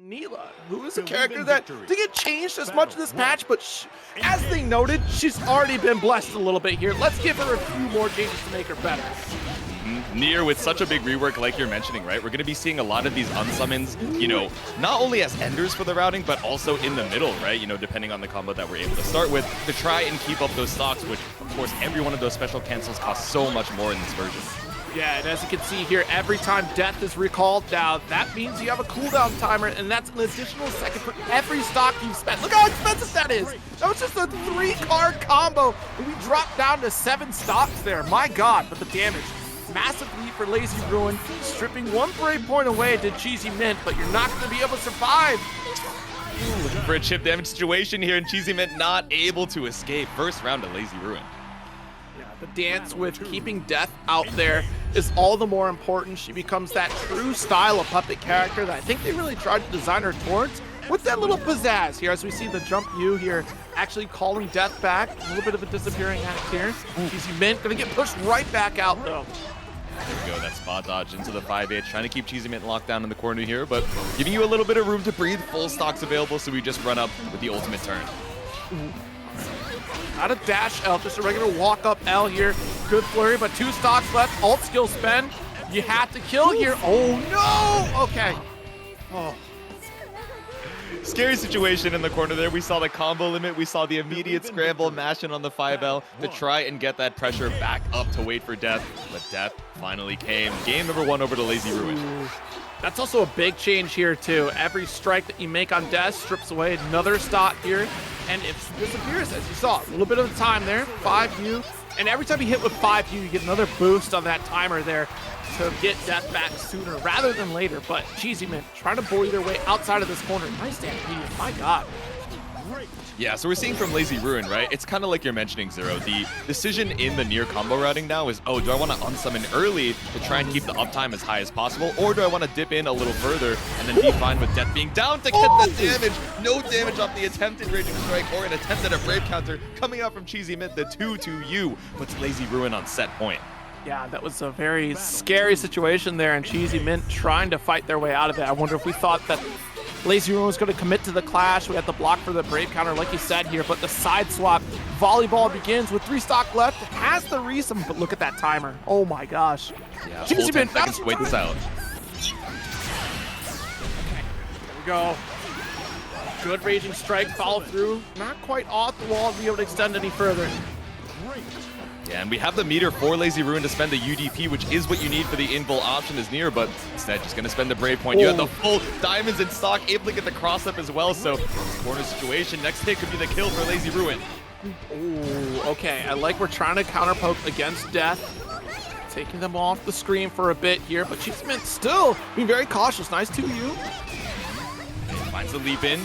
Anila, who is a character that didn't get changed as much in this patch, but as they noted, she's already been blessed a little bit here. Let's give her a few more changes to make her better. Nier with such a big rework like you're mentioning, right? We're going to be seeing a lot of these unsummons, you know, not only as enders for the routing, but also in the middle, right? You know, depending on the combo that we're able to start with to try and keep up those stocks, which, of course, every one of those special cancels costs so much more in this version. Yeah, and as you can see here, every time death is recalled, now that means you have a cooldown timer, and that's an additional second for every stock you've spent. Look how expensive that is! That was just a 3-card combo, and we dropped down to 7 stocks there. My god, but the damage. Massive lead for Lazy Ruin, stripping 1 brave point away to CheesyMint, but you're not going to be able to survive. Looking for a chip damage situation here, and CheesyMint not able to escape. First round to Lazy Ruin. The dance with keeping death out there is all the more important. She becomes that true style of puppet character that I think they really tried to design her towards with that little pizzazz here as we see the jump U here actually calling death back. A little bit of a disappearing act here. CheesyMint gonna get pushed right back out though. There we go, that spot dodge into the 5H, trying to keep CheesyMint locked down in the corner here, but giving you a little bit of room to breathe. Full stocks available, so we just run up with the ultimate turn. Not a dash L, just a regular walk-up L here. Good flurry, but 2 stocks left. Alt skill spend. You have to kill here. Oh, no! Okay. Oh. Scary situation in the corner there. We saw the combo limit. We saw the immediate scramble, mashing on the 5L to try and get that pressure back up to wait for death. But death finally came. Game number 1 over to Lazy Ruin. That's also a big change here, too. Every strike that you make on death strips away another stock here. And it disappears, as you saw. A little bit of time there, 5U. And every time you hit with 5U, you get another boost on that timer there to get death back sooner rather than later. But CheesyMint trying to bully their way outside of this corner. Nice stampede, my god. Yeah, so we're seeing from Lazy Ruin, right? It's kind of like you're mentioning, Zero. The decision in the Nier combo routing now is, oh, do I want to unsummon early to try and keep the uptime as high as possible, or do I want to dip in a little further and then be fine with death being down to get the damage? No damage off the attempted Raging Strike or an attempt at a Brave counter coming out from CheesyMint. The 2-2-U puts Lazy Ruin on set point. Yeah, that was a very scary situation there, and CheesyMint trying to fight their way out of it. I wonder if we thought that Lazy Ruin was going to commit to the clash. We had the block for the Brave counter, like you said here, but the side swap volleyball begins with 3 stock left. Has the reason, but look at that timer. Oh my gosh. Yeah, whole 10 seconds to wait this out. Okay, there we go. Good Raging Strike, follow through. Not quite off the wall to be able to extend any further. Yeah, and we have the meter for Lazy Ruin to spend the UDP, which is what you need for the invul option as Nier, but instead just going to spend the Brave point. You have the full diamonds in stock, able to get the cross up as well, so corner situation. Next hit could be the kill for Lazy Ruin. Ooh, okay, I like we're trying to counter poke against death. Taking them off the screen for a bit here, but CheesyMint still being very cautious. Nice 2U. Finds the leap in.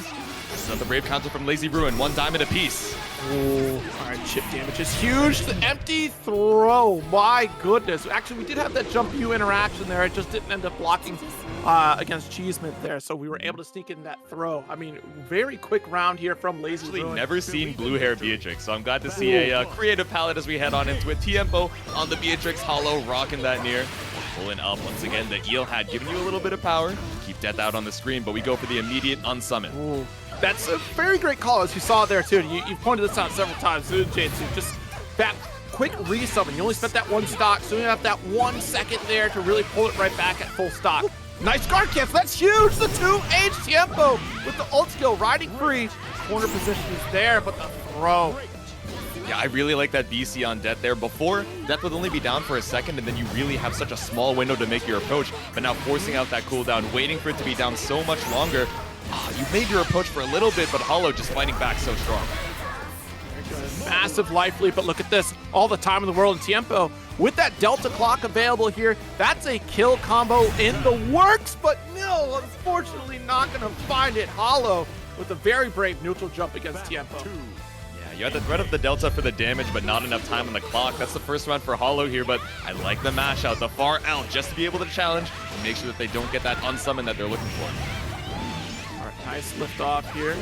Another Brave counter from Lazy Ruin, 1 diamond apiece. Ooh, all right, chip damage is huge. The empty throw, my goodness. Actually, we did have that jump U interaction there. It just didn't end up blocking against CheesyMint there, so we were able to sneak in that throw. I mean, very quick round here from Lazy Ruin. Actually, never seen blue hair Beatrix, so I'm glad to see a creative palette as we head on into it. Tiempo on the Beatrix, Holo rocking that Nier. Pulling up once again, the eel had given you a little bit of power. Keep death out on the screen, but we go for the immediate unsummon. Ooh. That's a very great call, as you saw there too. You've pointed this out several times, Jason. Just that quick resummon. You only spent that 1 stock, so you have that 1 second there to really pull it right back at full stock. Nice guard cancel. That's huge. The 2H Tiempo with the ult skill riding free. Corner position is there, but the throw. Yeah, I really like that BC on death there. Before, death would only be down for a second, and then you really have such a small window to make your approach. But now forcing out that cooldown, waiting for it to be down so much longer. You made your approach for a little bit, but Holo just fighting back so strong. Massive life lead, but look at this. All the time in the world in Tiempo. With that Delta clock available here, that's a kill combo in the works, but no, unfortunately not going to find it. Holo with a very brave neutral jump against Tiempo. Yeah, you had the threat of the Delta for the damage, but not enough time on the clock. That's the first round for Holo here, but I like the mash out, the far out, just to be able to challenge and make sure that they don't get that unsummon that they're looking for. Nice lift off here.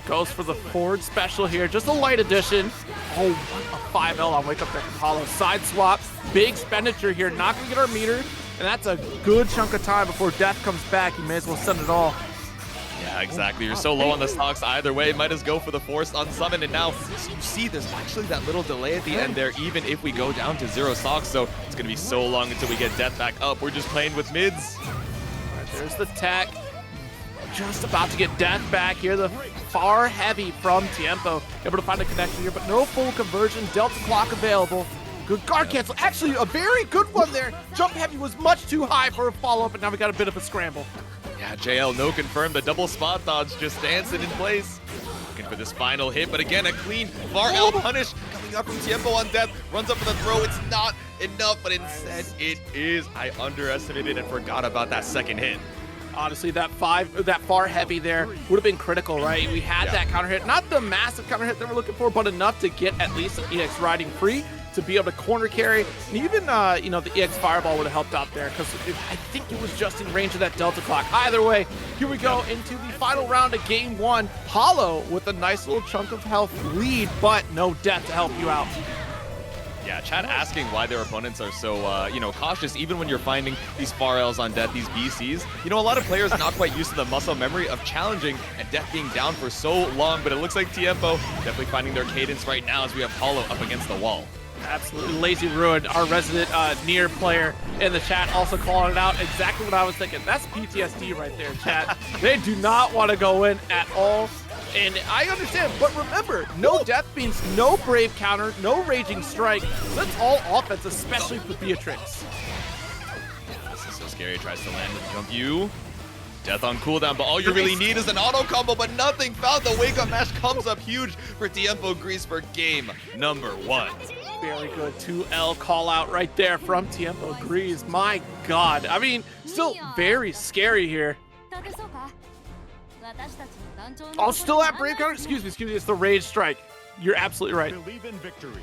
Goes for the forward special here. Just a light addition. Oh, what a 5L on wake up there from Holo. Side swap. Big expenditure here. Not going to get our meter. And that's a good chunk of time before death comes back. You may as well send it all. Yeah, exactly. You're so low on the stocks either way. Might as go for the forced unsummon. And now you see there's actually that little delay at the end there, even if we go down to 0 stocks. So it's going to be so long until we get death back up. We're just playing with mids. All right, there's the tech. Just about to get death back here. The far heavy from Tiempo. Able to find a connection here, but no full conversion. Delta clock available. Good guard cancel. Actually, a very good one there. Jump heavy was much too high for a follow-up, and now we got a bit of a scramble. Yeah, JL, no confirm. The double spot dodge just dancing in place. Looking for this final hit, but again, a clean far out punish coming up from Tiempo on death. Runs up for the throw. It's not enough, but instead it is. I underestimated and forgot about that second hit. Honestly, that far heavy there would have been critical, right? We had that counter hit, not the massive counter hit that we're looking for, but enough to get at least an EX riding free to be able to corner carry. And even, you know, the EX fireball would have helped out there because I think it was just in range of that Delta clock. Either way, here we go into the final round of game 1. Holo with a nice little chunk of health lead, but no death to help you out. Yeah, chat asking why their opponents are so, you know, cautious, even when you're finding these far Ls on death, these BCs. You know, a lot of players are not quite used to the muscle memory of challenging and death being down for so long, but it looks like Tiempo definitely finding their cadence right now as we have Holo up against the wall. Absolutely. Lazy Ruin, our resident Nier player in the chat, also calling it out. Exactly what I was thinking. That's PTSD right there, chat. They do not want to go in at all. And I understand, but remember, no death means no brave counter, no raging strike. That's all offense, especially for Beatrix. This is so scary. Tries to land with jump you. Death on cooldown, but all you really need is an auto combo, but nothing found. The wake up mash comes up huge for Tiempogris for game number 1. Very good 2L call out right there from Tiempogris. My God. I mean, still very scary here. Oh, still at brave counter? Excuse me, it's the rage strike. You're absolutely right. Believe in victory.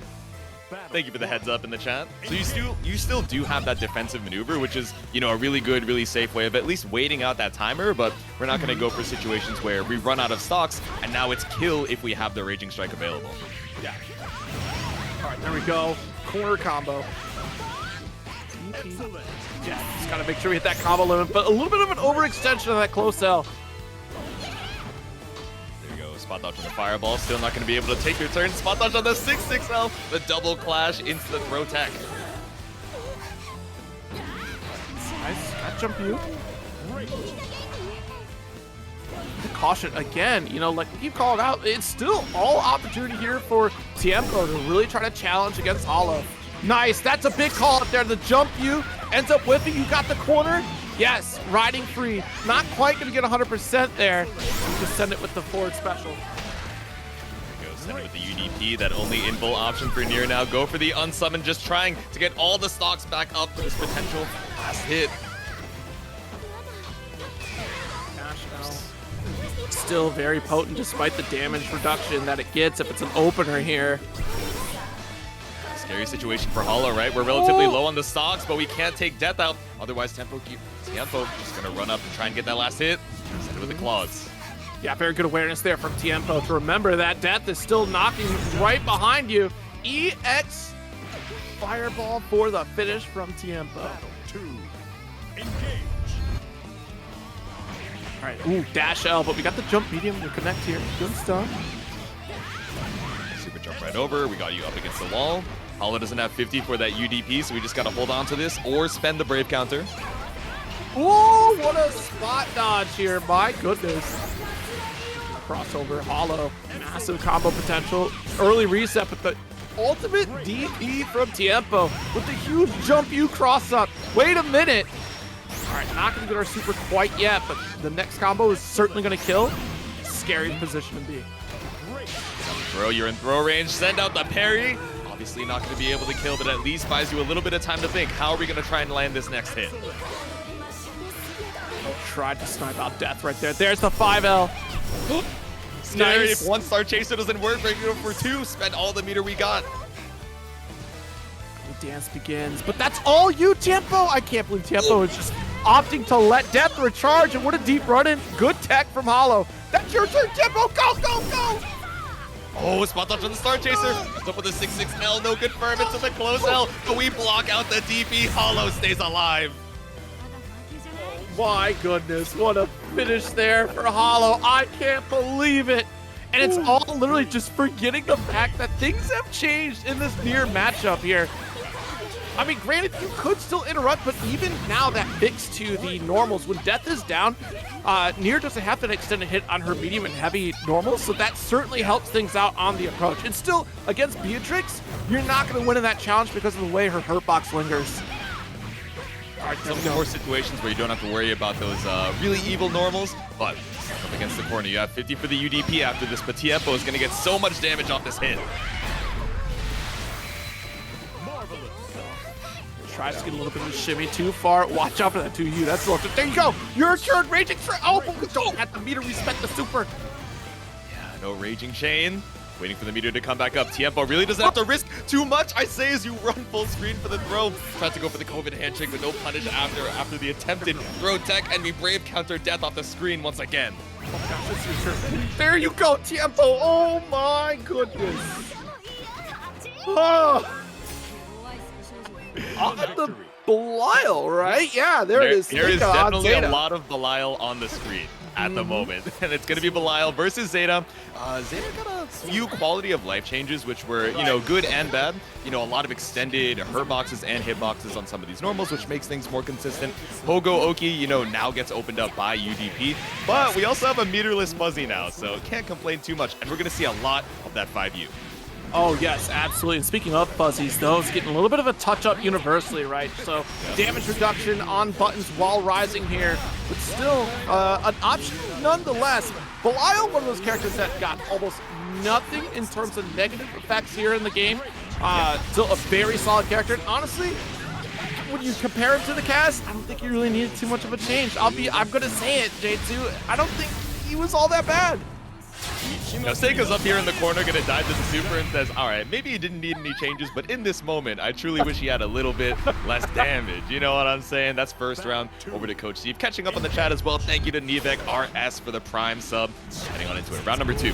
Thank you for the heads up in the chat. So you still do have that defensive maneuver, which is, you know, a really good, really safe way of at least waiting out that timer, but we're not going to go for situations where we run out of stocks and now it's kill if we have the raging strike available. Yeah. All right, there we go. Corner combo. Yeah, just got to make sure we hit that combo limit, but a little bit of an overextension of that close L. Spot dodge on the fireball, still not going to be able to take your turn. Spot dodge on the 6-6L, the double clash into the throw tech. Nice, got jump you. Caution again, you know, like you called out, it's still all opportunity here for Tiempo to really try to challenge against Holo. Nice, that's a big call up there. The jump you ends up whipping, you got the corner. Yes, riding free. Not quite going to get 100% there. You just send it with the forward special. There we go, send it with the UDP, that only invul option for Nier now. Go for the unsummon, just trying to get all the stocks back up for this potential last hit. Still very potent despite the damage reduction that it gets if it's an opener here. Scary situation for Holo, right? We're relatively low on the stocks, but we can't take death out. Otherwise, Tiempo just gonna run up and try and get that last hit. Send it with the claws. Yeah, very good awareness there from Tiempo to remember that death is still knocking right behind you. EX fireball for the finish from Tiempo. Battle 2. Engage. All right, ooh, dash L, but we got the jump medium to connect here. Good stuff. Super jump right over. We got you up against the wall. Holo doesn't have 50 for that UDP, so we just got to hold on to this or spend the brave counter. Ooh, what a spot dodge here. My goodness. Crossover, Holo. Massive combo potential. Early reset, but the ultimate DP from Tiempo with the huge jump you cross up. Wait a minute. All right, not going to get our super quite yet, but the next combo is certainly going to kill. Scary position to be. Throw, you're in throw range. Send out the parry. Obviously not going to be able to kill, but at least buys you a little bit of time to think. How are we going to try and land this next hit? Oh, tried to snipe out death right there. There's the 5L. Scary. Nice. If one star chaser doesn't work, break it over for 2. Spend all the meter we got. The dance begins, but that's all you, Tiempo. I can't believe Tiempo is just opting to let death recharge, and what a deep run in. Good tech from Holo. That's your turn, Tiempo. Go, go, go. Oh, spot dodge on the Star Chaser. It's up with the 6-6L, no confirm into the close L, but we block out the DP. Holo stays alive. My goodness, what a finish there for Holo. I can't believe it. And it's all literally just forgetting the fact that things have changed in this Nier matchup here. I mean, granted, you could still interrupt, but even now that fix to the normals, when death is down, Nier doesn't have that extended hit on her medium and heavy normals, so that certainly helps things out on the approach. And still, against Beatrix, you're not going to win in that challenge because of the way her hurt box lingers. All right, some more situations where you don't have to worry about those really evil normals, but up against the corner, you have 50 for the UDP after this, but Tiempo is going to get so much damage off this hit. Tries to get a little bit of a shimmy too far. Watch out for that 2U. That's the there you go. You're cured. Raging for don't at the meter. Respect the super. Yeah, no raging chain. Waiting for the meter to come back up. Tiempo really doesn't have to risk too much. I say as you run full screen for the throw. Tried to go for the COVID handshake, but no punish after the attempted throw tech, and we brave counter death off the screen once again. Oh gosh, there you go, Tiempo. Oh my goodness. Oh. On the Belial, right? Yeah, there it is. There is Seika definitely a lot of Belial on the screen at the moment. And it's going to be Belial versus Zeta. Zeta got a few quality of life changes, which were, you know, good and bad. You know, a lot of extended hurt boxes and hit boxes on some of these normals, which makes things more consistent. Pogo Oki, you know, now gets opened up by UDP. But we also have a meterless Fuzzy now, so can't complain too much. And we're going to see a lot of that 5U. Oh, yes, absolutely. And speaking of fuzzies, those getting a little bit of a touch-up universally, right? So damage reduction on buttons while rising here, but still an option nonetheless. Belial, one of those characters that got almost nothing in terms of negative effects here in the game. Still a very solid character. And honestly, when you compare him to the cast, I don't think he really needed too much of a change. I'm going to say it, J2. I don't think he was all that bad. Now Seika's up here in the corner, gonna dive to the super and says, all right, maybe he didn't need any changes, but in this moment, I truly wish he had a little bit less damage. You know what I'm saying? That's first round. Over to Coach Steve. Catching up on the chat as well. Thank you to Nivek RS for the Prime sub. Heading on into it. Round number 2.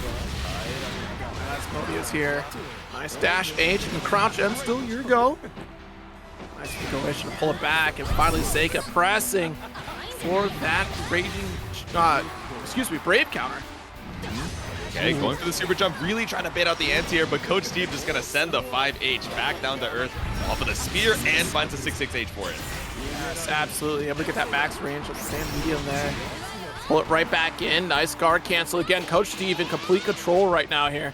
Mobius here. Nice dash H and crouch M still your go. Nice egoish to pull it back, and finally Seika pressing for that raging, brave counter. Okay, going for the super jump, really trying to bait out the anti-air, but Coach Steve just gonna send the 5H back down to earth off of the spear and finds a 6-6H for it. Yes, absolutely. Able to get that max range with the same medium there. Pull it right back in. Nice guard cancel again. Coach Steve in complete control right now here.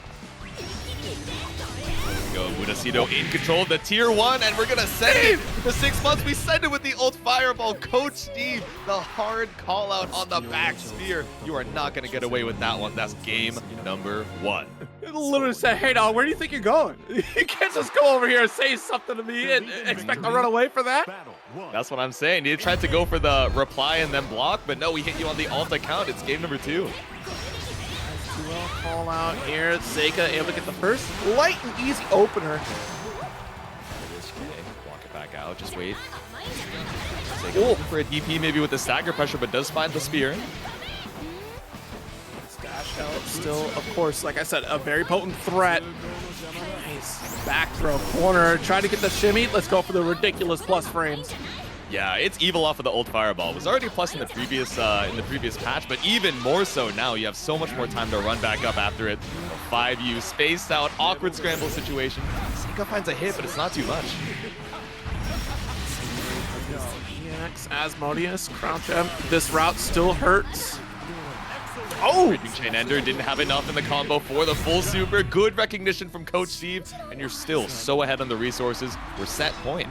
Go Mudasito in control of the tier 1, and we're gonna send it the 6 months. We send it with the ult fireball. Coach Steve, the hard call out on the back spear. You are not gonna get away with that one. That's game number 1. It literally said, hey dog, where do you think you're going? You can't just go over here and say something to me and expect to run away for that. That's what I'm saying. He tried to go for the reply and then block, but no, we hit you on the ult account. It's game number 2. Well, call out here. Seika able to get the first light and easy opener. Walk it back out. Just wait. Seika looking for a DP maybe with the stagger pressure, but does find the spear. Dash out still, of course, like I said, a very potent threat. Nice back throw corner. Try to get the shimmy. Let's go for the ridiculous plus frames. Yeah, it's evil off of the ult fireball. It was already plus in the previous patch, but even more so now. You have so much more time to run back up after it. 5U spaced out, awkward scramble situation. Seika finds a hit, but it's not too much. EX, Asmodeus, crouch M. This route still hurts. Oh! Raging Chain Ender didn't have enough in the combo for the full super. Good recognition from Coach Steve, and you're still so ahead on the resources. We're set point.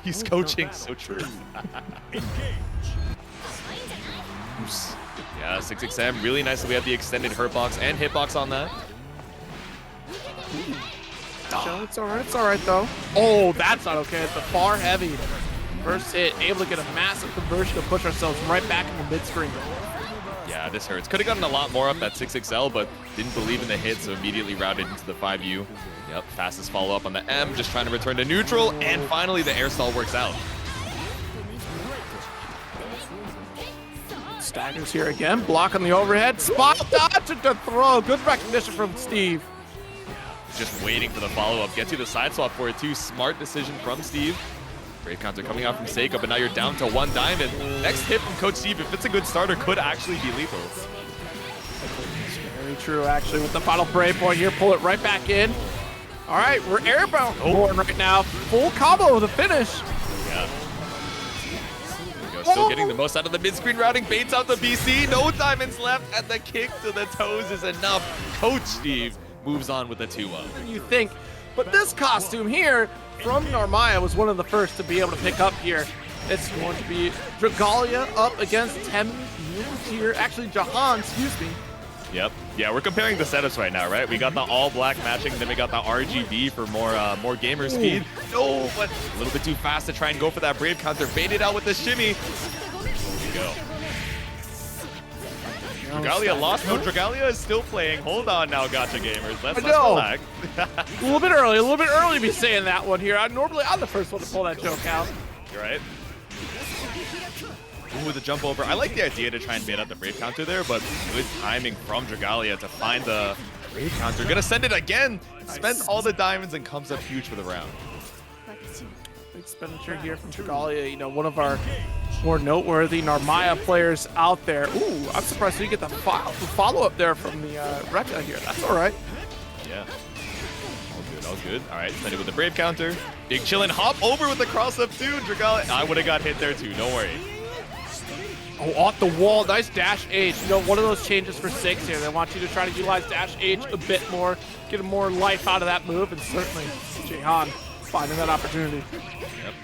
He's coaching, so true. Yeah, 6XM, really nice that we have the extended hurt box and hitbox on that. It's all right though. Oh, that's not okay. It's the far heavy. First hit, able to get a massive conversion to push ourselves right back in the midstream. Yeah, this hurts. Could have gotten a lot more up that 6XL, but didn't believe in the hit, so immediately routed into the 5U. Yep, fastest follow-up on the M, just trying to return to neutral, and finally the air stall works out. Staggers here again, block on the overhead, spot dodge to throw. Good recognition from Steve. Just waiting for the follow-up. Get to the side swap for it too. Smart decision from Steve. Brave counter coming out from Seika, but now you're down to 1 diamond. Next hit from Coach Steve, if it's a good starter, could actually be lethal. Very true, actually, with the final Brave point here. Pull it right back in. All right, we're airbound right now. Full combo with a finish. Yeah. Still getting the most out of the mid-screen routing, baits out the BC, no diamonds left, and the kick to the toes is enough. Coach Steve moves on with a 2-0. You think, but this costume here from Narmaya was one of the first to be able to pick up here. It's going to be Dragalia up against 10 here, actually Jmamh, excuse me. Yep. Yeah, we're comparing the setups right now, right? We got the all-black matching, then we got the RGB for more gamer speed. No, but a little bit too fast to try and go for that Brave counter. Baited out with the shimmy. There you go. Dragalia lost. No, Dragalia is still playing. Hold on now, Gotcha gamers. Let's relax. A little bit early to be saying that one here. I'm the first one to pull that joke out. You're right. Ooh, the jump over. I like the idea to try and bait out the Brave counter there, but good timing from Dragalia to find the Brave counter. Gonna send it again. Spends all the diamonds and comes up huge for the round. Big expenditure here from Dragalia. You know, one of our more noteworthy Narmaya players out there. Ooh, I'm surprised we get the follow-up there from the Rekka here. That's all right. Yeah. All good. All right, send it with the Brave counter. Big chillin' hop over with the cross-up too. Dragalia. I would have got hit there too. Don't worry. Oh, off the wall. Nice dash H. You know, one of those changes for 6 here. They want you to try to utilize dash H a bit more, get more life out of that move, and certainly Jmamh finding that opportunity. Yep.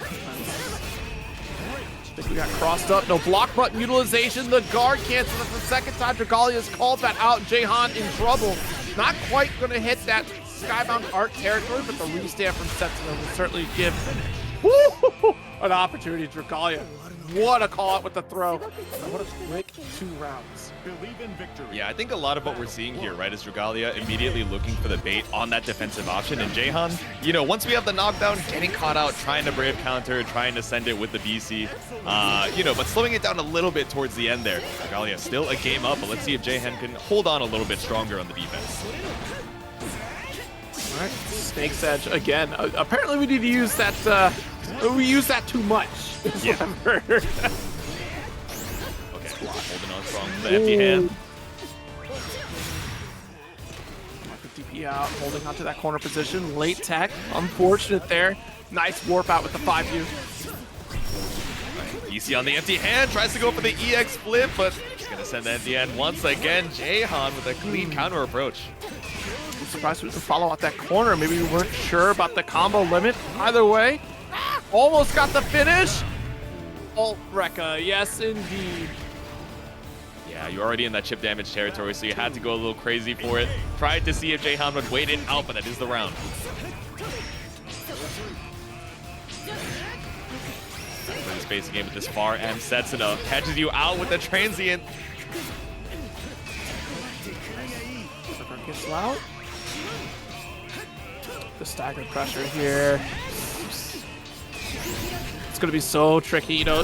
I think we got crossed up. No block button utilization. The guard cancels it for the second time. Dragalia's called that out. Jmamh in trouble. Not quite going to hit that Skybound Arc territory, but the restand from Sentinel will certainly give an opportunity to Dragalia. What a call out with the throw. What a quick 2 rounds. Believe in victory. Yeah, I think a lot of what we're seeing here, right, is Dragalia immediately looking for the bait on that defensive option. And Jmamh, you know, once we have the knockdown, getting caught out, trying to Brave counter, trying to send it with the BC, you know, but slowing it down a little bit towards the end there. Dragalia still a game up, but let's see if Jmamh can hold on a little bit stronger on the defense. All right, Snake's Edge again. Apparently we need to use that, we use that too much. Yeah. Okay, holding on strong with the empty hand. The DP out, holding onto that corner position. Late tech, unfortunate there. Nice warp out with the 5U. BC on the empty hand, tries to go for the EX flip, but he's gonna send the empty hand once again. Jmamh with a clean counter approach. I'm surprised we didn't follow out that corner. Maybe we weren't sure about the combo limit. Either way, almost got the finish. Alt Rekka, yes indeed. Yeah, you're already in that chip damage territory, so you had to go a little crazy for it. Tried to see if Jmamh would wait it out, but that is the round. Pretty space game with this far end sets it up. Catches you out with the transient. Gets out. The staggered pressure here. It's going to be so tricky, you know.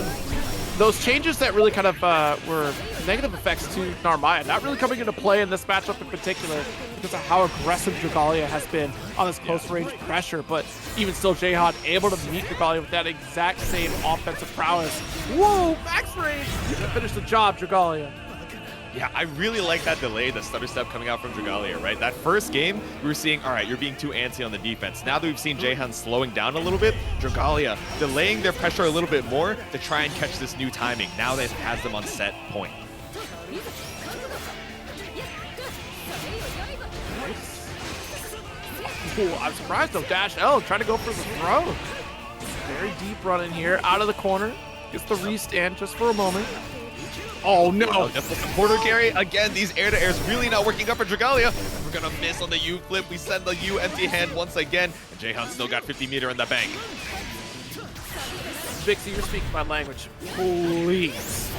Those changes that really kind of were negative effects to Narmaya, not really coming into play in this matchup in particular because of how aggressive Dragalia has been on this close range pressure, but even still Jmamh able to meet Dragalia with that exact same offensive prowess. Whoa, max range! Finish the job, Dragalia. Yeah, I really like that delay, the stutter step coming out from Dragalia, right? That first game, we were seeing, all right, you're being too antsy on the defense. Now that we've seen Jmamh slowing down a little bit, Dragalia delaying their pressure a little bit more to try and catch this new timing. Now that it has them on set point. Ooh, I'm surprised though. Dash L trying to go for the throw. Very deep run in here, out of the corner. Gets the restand just for a moment. Oh no! Oh, the quarter carry again. These air-to-airs really not working up for Dragalia. We're gonna miss on the U flip. We send the U empty hand once again, and Jmamh still got 50 meter in the bank. Vixie, you're speaking my language. Please.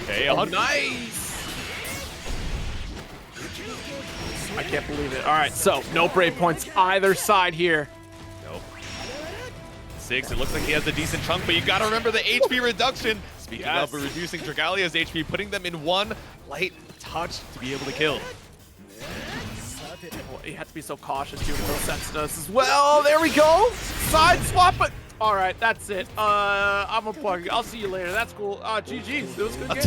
Okay, oh, nice. I can't believe it. All right, so no brave points either side here. Nope. 6. It looks like he has a decent chunk, but you gotta remember the HP reduction. Speaking of reducing Dragalia's HP, putting them in one light touch to be able to kill. Well, you have to be so cautious too with those sensitive as well. There we go. Side swap, but all right, that's it. I'm gonna plug you. I'll see you later. That's cool. GG's. It was good game.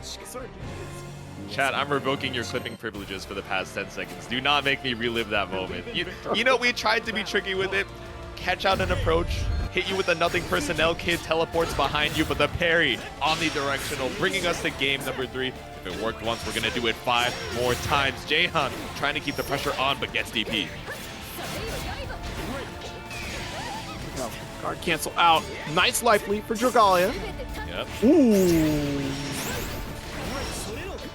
Sorry, GG's. Chat, I'm revoking your clipping privileges for the past 10 seconds. Do not make me relive that moment. You know, we tried to be tricky with it. Catch out an approach, hit you with a nothing personnel kid, teleports behind you, but the parry, omnidirectional, bringing us to game number 3. If it worked once, we're gonna do it 5 more times. Jmamh trying to keep the pressure on, but gets DP. No. Guard cancel out. Nice life lead for Dragalia. Yep. Ooh.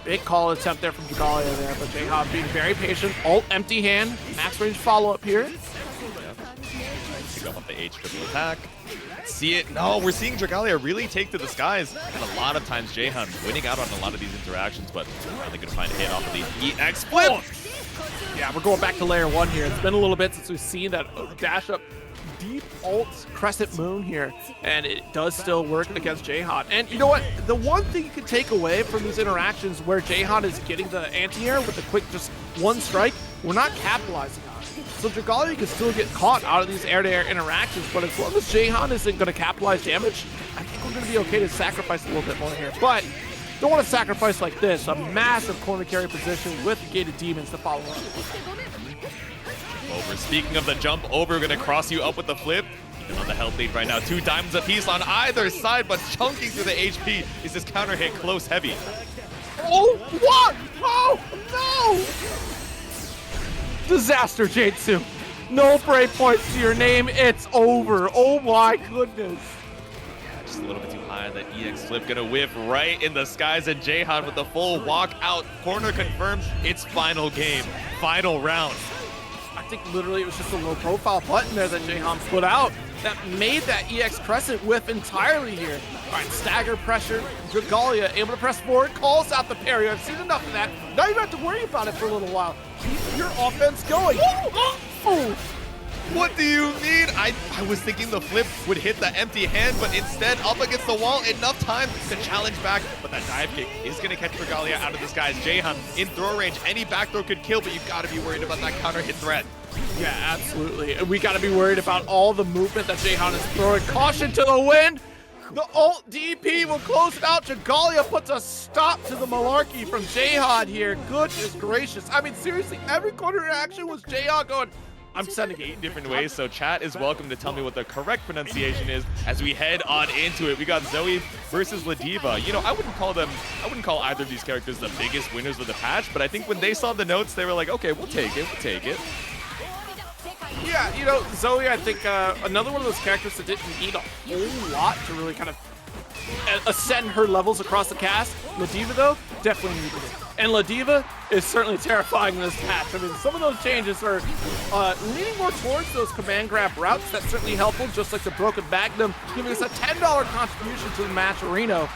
Big call attempt there from Dragalia there, but Jmamh being very patient. Ult, empty hand, max range follow-up here. Pick up the H triple attack. See it? No, we're seeing Dragalia really take to the skies. And a lot of times Jmamh winning out on a lot of these interactions, but finally gonna find a hit off of the EX flip. Yeah, we're going back to layer 1 here. It's been a little bit since we've seen that dash up deep ult crescent moon here, and it does still work against Jmamh. And you know what? The one thing you can take away from these interactions where Jmamh is getting the anti-air with a quick just one strike, we're not capitalizing on it. So Dragalia can still get caught out of these air-to-air interactions, but as long as Jmamh isn't going to capitalize damage, I think we're going to be okay to sacrifice a little bit more here. But don't want to sacrifice like this, a massive corner carry position with gated demons to follow up. Over. Speaking of the jump over, we're gonna cross you up with the flip. Even on the health lead right now, 2 diamonds apiece on either side, but chunking through the HP is this counter hit close heavy. Oh, what? Oh, no! Disaster, Jade-Su. No breakpoints to your name. It's over. Oh my goodness. Yeah, just a little bit too high. That EX flip gonna whiff right in the skies, and Jmamh with the full walk out. Corner confirms it's final game, final round. I think literally it was just a low profile button there that Jmamh put out that made that EX Crescent whiff entirely here. All right, stagger pressure. Dragalia able to press forward, calls out the parry. I've seen enough of that. Now you don't have to worry about it for a little while. Keep your offense going. Oh. What do you mean? I was thinking the flip would hit the empty hand, but instead up against the wall, enough time to challenge back. But that dive kick is going to catch Dragalia out of the skies. Jmamh in throw range. Any back throw could kill, but you've got to be worried about that counter hit threat. Yeah, absolutely. We got to be worried about all the movement that Jmamh is throwing. Caution to the wind. The ult DP will close it out. Dragalia puts a stop to the malarkey from Jmamh here. Goodness gracious. I mean, seriously, every corner interaction was Jmamh going, I'm sending 8 different ways, so chat is welcome to tell me what the correct pronunciation is as we head on into it. We got Zooey versus Ladiva. You know, I wouldn't call either of these characters the biggest winners of the patch, but I think when they saw the notes, they were like, okay, we'll take it. Yeah, you know, Zooey, I think another one of those characters that didn't need a whole lot to really kind of ascend her levels across the cast. Ladiva, though, definitely needed it. And Ladiva is certainly terrifying in this patch. I mean, some of those changes are leaning more towards those command grab routes. That's certainly helpful, just like the Broken Magnum, giving us a $10 contribution to the match arena.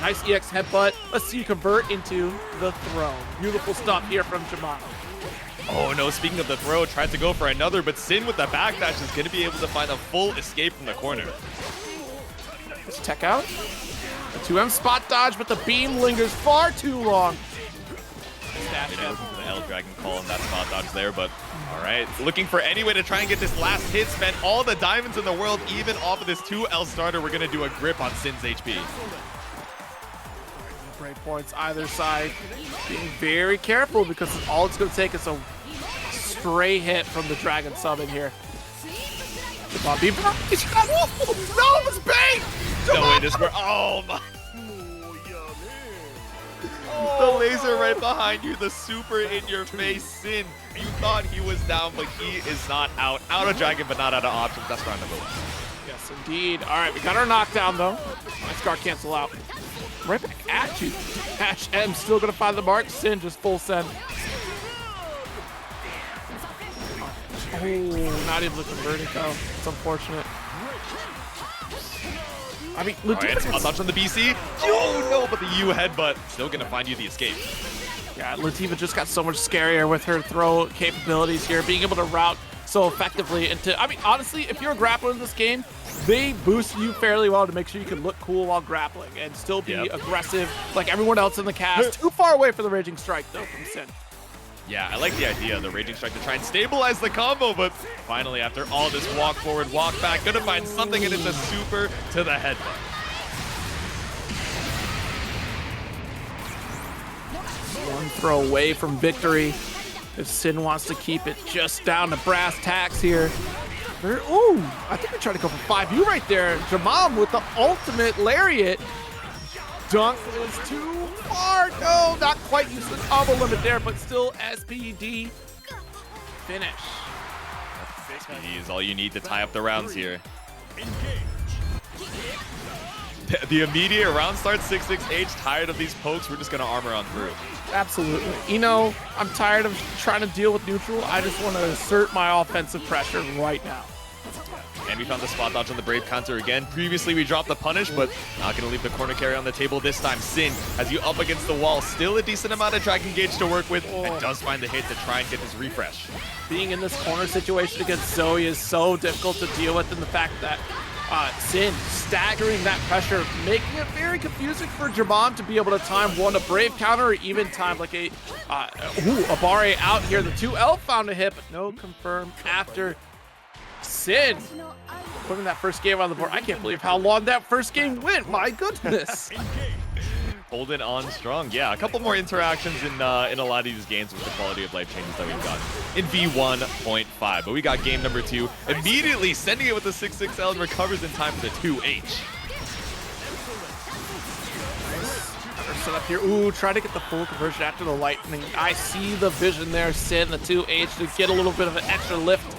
Nice EX headbutt. Let's see you convert into the throne. Beautiful stuff here from Jmamh. Oh no, speaking of the throw, tried to go for another, but Synn with the backdash is going to be able to find a full escape from the corner. Let's tech out. A 2M spot dodge, but the beam lingers far too long. Maybe looking for the L Dragon call and that spot dodge there, but all right. Looking for any way to try and get this last hit, spent all the diamonds in the world, even off of this 2L starter. We're going to do a grip on Synn's HP. Breakpoints either side. Being very careful because all it's going to take is a stray hit from the Dragon Summon here. Bobby, no, it's bait! No way to square. Oh my. The laser right behind you, the super in your face, Synn. You thought he was down, but he is not out. Out of Dragon, but not out of options. That's round number 1. Yes, indeed. All right, we got our knockdown, though. Nice guard cancel out. Right back at you. Dash M still going to find the mark. Synn just full send. Oh, not able to convert it, though. It's unfortunate. I mean, Ladiva spot dodge on the BC. Oh no, but the U headbutt still gonna find you the escape. Yeah, Ladiva just got so much scarier with her throw capabilities here, being able to route so effectively into. I mean, honestly, if you're a grappler in this game, they boost you fairly well to make sure you can look cool while grappling and still be aggressive like everyone else in the cast. Too far away for the Raging Strike, though, from Synn. Yeah, I like the idea of the Raging Strike to try and stabilize the combo, but finally, after all this walk forward, walk back, gonna find something, and it's a super to the headbutt. One throw away from victory. If Synn wants to keep it just down to brass tacks here. Ooh, I think they're trying to go for 5U right there. Jmamh with the ultimate lariat. Dunk is too far. No, not quite used to the combo limit there, but still SPD finish. SPD is all you need to tie up the rounds here. The immediate round start 6-6H, tired of these pokes, we're just gonna armor on through. Absolutely. You know, I'm tired of trying to deal with neutral. I just want to assert my offensive pressure right now. And we found the spot dodge on the Brave counter again. Previously, we dropped the punish, but not going to leave the corner carry on the table this time. Synn has you up against the wall. Still a decent amount of Dragon Gauge to work with, and does find the hit to try and get his refresh. Being in this corner situation against Zooey is so difficult to deal with, and the fact that Synn staggering that pressure, making it very confusing for Jmamh to be able to time one a Brave counter or even time like a Bare out here. The 2L found a hit, but no confirm after Synn putting that first game on the board. I can't believe how long that first game went. My goodness. Holding on strong. Yeah, a couple more interactions in a lot of these games with the quality of life changes that we've got in V1.5. But we got game number 2, immediately sending it with the 6-6L and recovers in time for the 2H. Set up here. Ooh, try to get the full conversion after the lightning. I see the vision there, Synn, the 2H to get a little bit of an extra lift.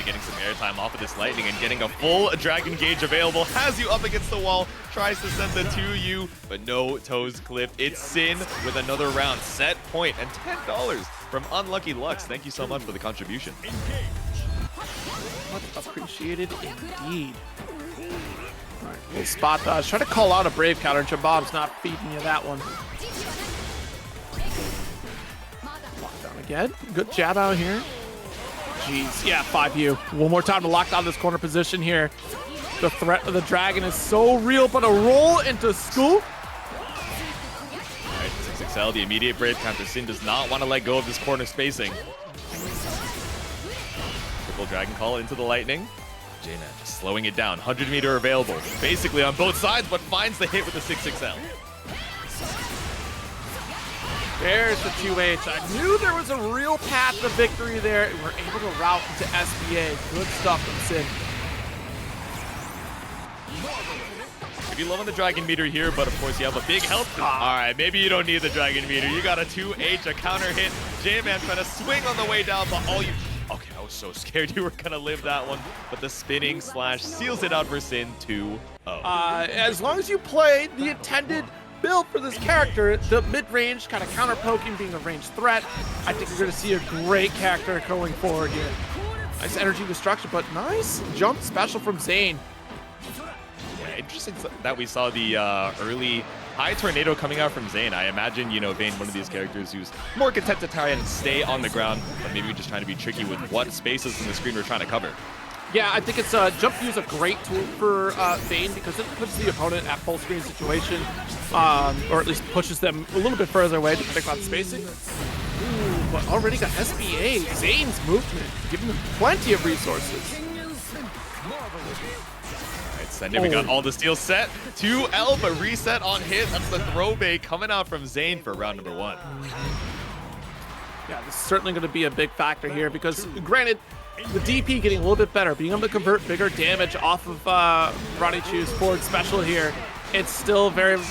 Getting some airtime off of this lightning and getting a full Dragon Gauge available. Has you up against the wall, tries to send the 2U, but no toes clipped. It's Synn with another round. Set point and $10 from Unlucky Lux. Thank you so much for the contribution. Much appreciated indeed. All right, little spot dodge. Try to call out a Brave counter. Jmamh's not feeding you that one. Lockdown again. Good jab out here. Jeez, yeah, 5U. One more time to lock down this corner position here. The threat of the dragon is so real, but a roll into scoop. All right, 6XL, the immediate Brave counter. Synn does not want to let go of this corner spacing. Triple Dragon Call into the lightning. Jmamh just slowing it down. 100-meter available. Basically on both sides, but finds the hit with the 6XL. There's the 2H. I knew there was a real path to victory there. We're able to route into SBA. Good stuff from Synn. If you love on the Dragon Meter here, but of course you have a big health. All right, maybe you don't need the Dragon Meter. You got a 2H, a counter hit. Jmamh trying to swing on the way down, but all you... Okay, I was so scared you were going to live that one, but the spinning slash seals it out for Synn 2-0. As long as you play the intended build for this character, the mid-range kind of counter-poking being a ranged threat, I think you're going to see a great character going forward here. Nice energy destruction, but nice jump special from Zane. Yeah, interesting that we saw the early high tornado coming out from Zane. I imagine, you know, Vane, one of these characters who's more content to try and stay on the ground, but maybe just trying to be tricky with what spaces in the screen we're trying to cover. Yeah, I think it's jump view is a great tool for Vane because it puts the opponent at full screen situation, or at least pushes them a little bit further away depending on spacing. Ooh, but already got SBA. Zane's movement, giving them plenty of resources. Alright, send it. We got all the steals set. 2L, but reset on hit. That's the throw bait coming out from Zane for round number 1. Yeah, this is certainly going to be a big factor here because, granted, the DP getting a little bit better, being able to convert bigger damage off of Ronnichu's forward special here, it's still very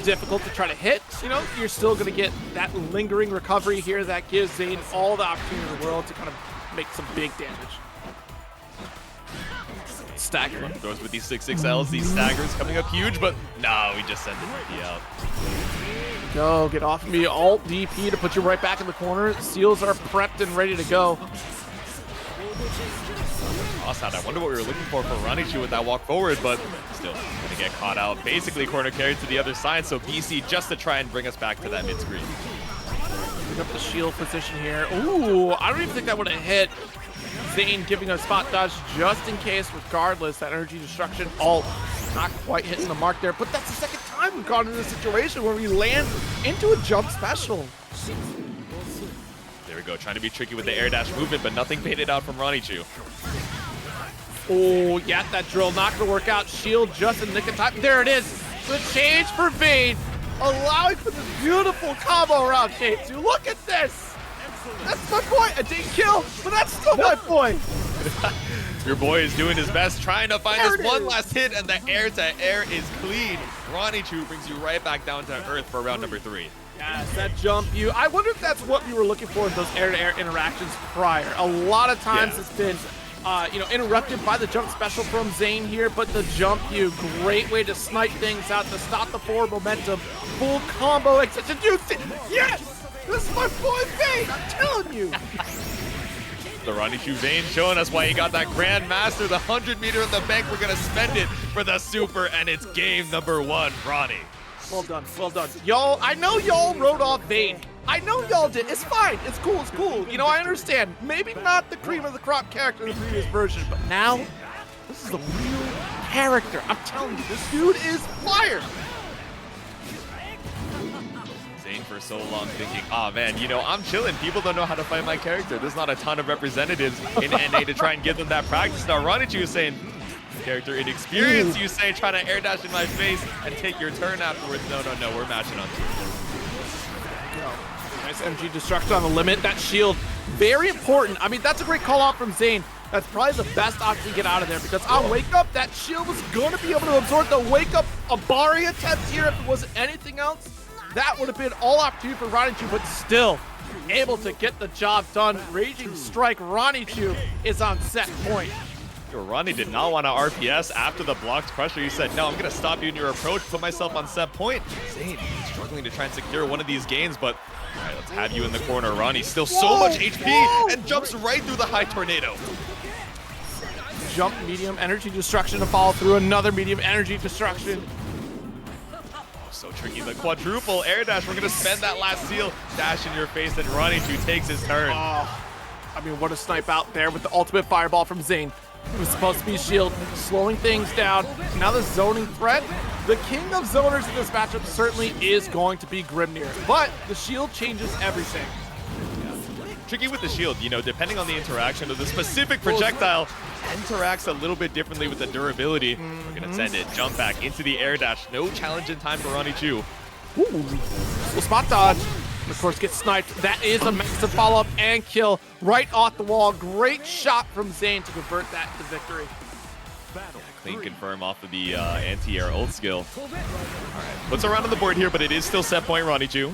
difficult to try to hit. You know, you're still going to get that lingering recovery here that gives Zane all the opportunity in the world to kind of make some big damage. Stagger. Throws with these 6XLs, these staggers coming up huge, but no, we just send it out. Go, get off of me. Alt DP to put you right back in the corner. Seals are prepped and ready to go. Awesome. I wonder what we were looking for Ronnichu with that walk forward, but still gonna get caught out. Basically corner carried to the other side, so BC just to try and bring us back to that mid screen. Pick up the shield position here. Ooh, I don't even think that would have hit. Zane giving a spot dodge just in case, regardless. That energy destruction alt not quite hitting the mark there, but that's the second time time we've gone into a situation where we land into a jump special. There we go, trying to be tricky with the air dash movement, but nothing baited out from Ronnichu. Oh, yeah, that drill not gonna work out. Shield just in the nick of time. There it is. The change for Vane, allowing for this beautiful combo around K2. Look at this. That's my boy. I didn't kill, but that's still my boy. Your boy is doing his best, trying to find this one last hit, and the air-to-air is clean. Ronnichu brings you right back down to earth for round number 3. Yes, that jump you. I wonder if that's what we were looking for in those air-to-air interactions prior. A lot of times it's been interrupted by the jump special from Zane here, but the jump you, great way to snipe things out, to stop the forward momentum. Full combo extension. Yes! This is my boy Vane, I'm telling you. The Ronnichu Vane showing us why he got that Grandmaster, the 100-meter in the bank. We're going to spend it for the super, and it's game number 1, Ronnie. Well done, well done. Y'all, I know y'all wrote off Vane. I know y'all did. It's fine. It's cool. It's cool. You know, I understand. Maybe not the cream of the crop character in the previous version, but now this is a real character. I'm telling you, this dude is fire. Zane for so long thinking, oh man, you know, I'm chilling. People don't know how to fight my character. There's not a ton of representatives in NA to try and give them that practice. Now Ronnichu is saying, character inexperience, you say, trying to air dash in my face and take your turn afterwards. No, no, no, we're matching on 2. Nice energy destruction on the limit. That shield, very important. I mean, that's a great call out from Zane. That's probably the best option to get out of there, because on wake up, that shield was going to be able to absorb the wake up Abari attempt here. If it wasn't anything else, that would have been all opportunity for Ronnichu, but still able to get the job done. Raging Strike, Ronnichu is on set point. Ronnie did not want to RPS after the blocked pressure. He said, no, I'm going to stop you in your approach, put myself on set point. Zane struggling to try and secure one of these games, but all right, let's have you in the corner. Ronnie still so much HP and jumps right through the high tornado. Jump, medium energy destruction to follow through. Another medium energy destruction. So tricky, the quadruple air dash. We're going to spend that last seal. Dash in your face, and Ronnichu takes his turn. Oh, I mean, what a snipe out there with the ultimate fireball from Zane. It was supposed to be shield, slowing things down. Now the zoning threat. The king of zoners in this matchup certainly is going to be Grimnir, but the shield changes everything. Tricky with the shield, you know, depending on the interaction of the specific projectile, interacts a little bit differently with the durability. We're gonna send it, jump back into the air dash. No challenge in time for Ronnichu. Well, spot dodge. And of course, gets sniped. That is a massive follow-up and kill right off the wall. Great shot from Zane to convert that to victory. Clean confirm off of the anti-air ult skill. All right, puts a round on the board here, but it is still set point Ronnichu.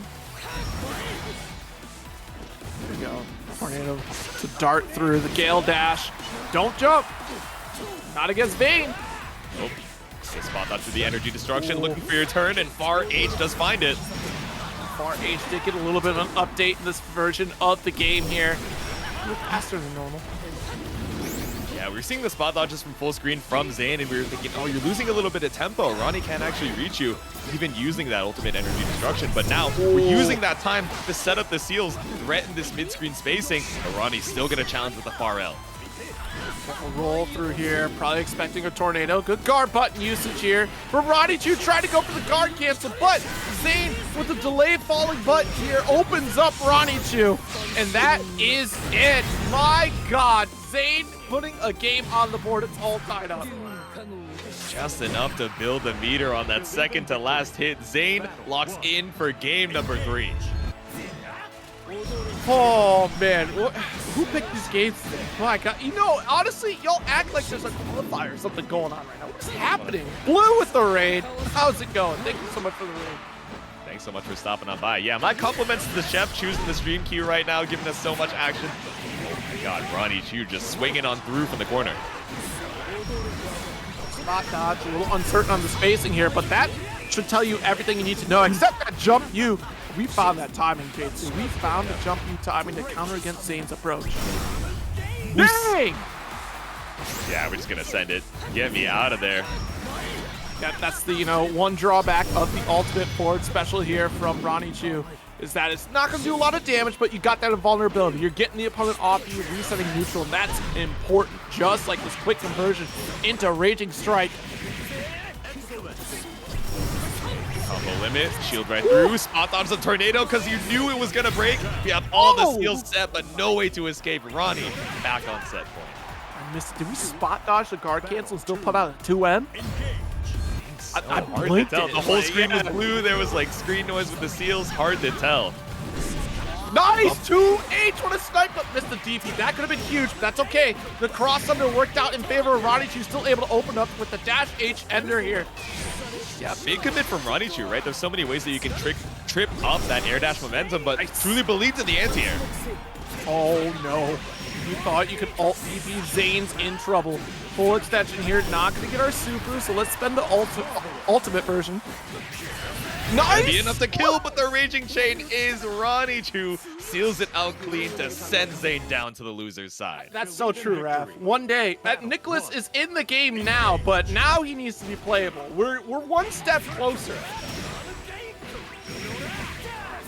There you go. Tornado to dart through the Gale dash. Don't jump. Not against Vane. Nope. Spot dodge to the energy destruction, looking for your turn, and Far H does find it. Far H did get a little bit of an update in this version of the game here. A little faster than normal. Yeah, we were seeing the spot dodges from full screen from Zane, and we were thinking, oh, you're losing a little bit of tempo. Ronnie can't actually reach you, even using that ultimate energy destruction. But now we're using that time to set up the seals, threaten this mid-screen spacing, but Ronnie's still going to challenge with the Far L. A roll through here, probably expecting a tornado. Good guard button usage here for Ronnichu, trying to go for the guard cancel, but Zane with the delayed falling button here opens up Ronnichu, and that is it. My God, Zane putting a game on the board. It's all tied up. Just enough to build the meter on that second to last hit. Zane locks in for game number 3. Oh man, who picked these games today? My God, you know, honestly, y'all act like there's a qualifier or something going on right now. What's happening? Blue with the raid. How's it going? Thank you so much for the raid. Thanks so much for stopping on by. Yeah, my compliments to the chef choosing the stream queue right now, giving us so much action. Oh my God, Ronnichu just swinging on through from the corner. Spot dodge, a little uncertain on the spacing here, but that should tell you everything you need to know, except that jump you. We found that timing, J2. We found the jump you timing to counter against Zane's approach. Dang! Yeah, we're just gonna send it. Get me out of there. That's the, you know, one drawback of the ultimate forward special here from Ronnichu, is that it's not gonna do a lot of damage, but you got that invulnerability. You're getting the opponent off you, resetting neutral, and that's important, just like this quick conversion into Raging Strike. Full limit, shield right through, spot dodge the tornado because you knew it was gonna break. We have all the seals set, but no way to escape. Ronnie back on set point. I missed it. Did we spot dodge the guard cancel and still put out a 2M? I Hard to blinked tell. it. The whole screen was blue. There was like screen noise with the seals. Hard to tell. Nice! 2H! What a snipe, but missed the DP. That could have been huge, but that's okay. The cross under worked out in favor of Ronnichu, still able to open up with the dash H ender here. Yeah, big commit from Ronnichu, right? There's so many ways that you can trip up that air dash momentum, but truly believed in the anti-air. Oh no. You thought you could ult DP. Zane's in trouble. Full extension here, not gonna get our super, so let's spend the ultimate version. Nice! Be enough to kill, but the Raging Chain is Ronnichu. Seals it out clean to send Zane down to the loser's side. That's so true, Raph. One day, Nicholas is in the game now, but now he needs to be playable. We're one step closer.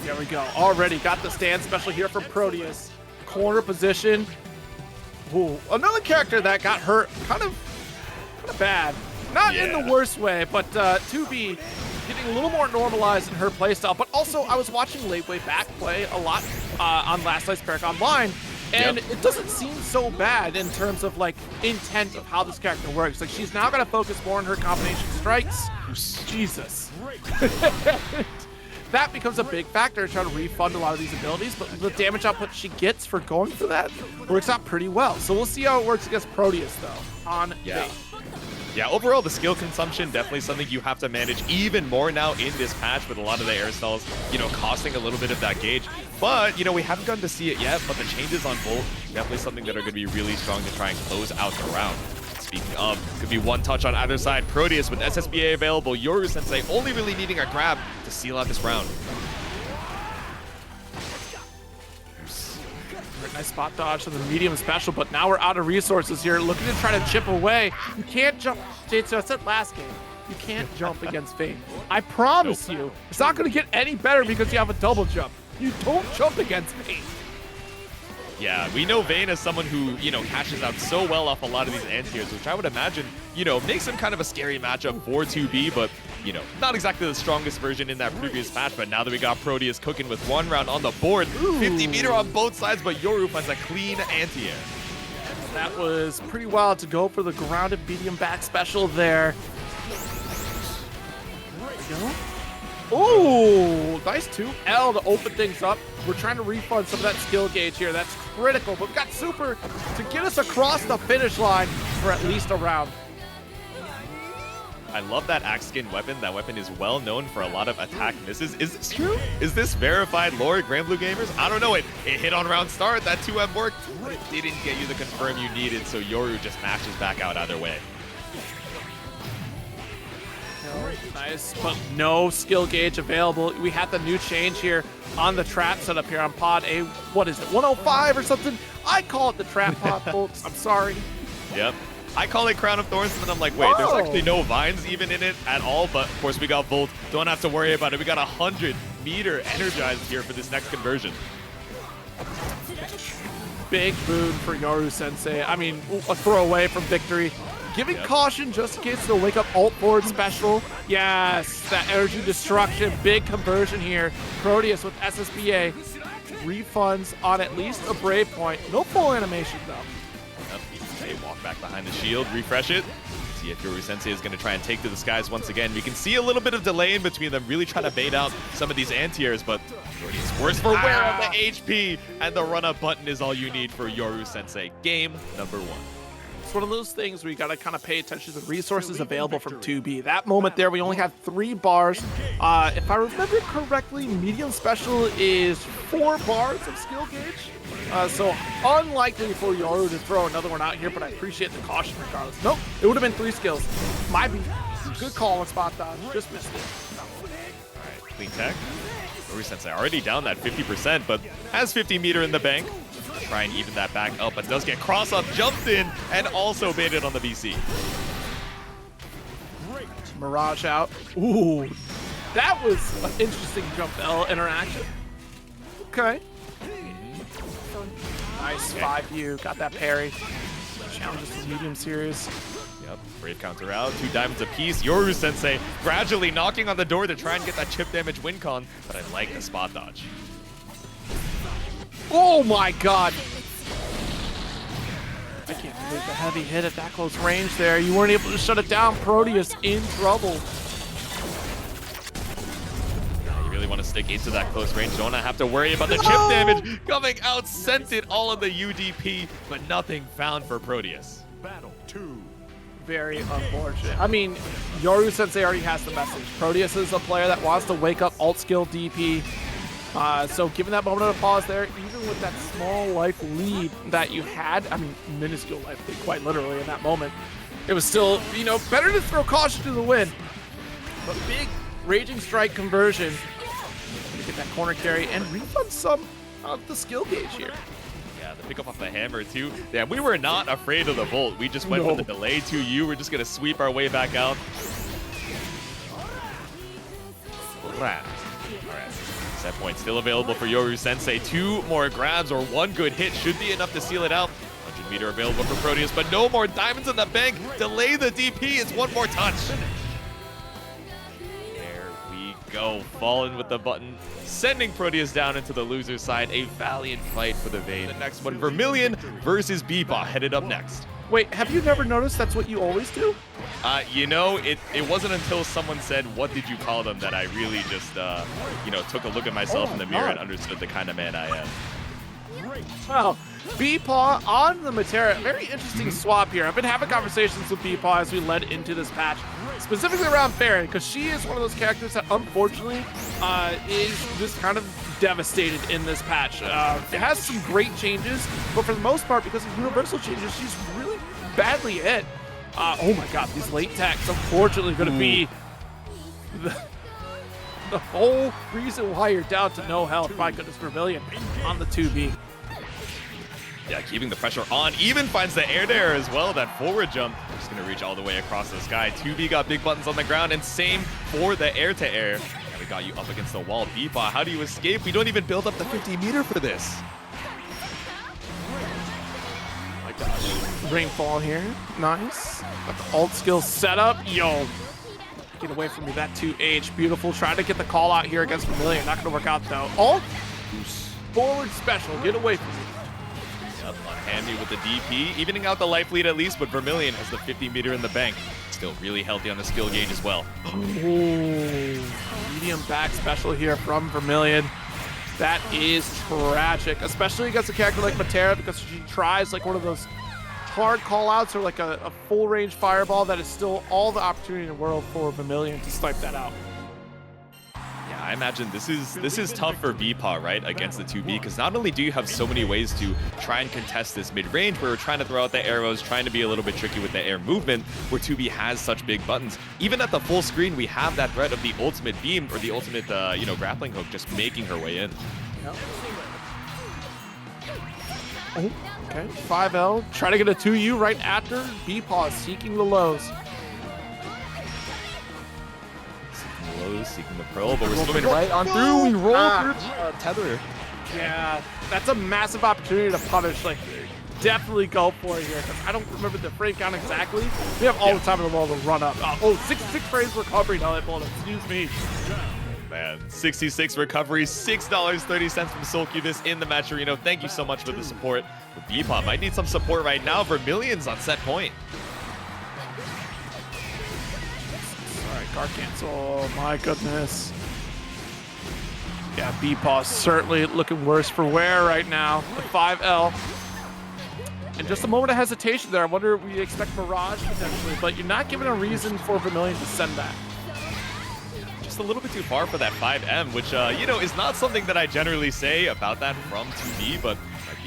There we go. Already got the stand special here from Proteus. Corner position. Ooh, another character that got hurt kind of bad. Not in the worst way, but 2B getting a little more normalized in her playstyle. But also, I was watching Late Way Back play a lot on Last Night's Peric Online, and it doesn't seem so bad in terms of like intent of how this character works. Like she's now gonna focus more on her combination strikes. Jesus. That becomes a big factor to try to refund a lot of these abilities, but the damage output she gets for going for that works out pretty well. So we'll see how it works against Proteus though on Vane. Yeah, overall, the skill consumption, definitely something you have to manage even more now in this patch with a lot of the air stalls, you know, costing a little bit of that gauge. But, you know, we haven't gotten to see it yet, but the changes on Volt, definitely something that are going to be really strong to try and close out the round. Speaking of, could be one touch on either side. Proteus with SSBA available, Yoru Sensei only really needing a grab to seal out this round. Nice spot dodge to the medium special, but now we're out of resources here, looking to try to chip away. You can't jump. So I said last game, you can't jump against Vane. I promise you, it's not going to get any better because you have a double jump. You don't jump against Vane. Yeah, we know Vane as someone who, you know, cashes out so well off a lot of these anti-airs, which I would imagine, you know, makes him kind of a scary matchup for 2B, but, you know, not exactly the strongest version in that previous patch, but now that we got Proteus cooking with one round on the board, 50 meter on both sides, but Yoru finds a clean anti-air. That was pretty wild to go for the grounded medium back special there. There we go. Ooh, nice 2L to open things up. We're trying to refund some of that skill gauge here. That's critical, but we've got super to get us across the finish line for at least a round. I love that axe skin weapon. That weapon is well known for a lot of attack misses. Is this true? Is this verified lore, Granblue gamers? I don't know. It hit on round start. That 2M worked, but it didn't get you the confirm you needed, so Yoru just mashes back out either way. Nice, but no skill gauge available. We had the new change here on the trap setup here on pod A. What is it, 105 or something? I call it the trap pod, folks. I'm sorry. Yep. I call it Crown of Thorns, and then I'm like, wait, there's actually no vines even in it at all, but of course we got Volt. Don't have to worry about it. We got 100 meter energized here for this next conversion. Big boon for Yoru Sensei. I mean, a throwaway from victory. Giving caution just in case they'll wake up ult forward special. Yes, that energy destruction. Big conversion here. Proteus with SSBA. Refunds on at least a Brave point. No full animation though. They walk back behind the shield, refresh it. See if Yoru Sensei is going to try and take to the skies once again. We can see a little bit of delay in between them, really trying to bait out some of these anti-airs, but it's worse for wear on the HP, and the run-up button is all you need for Yoru Sensei. Game number 1. It's one of those things where you got to kind of pay attention to the resources available from 2B. That moment there, we only had 3 bars. If I remember correctly, medium special is 4 bars of skill gauge. So unlikely for Yoru to throw another one out here, but I appreciate the caution regardless. Nope, it would have been 3 skills. My good call on spot dodge. Just missed it. All right, clean tech. Yoru Sensei already down that 50%, but has 50 meter in the bank. Try and even that back up, but does get cross up, jumped in, and also baited on the BC. Mirage out. Ooh, that was an interesting jump L interaction. Okay. Nice 5U, got that parry. Challenges was medium serious. Yep, Brave counter out, 2 diamonds apiece. Yoru Sensei gradually knocking on the door to try and get that chip damage win con, but I like the spot dodge. Oh my god! I can't believe the heavy hit at that close range there. You weren't able to shut it down. Proteus in trouble. You really want to stick into that close range. Don't have to worry about the chip damage coming out. Sent it all in the UDP, but nothing found for Proteus. Battle 2. Very unfortunate. I mean, Yoru Sensei already has the message. Proteus is a player that wants to wake up alt skill DP. So given that moment of pause there, even with that small life lead that you had, I mean, minuscule life lead, quite literally in that moment, it was still, you know, better to throw caution to the wind. But big Raging Strike conversion to get that corner carry and refund some of the skill gauge here. Yeah, the pick up off the hammer too. Yeah, we were not afraid of the Volt. We just went for the delay 2U. We're just going to sweep our way back out. All right. Set point still available for Yoru Sensei. 2 more grabs or 1 good hit should be enough to seal it out. 100 meter available for Proteus, but no more diamonds in the bank. Delay the DP. It's 1 more touch. There we go. Fallen with the button, sending Proteus down into the loser side. A valiant fight for the Vane. The next one, Vermillion versus Bepaw, headed up next. Wait, have you never noticed that's what you always do? You know, it wasn't until someone said, "What did you call them?" that I really just, you know, took a look at myself in the mirror and understood the kind of man I am. Well, Bepaw on the Metera. Very interesting swap here. I've been having conversations with Bepaw as we led into this patch, specifically around Farron, because she is one of those characters that unfortunately is just kind of devastated in this patch. It has some great changes, but for the most part, because of universal changes, she's really badly hit. Oh my god, these late attacks unfortunately going to be the whole reason why you're down to no health. My goodness, Vermillion on the 2B. Yeah, keeping the pressure on. Even finds the air as well. That forward jump. Just going to reach all the way across the sky. 2B got big buttons on the ground, and same for the air-to-air. And we got you up against the wall. Bepaw, how do you escape? We don't even build up the 50 meter for this. Oh my gosh. Rainfall here. Nice. Got the alt skill set up. Yo. Get away from me. That 2H. Beautiful. Trying to get the call out here against Vermillion. Not going to work out, though. Alt. Forward special. Get away from me. Up on Handy with the DP, evening out the life lead at least, but Vermillion has the 50 meter in the bank. Still really healthy on the skill gauge as well. Ooh, medium back special here from Vermillion. That is tragic, especially against a character like Metera, because she tries like one of those hard call-outs or like a full-range fireball. That is still all the opportunity in the world for Vermillion to snipe that out. Yeah, I imagine this is tough for Bepaw, right, against the 2B, because not only do you have so many ways to try and contest this mid-range, where we're trying to throw out the arrows, trying to be a little bit tricky with the air movement, where 2B has such big buttons. Even at the full screen, we have that threat of the ultimate beam, or the ultimate, you know, grappling hook just making her way in. Yep. Oh, okay, 5L, try to get a 2U right after. Bepaw seeking the lows. Seeking the pearl, but we're swimming right on through. We roll through tether. Yeah, that's a massive opportunity to punish. Like, definitely go for it here. I don't remember the frame count exactly. We have all the time in the world to run up. Oh, 66 frames recovery. No, that bullet. Excuse me. Man, 66 recovery, $6.30 from Solcubus in the match arena. Thank you so much for the support. But Bepaw might need some support right now. Vermillion's on set point. Guard cancel, oh my goodness. Yeah, Bepaw certainly looking worse for wear right now. The 5L. And just a moment of hesitation there. I wonder if we expect Mirage potentially, but you're not given a reason for Vermillion to send that. Just a little bit too far for that 5M, which, you know, is not something that I generally say about that from 2B, but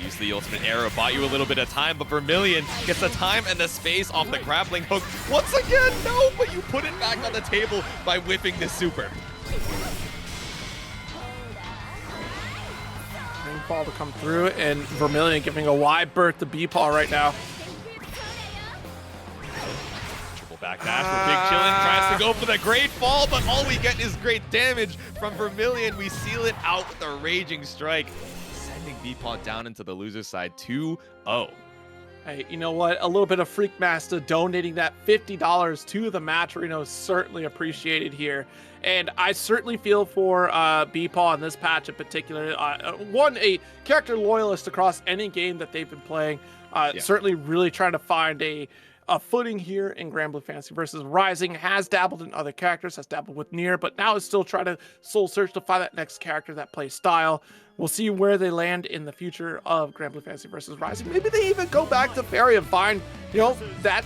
use the ultimate arrow, bought you a little bit of time, but Vermillion gets the time and the space off the grappling hook. Once again, no, but you put it back on the table by whipping the super. Rainfall to come through, and Vermillion giving a wide berth to Bepaw right now. Triple back dash for Big Chillin, tries to go for the great fall, but all we get is great damage from Vermillion. We seal it out with a Raging Strike, Bepaw down into the loser side 2-0. Hey, you know what? A little bit of Freakmaster donating that $50 to the match arena is certainly appreciated here. And I certainly feel for Bepaw in this patch in particular. A character loyalist across any game that they've been playing. Certainly really trying to find a footing here in Granblue Fantasy versus Rising. Has dabbled in other characters, has dabbled with Nier, but now is still trying to soul search to find that next character, that play style. We'll see where they land in the future of Granblue Fantasy versus Rising. Maybe they even go back to Fairy and find, that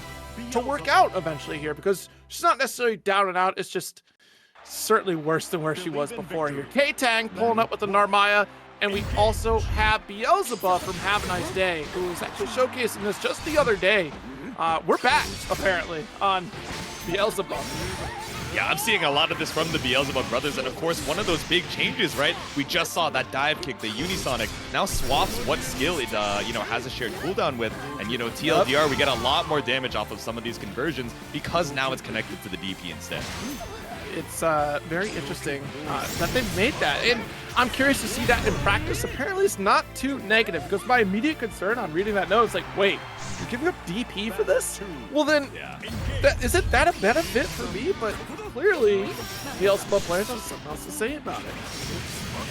to work out eventually here, because she's not necessarily down and out. It's just certainly worse than where she was before here. Ktang pulling up with the Narmaya, and we also have Beelzebub from Havaniceday, who was actually showcasing this just the other day. We're back, apparently, on Beelzebub. Yeah, I'm seeing a lot of this from the Beelzebub brothers, and of course, one of those big changes, right? We just saw that dive kick, the Unisonic, now swaps what skill it, has a shared cooldown with, and, TLDR, we get a lot more damage off of some of these conversions because now it's connected to the DP instead. It's very interesting that they've made that, and I'm curious to see that in practice. Apparently, it's not too negative, because my immediate concern on reading that note is like, wait, you're giving up DP for this? Well then, isn't that a benefit for me? But clearly, Beelzebub players have something else to say about it.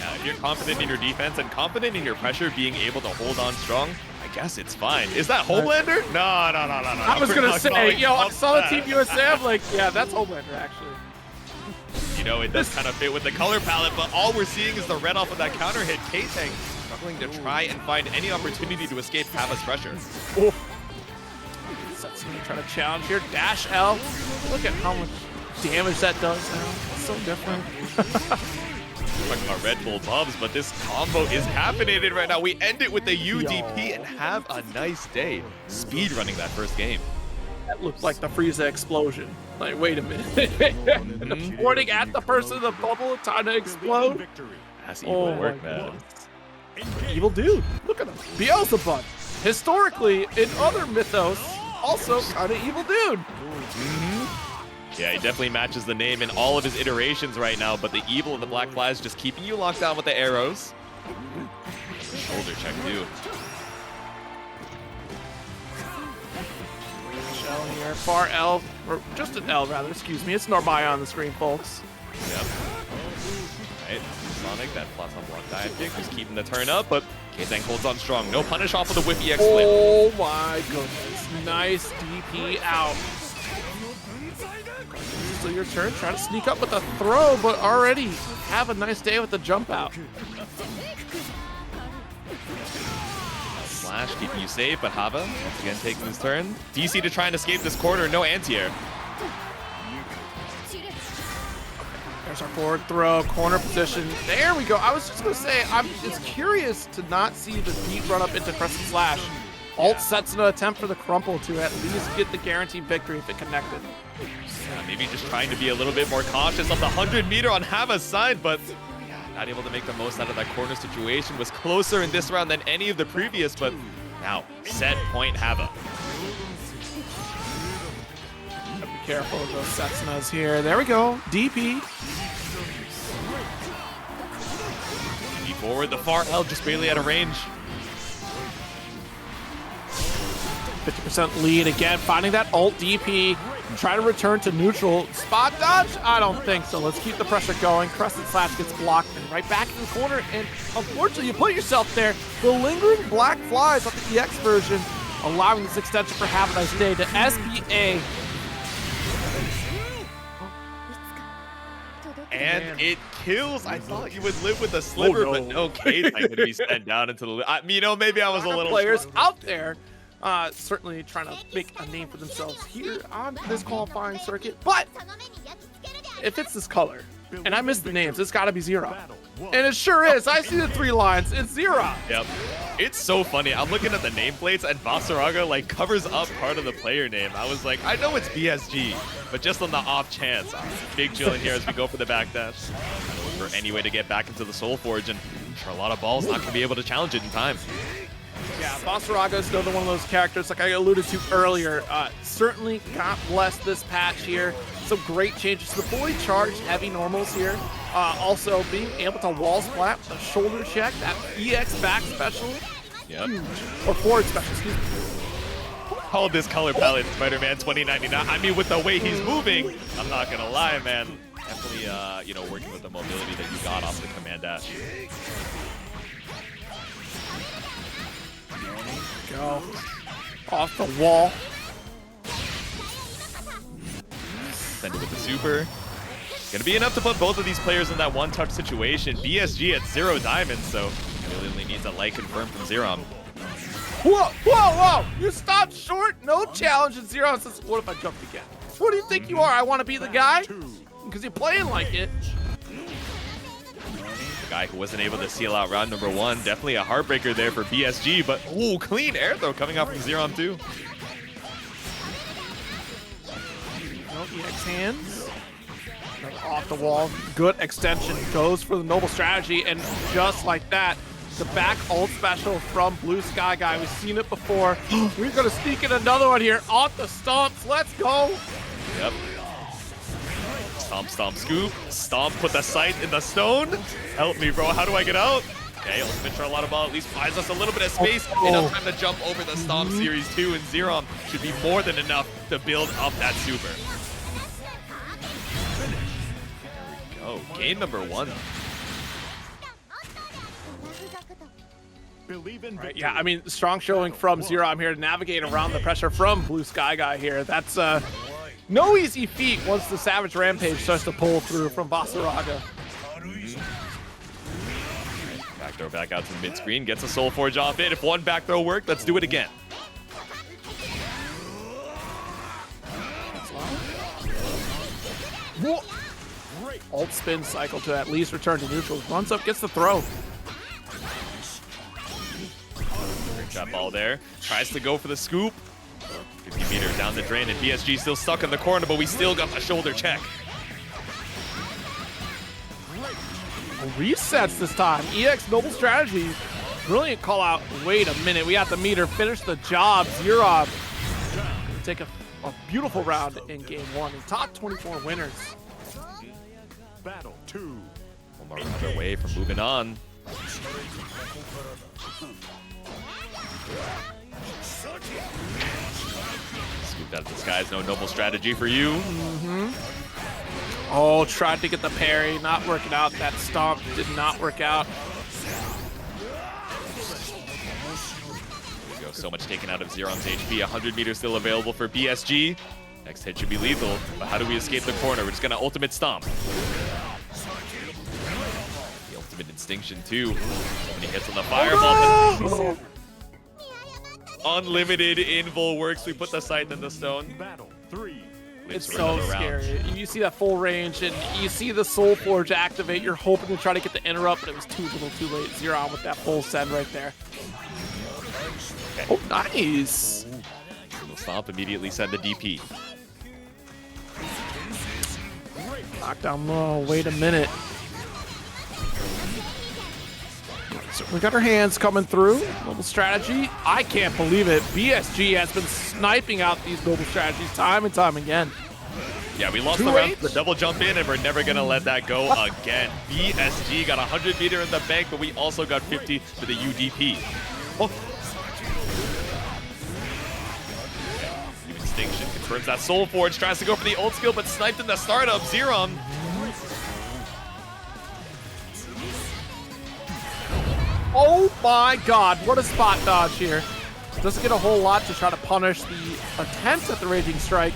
Yeah, if you're confident in your defense and confident in your pressure being able to hold on strong, I guess it's fine. Is that Homelander? No. I was going to say, I saw the Team USA, I'm like, yeah, that's Homelander, actually. It does kind of fit with the color palette, but all we're seeing is the red off of that counter hit. Ktang struggling to try and find any opportunity to escape Hava's pressure. Oh. Zane trying to challenge here. Dash L. Look at how much damage that does now. It's so different. Talking about Red Bull bubs, but this combo is happening right now. We end it with the UDP and have a nice day. Speed running that first game. That looked like the Frieza explosion. Like, wait a minute. Pointing at the person in the bubble, trying to explode. That's evil work, man. Evil dude. Look at him. Beelzebub. Historically, in other mythos, also kind of evil dude. Yeah, he definitely matches the name in all of his iterations right now, but the evil of the Black Fly is just keeping you locked down with the arrows. Shoulder check, too. Shell here, far L, or just an L rather, excuse me. It's Narmaya on the screen, folks. Yep. Right, Sonic, that plus on block dive kick, just keeping the turn up, but Ktang holds on strong. No punish off of the Whippy X flip. Oh my goodness. Nice DP out. So your turn, try to sneak up with a throw, but already have a nice day with the jump out. Slash keeping you safe, but Hava once again taking his turn. DC to try and escape this corner, no anti-air. There's our forward throw, corner position. There we go. I was just gonna say, it's curious to not see the deep run up into Crescent Slash. Alt sets an attempt for the crumple to at least get the guaranteed victory if it connected. Yeah, maybe just trying to be a little bit more cautious of the 100-meter on Hava's side, but not able to make the most out of that corner situation. Was closer in this round than any of the previous, but now set point Hava. Be careful of those Setsunas here. There we go. DP. DP forward, the far L just barely out of range. 50% lead again, finding that alt DP. Try to return to neutral. Spot dodge? I don't think so. Let's keep the pressure going. Crescent Slash gets blocked and right back in the corner. And unfortunately, you put yourself there. The lingering black flies off the EX version, allowing this extension for Havaniceday to SBA. And it kills. I thought you would live with a sliver, but no, Ktang going to be sent down into the... maybe I was a little... Players out there certainly trying to make a name for themselves here on this qualifying circuit. But if it's this color, and I missed the names, it's got to be Xerom. And it sure is. I see the 3 lines. It's Xerom. Yep. It's so funny. I'm looking at the nameplates, and Basaraga covers up part of the player name. I was like, I know it's BSG, but just on the off chance, big chill in here as we go for the backdash. For any way to get back into the Soul Forge, and I'm sure a lot of balls not going to be able to challenge it in time. Yeah, Basaraga is another one of those characters, like I alluded to earlier. Certainly got blessed this patch here. Some great changes to the fully charged heavy normals here. Also being able to wall splat with a shoulder check, that EX back special. Yep. Or forward special, excuse me. Oh, this color palette, Spider-Man 2099. I mean, with the way he's moving, I'm not gonna lie, man. Definitely, you know, working with the mobility that you got off the command dash. Go. Off the wall. Send it with the super. Gonna be enough to put both of these players in that one-touch situation. BSG at 0 diamonds, so really only needs a light confirm from Xerom. Whoa, whoa, whoa! You stopped short, no challenge, and Xerom says, what if I jumped again? What do you think you are? I want to be the guy? Because you're playing like it. The guy who wasn't able to seal out round number 1. Definitely a heartbreaker there for BSG, but ooh, clean air throw coming out from Xerom too. No EX hands. Off the wall, good extension, goes for the noble strategy, and just like that, the back ult special from Blue Sky Guy. We've seen it before. We're gonna sneak in another one here. Off the stomps, let's go. Yep. Stomp, stomp, scoop. Stomp, put the sight in the stone. Help me, bro. How do I get out? Okay, Ultimate Charlotta Ball at least buys us a little bit of space. Enough time to jump over the Stomp Series 2, and Xerom should be more than enough to build up that super. Oh, game number 1. Right, yeah, I mean, strong showing from Xerom here to navigate around the pressure from Blue Sky Guy here. That's no easy feat once the Savage Rampage starts to pull through from Basaraga. Back throw back out to the mid screen, gets a Soul Forge off it. If one back throw worked, let's do it again. Whoa. Alt spin cycle to at least return to neutral. Runs up, gets the throw. Great trap ball there. Tries to go for the scoop. 50 meters down the drain, and BSG still stuck in the corner, but we still got the shoulder check. Resets this time. EX Noble Strategy. Brilliant call out. Wait a minute. We got the meter. Finish the job. Xerom take a beautiful round in game 1. And top 24 winners. Battle 2. One more round away from moving on. Scooped out of the skies. No noble strategy for you. Oh, tried to get the parry. Not working out. That stomp did not work out. There we go. So much taken out of Xerom's HP. 100 meters still available for BSG. Next hit should be lethal, but how do we escape the corner? We're just gonna ultimate stomp. The ultimate extinction too. So many hits on the fireball. Oh, Unlimited invul works. We put the sight in the stone. Battle 3. it's for so another round. scary. You see that full range, and you see the Soul Forge activate. You're hoping to try to get the interrupt, but it was too little too late. Xerom with that full send right there. Okay. Oh, nice. We'll stomp, immediately send the DP. Knockdown low. Wait a minute. So we got our hands coming through. Noble strategy. I can't believe it. BSG has been sniping out these noble strategies time and time again. Yeah, we lost 2 the round, rates? the double jump in, and we're never gonna let that go again. BSG got 100 meter in the bank, but we also got 50 for the UDP. Oh. Extinction confirms that Soul Forge, tries to go for the ult skill, but sniped in the startup. Xerom. Oh my god, what a spot dodge here. Doesn't get a whole lot to try to punish the attempt at the Raging Strike.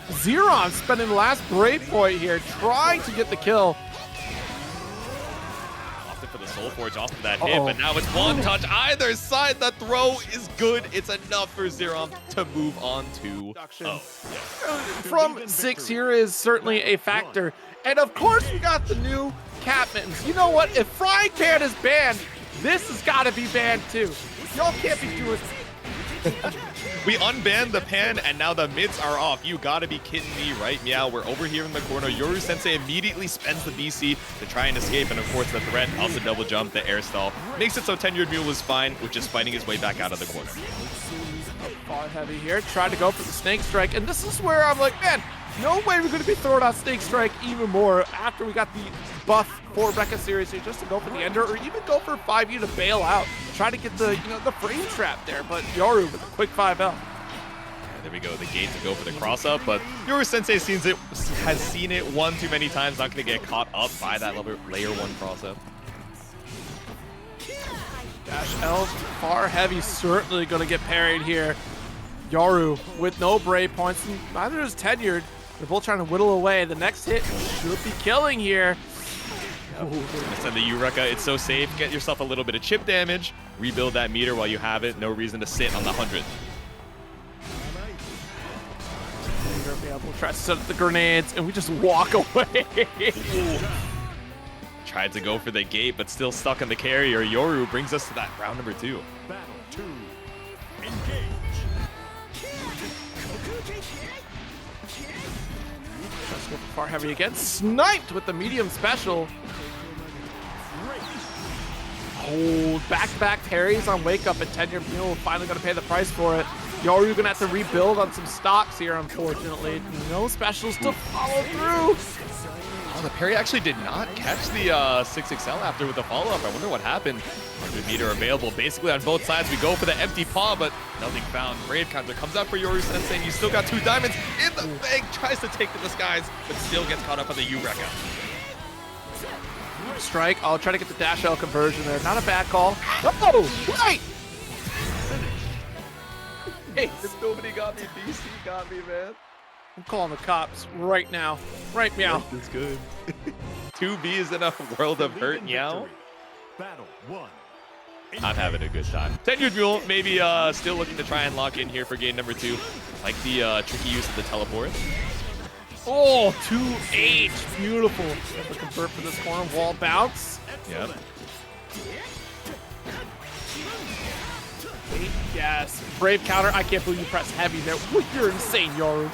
Xerom spending the last brave point here, trying to get the kill. Opted for the Soul Forge off of that hit, but now it's one touch either side. The throw is good. It's enough for Xerom to move on to... From 6 here is certainly a factor. And of course we got the new Cat Mittens. You know what? If Frying Pan is banned, this has got to be banned too. Y'all can't be doing... We unbanned the pan, and now the mids are off. You gotta be kidding me, right? Meow, we're over here in the corner. Yoru Sensei immediately spends the BC to try and escape, and of course the threat of the double jump, the air stall, makes it so Tenured Mule is fine with just fighting his way back out of the corner. Far heavy here, tried to go for the Snake Strike, and this is where I'm like, man, no way we're going to be throwing out Snake Strike even more after we got the buff for Rekka series here, just to go for the Ender, or even go for 5U to bail out. Try to get the, the frame trap there, but Yoru with a quick 5L. There we go, the gate to go for the cross-up, but Yoru Sensei has seen it one too many times, not going to get caught up by that layer 1 cross-up. Dash L, far heavy, certainly going to get parried here. Yoru with no brave points, and neither is Tenured. They're both trying to whittle away. The next hit should be killing here. Send the Eureka, it's so safe. Get yourself a little bit of chip damage, rebuild that meter while you have it. No reason to sit on the 100. We'll try to set up the grenades, and we just walk away. Tried to go for the gate, but still stuck in the carrier. Yoru brings us to that round number 2. Battle 2. Engage. Let's go far heavy again. Sniped with the medium special. Oh, back-to-back parries on Wake Up, and Tenured Mule finally going to pay the price for it. Yoru going to have to rebuild on some stocks here, unfortunately. No specials to follow through. Oh, the parry actually did not catch the 6XL after with the follow-up. I wonder what happened. 100 meter available basically on both sides. We go for the empty paw, but nothing found. Brave counter comes up for Yoru Sensei. You still got 2 diamonds in the bank. Tries to take the disguise, but still gets caught up on the Eureka. Strike. I'll try to get the dash L conversion there. Not a bad call. Oh, right! Hey, If nobody got me, BC got me, man. I'm calling the cops right now. Right meow. That's good. 2 Bs in a world of hurt, meow. Battle 1. I'm having a good time. Tenured Mule maybe still looking to try and lock in here for game number 2. Like the tricky use of the teleport. Oh, 2H. Beautiful. Have to convert for this corner. Wall bounce. Yep. Yes. Brave counter. I can't believe you pressed heavy there. You're insane, Yoru.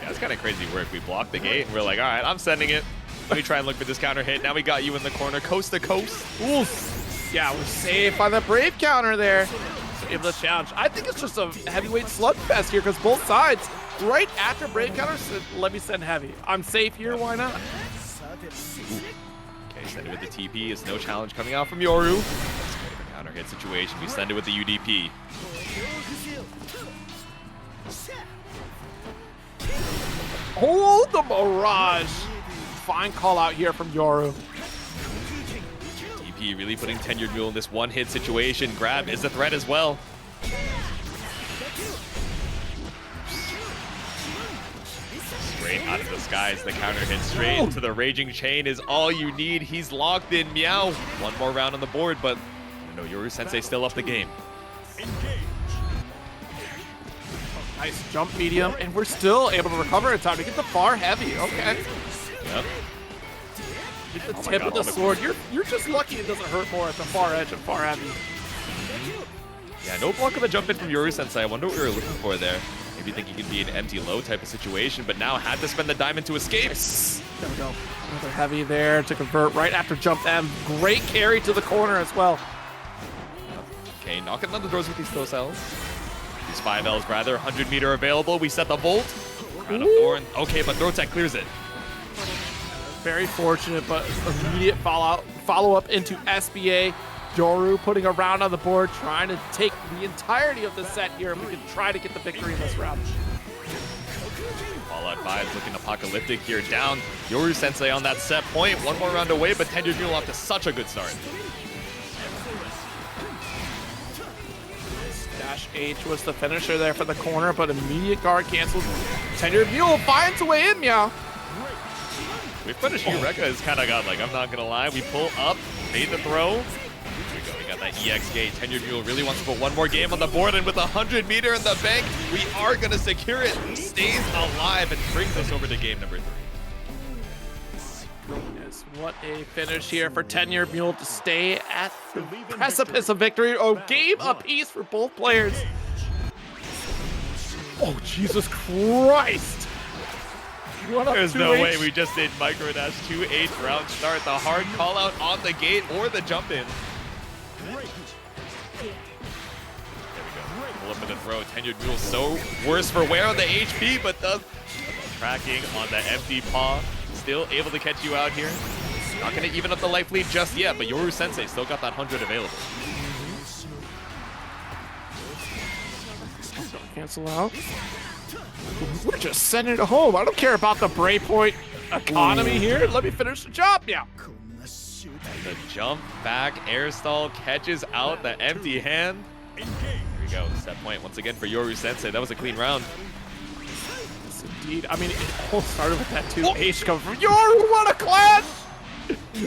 Yeah, it's kind of crazy work. We blocked the gate and we're like, all right, I'm sending it. Let me try and look for this counter hit. Now we got you in the corner, coast to coast. Oof. Yeah, we're safe on the Brave counter there. So able to challenge. I think it's just a heavyweight slugfest here because both sides, right after Brave counter, said, let me send heavy. I'm safe here, why not? Okay, send it with the TP. It's no challenge coming out from Yoru. Counter hit situation. We send it with the UDP. Oh, the barrage. Fine call out here from Yoru. TP really putting Tenured Mule in this one-hit situation. Grab is a threat as well. Straight out of the skies, the counter hit straight into the Raging Chain is all you need. He's locked in, meow. One more round on the board, but no, Yoru Sensei still up the game. Nice jump medium, and we're still able to recover in time to get the far heavy. Okay. Yep. Get the Oh my tip God, of the all the- sword. You're just lucky it doesn't hurt more at the far edge of far heavy. Yeah, no block of the jump in from Yoru Sensei. I wonder what we were looking for there. Maybe think he could be an empty low type of situation, but now had to spend the diamond to escape. There we go. Another heavy there to convert right after jump M. Great carry to the corner as well. Okay, knocking on the doors with these close Ls. These 5 Ls rather. 100 meter available. We set the Volt. Round of Thorn. Okay, but Throw Tech clears it. Very fortunate, but immediate follow-up into SBA. Yoru putting a round on the board, trying to take the entirety of the set here, and we can try to get the victory in this round. Fallout 5 is looking apocalyptic here. Down Yoru Sensei on that set point. One more round away, but Tenured Mule off to such a good start. Dash H was the finisher there for the corner, but immediate guard cancels. Tenured Mule finds a way in, meow. We finished Eureka has kind of got like, I'm not going to lie. We pull up, made the throw. Here we go. We got that EX gate. Tenured Mule really wants to put one more game on the board, and with 100 meter in the bank, we are going to secure it. Stays alive and brings us over to game number 3. Goodness, what a finish here for Tenured Mule to stay at the precipice of victory. Oh, game apiece for both players. Oh, Jesus Christ. There's no way we just did micro dash 2-8 round start. The hard call out on the gate or the jump in. There we go. Pull up in the throw. Tenured Mule so worse for wear on the HP, but does tracking on the empty paw. Still able to catch you out here. Not going to even up the life lead just yet, but Yoru Sensei still got that 100 available. cancel out. We're just sending it home. I don't care about the breakpoint economy here. Let me finish the job now. The jump back air stall catches out the empty hand. Here we go. Set point once again for Yoru Sensei. That was a clean round. Yes, indeed. I mean, it all started with that 2H coming from Yoru. What a clash!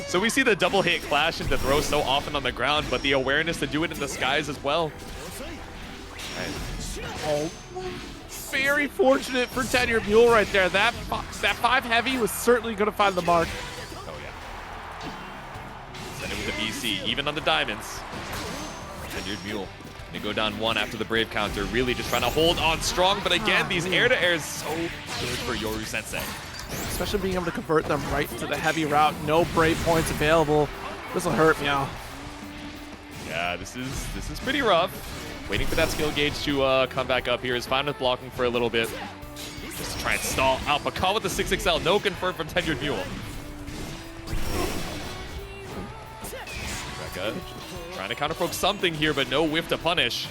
So we see the double hit clash into throw so often on the ground, but the awareness to do it in the skies as well. Oh, very fortunate for Tenured Mule right there. That 5 heavy was certainly going to find the mark. Oh yeah. Send it with the BC, even on the diamonds. Tenured Mule gonna go down 1 after the Brave counter, really just trying to hold on strong, but again, these air-to-airs so good for Yoru Sensei. Especially being able to convert them right into the heavy route. No Brave points available. This will hurt, Meow. Yeah, this is pretty rough. Waiting for that skill gauge to come back up here. Is fine with blocking for a little bit. Just to try and stall out. Bepaw with the 6XL. No confirm from Tenured Mule. Rebecca trying to counter poke something here, but no whiff to punish.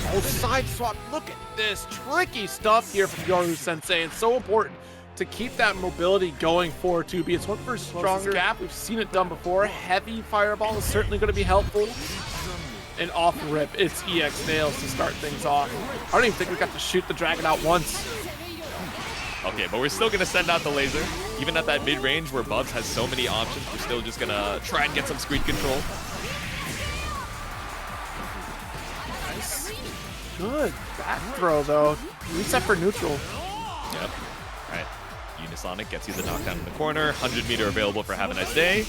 Oh, side swap. Look at this tricky stuff here from Yoru Sensei. It's so important to keep that mobility going for 2B. It's one for stronger gap. We've seen it done before. Heavy fireball is certainly going to be helpful. And off rip, it's EX nails to start things off. I don't even think we got to shoot the dragon out once. Okay, but we're still going to send out the laser. Even at that mid-range where Bubs has so many options, we're still just going to try and get some screen control. Nice. Good back throw, though. Reset for neutral. Yep. All right. Unisonic gets you the knockdown in the corner. 100 meter available for Havaniceday.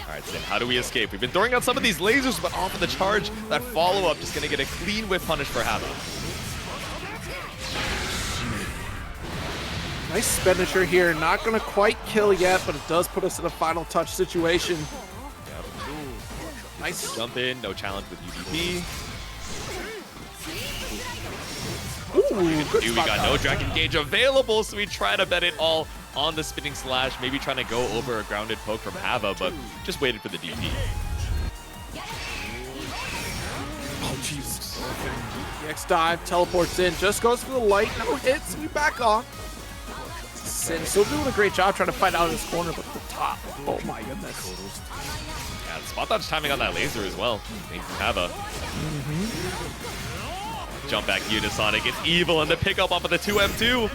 All right, Synn, how do we escape? We've been throwing out some of these lasers, but off of the charge, that follow-up just going to get a clean whiff punish for Hava. Nice expenditure here. Not going to quite kill yet, but it does put us in a final touch situation. Yep. Nice. Jump in, no challenge with UDP. Ooh, good We spot got dodge. no Dragon Gauge available, so we try to bet it all on the spinning slash, maybe trying to go over a grounded poke from Hava, but just waited for the DP. Oh, jeez. EX dive, teleports in, just goes for the light, no hits, we back on. Synn still doing a great job trying to fight out of this corner, but the top, oh my goodness. Yeah, the spot dodge timing on that laser as well. Thanks to Hava. Jump back Unisonic, it's evil, and the pickup off of the 2M2.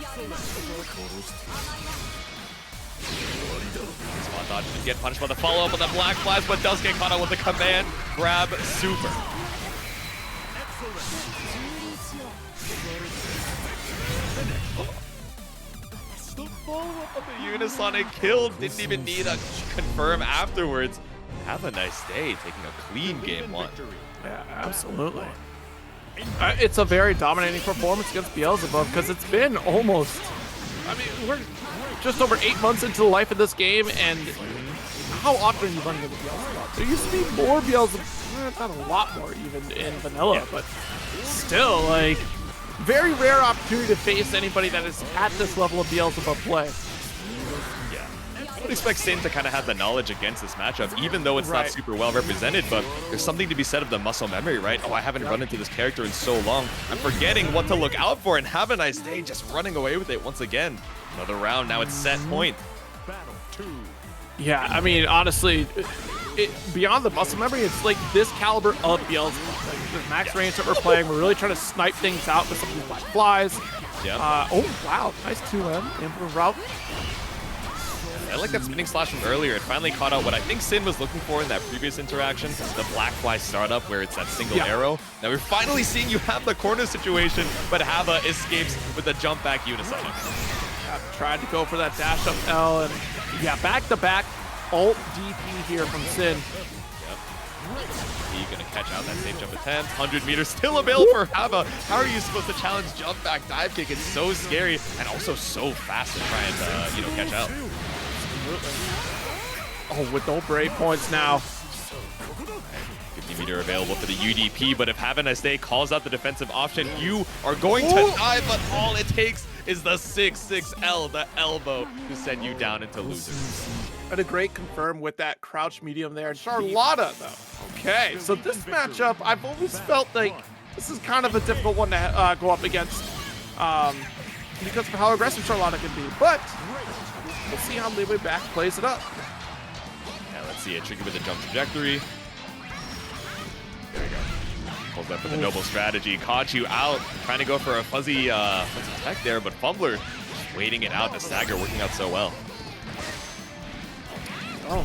Spot dodge didn't get punished by the follow-up on the Black Flash, but does get caught out with the command grab super. The follow-up of the Unisonic kill didn't even need a confirm afterwards. Have a nice day, taking a clean game 1. Yeah, absolutely. It's a very dominating performance against Beelzebub because it's been almost, I mean, we're just over 8 months into the life of this game, and how often are you running into Beelzebub? There used to be more Beelzebub, not a lot more even in vanilla, but still, like, very rare opportunity to face anybody that is at this level of Beelzebub play. I would expect Synn to kind of have the knowledge against this matchup, even though it's not super well represented, but there's something to be said of the muscle memory, right? Oh, I haven't run into this character in so long. I'm forgetting what to look out for, and Have a Nice Day just running away with it once again. Another round, now it's set point. Yeah, I mean, honestly, beyond the muscle memory, it's like this caliber of Beelzebub. Like the max range that we're playing, we're really trying to snipe things out with some of these black flies. Yeah. Oh, wow, nice 2M, improve route. I like that spinning slash from earlier. It finally caught out what I think Synn was looking for in that previous interaction, the black fly startup where it's that single arrow. Now we're finally seeing you have the corner situation, but Hava escapes with a jump back Unisonic. Tried to go for that dash up L, and yeah, back to back ult DP here from Synn. Yep. He's gonna catch out that same jump attempt. 100 meters still available for Hava. How are you supposed to challenge jump back dive kick? It's so scary and also so fast to try and catch out. Oh, with no brave points now. 50 meter available for the UDP, but if Havaniceday calls out the defensive option, you are going to die, but all it takes is the 6-6L, the elbow, to send you down into losers. And a great confirm with that crouch medium there. Charlotta, though. Okay, so this matchup, I've always felt like This is kind of a difficult one to go up against because of how aggressive Charlotta can be. But we'll see how Ladiva back plays it up. Yeah, let's see it. Tricky with the jump trajectory. There we go. Pulls up for the noble strategy. Caught you out. Trying to go for a fuzzy tech there, but Fumbler just waiting it out. The stagger working out so well. Oh,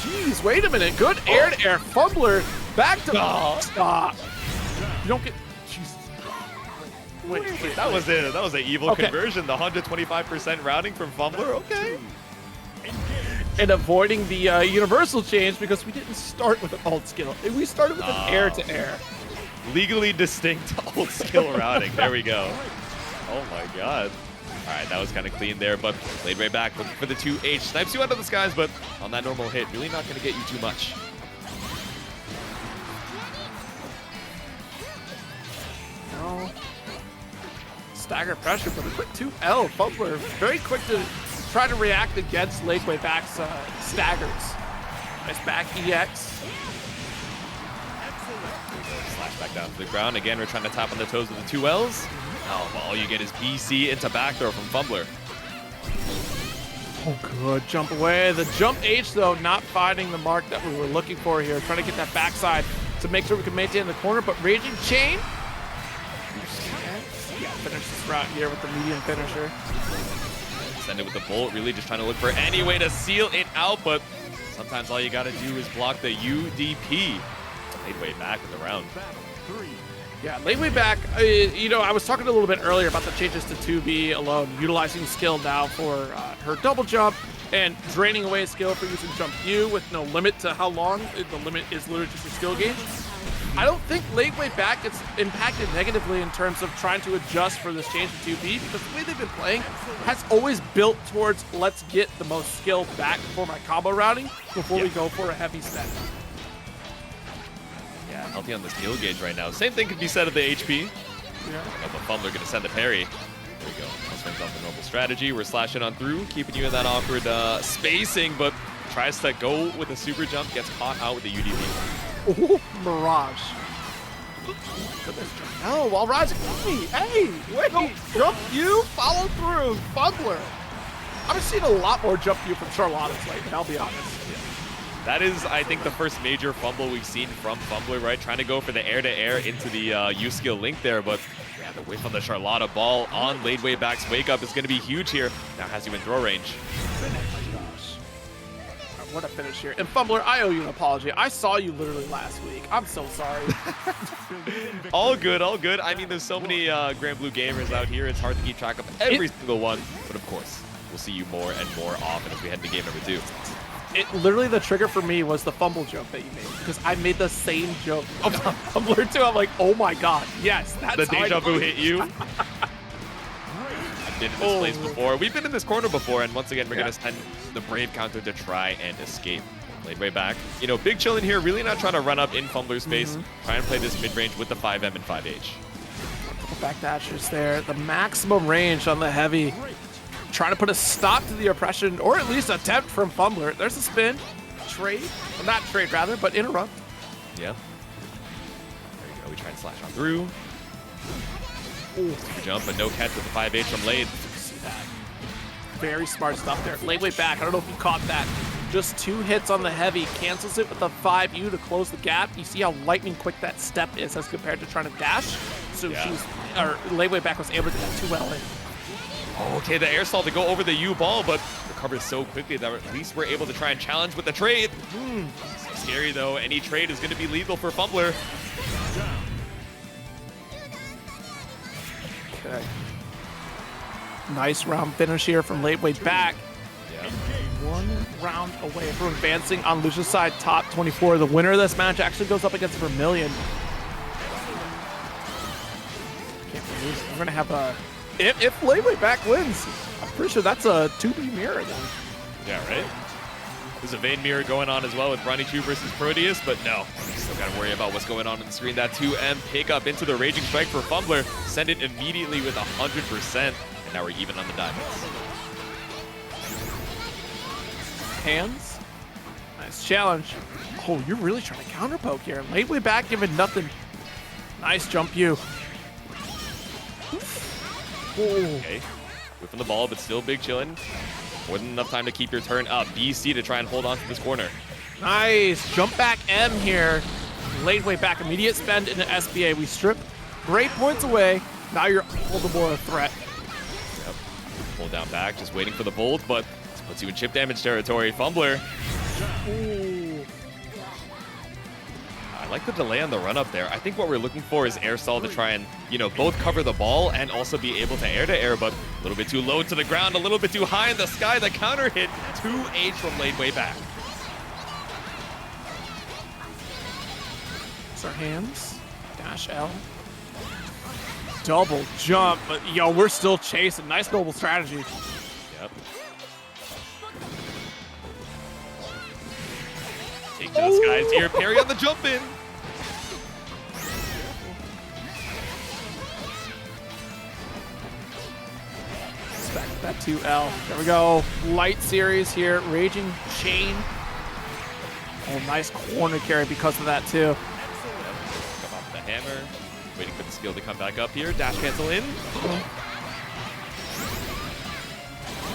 jeez. Wait a minute. Good air-to-air. Fumbler back to... Stop. You don't get... Jesus. Wait. That was it. That was an evil conversion. The 125% routing from Fumbler. Okay. And avoiding the universal change because we didn't start with an alt skill. We started with an air-to-air. Legally distinct alt skill routing. There we go. Oh my god. All right, that was kind of clean there, but played right back, looking for the 2H. Snipes you out of the skies, but on that normal hit, really not going to get you too much. No. Stagger pressure, but a quick 2L. Fumbler very quick to try to react against Lakeway back's staggers. Nice back EX. Slash back down to the ground. Again, we're trying to tap on the toes with the 2Ls. Oh, but all you get is BC into back throw from Fumbler. Oh, good. Jump away. The jump H, though, not finding the mark that we were looking for here. Trying to get that backside to make sure we can maintain the corner, but Raging Chain. Yeah, finish this route here with the medium finisher. Send it with the bolt, really just trying to look for any way to seal it out, but sometimes all you got to do is block the UDP. Laid way back in the round. Yeah, late way back, you know, I was talking a little bit earlier about the changes to 2B alone, utilizing skill now for her double jump and draining away skill for using jump U with no limit to how long. The limit is literally just a skill gauge. I don't think late way back gets impacted negatively in terms of trying to adjust for this change to 2B because the way they've been playing has always built towards let's get the most skill back for my combo routing before we go for a heavy step. Yeah, healthy on the skill gauge right now. Same thing could be said of the HP. Yeah. Oh, but Fumbler gonna send the parry. There we go. Swings off the normal strategy. We're slashing on through, keeping you in that awkward spacing, but tries to go with a super jump, gets caught out with the UDP. Ooh, Mirage. Oh, while rising with me. Hey, wait, jump you, follow through, Fumbler. I've seen a lot more jump you from Charlotta's lately, I'll be honest. That is, I think, the first major fumble we've seen from Fumbler, right? Trying to go for the air-to-air into the U-skill link there, but yeah, the whiff on the Charlotta ball on Lade Way back's wake up is going to be huge here. Now has you in throw range. What a finish here. And Fumbler, I owe you an apology. I saw you literally last week. I'm so sorry. All good, all good. I mean, there's so many Granblue gamers out here. It's hard to keep track of every single one. But of course, we'll see you more and more often as we head into game number 2. Literally, the trigger for me was the fumble joke that you made because I made the same joke of Fumbler too. I'm like, oh my god, yes, that's the deja vu hit you. I've been in this place before. We've been in this corner before, and once again, we're going to send the Brave counter to try and escape. Played way back. You know, big chill in here, really not trying to run up in Fumbler's space. Try and play this mid-range with the 5M and 5H. Back dashes there. The maximum range on the heavy. Trying to put a stop to the oppression, or at least attempt from Fumbler. There's a spin. Trade. Well, not trade, rather, but interrupt. Yeah. There you go. We try and slash on through. Super jump, but no catch with the 5H from Lade. See that. Very smart stuff there. Lade way back. I don't know if you caught that. Just 2 hits on the heavy. Cancels it with the 5U to close the gap. You see how lightning quick that step is as compared to trying to dash. So Lade way back was able to get 2L in. Oh, okay, the air stall to go over the U ball, but recovers so quickly that at least we're able to try and challenge with the trade. So scary though. Any trade is going to be lethal for Fumbler. Okay. Nice round finish here from late way back. Yeah. 1 round away from advancing on Lucia's side, top 24. The winner of this match actually goes up against Vermillion. Can't believe it. We're going to have a... If Layway back wins, I'm pretty sure that's a 2B mirror then. Yeah, right? There's a Vane mirror going on as well with Ronnichu versus Proteus, but no. Still got to worry about what's going on the screen. That 2M pick up into the Raging Strike for Fumbler. Send it immediately with 100%. And now we're even on the diamonds. Hands. Nice challenge. Oh, you're really trying to counter poke here. Layway back giving nothing. Nice jump you. Okay. Whipping the ball, but still big chillin'. More than enough time to keep your turn up. BC to try and hold on to this corner. Nice. Jump back M here. Late way back. Immediate spend into SBA. We strip great points away. Now you're all the more a threat. Yep. Pull down back, just waiting for the bolt, but this puts you in chip damage territory. Fumbler. Ooh. I like the delay on the run up there. I think what we're looking for is air stall to try and, you know, both cover the ball and also be able to air, but a little bit too low to the ground, a little bit too high in the sky. The counter hit 2H from late way back. It's our hands. Dash L. Double jump, but yo, we're still chasing. Nice noble strategy. Yep. Take those guys here. Parry on the jump in. Back to that 2L. There we go. Light series here. Raging chain. Oh, nice corner carry because of that too. Come off the hammer. Waiting for the skill to come back up here. Dash cancel in.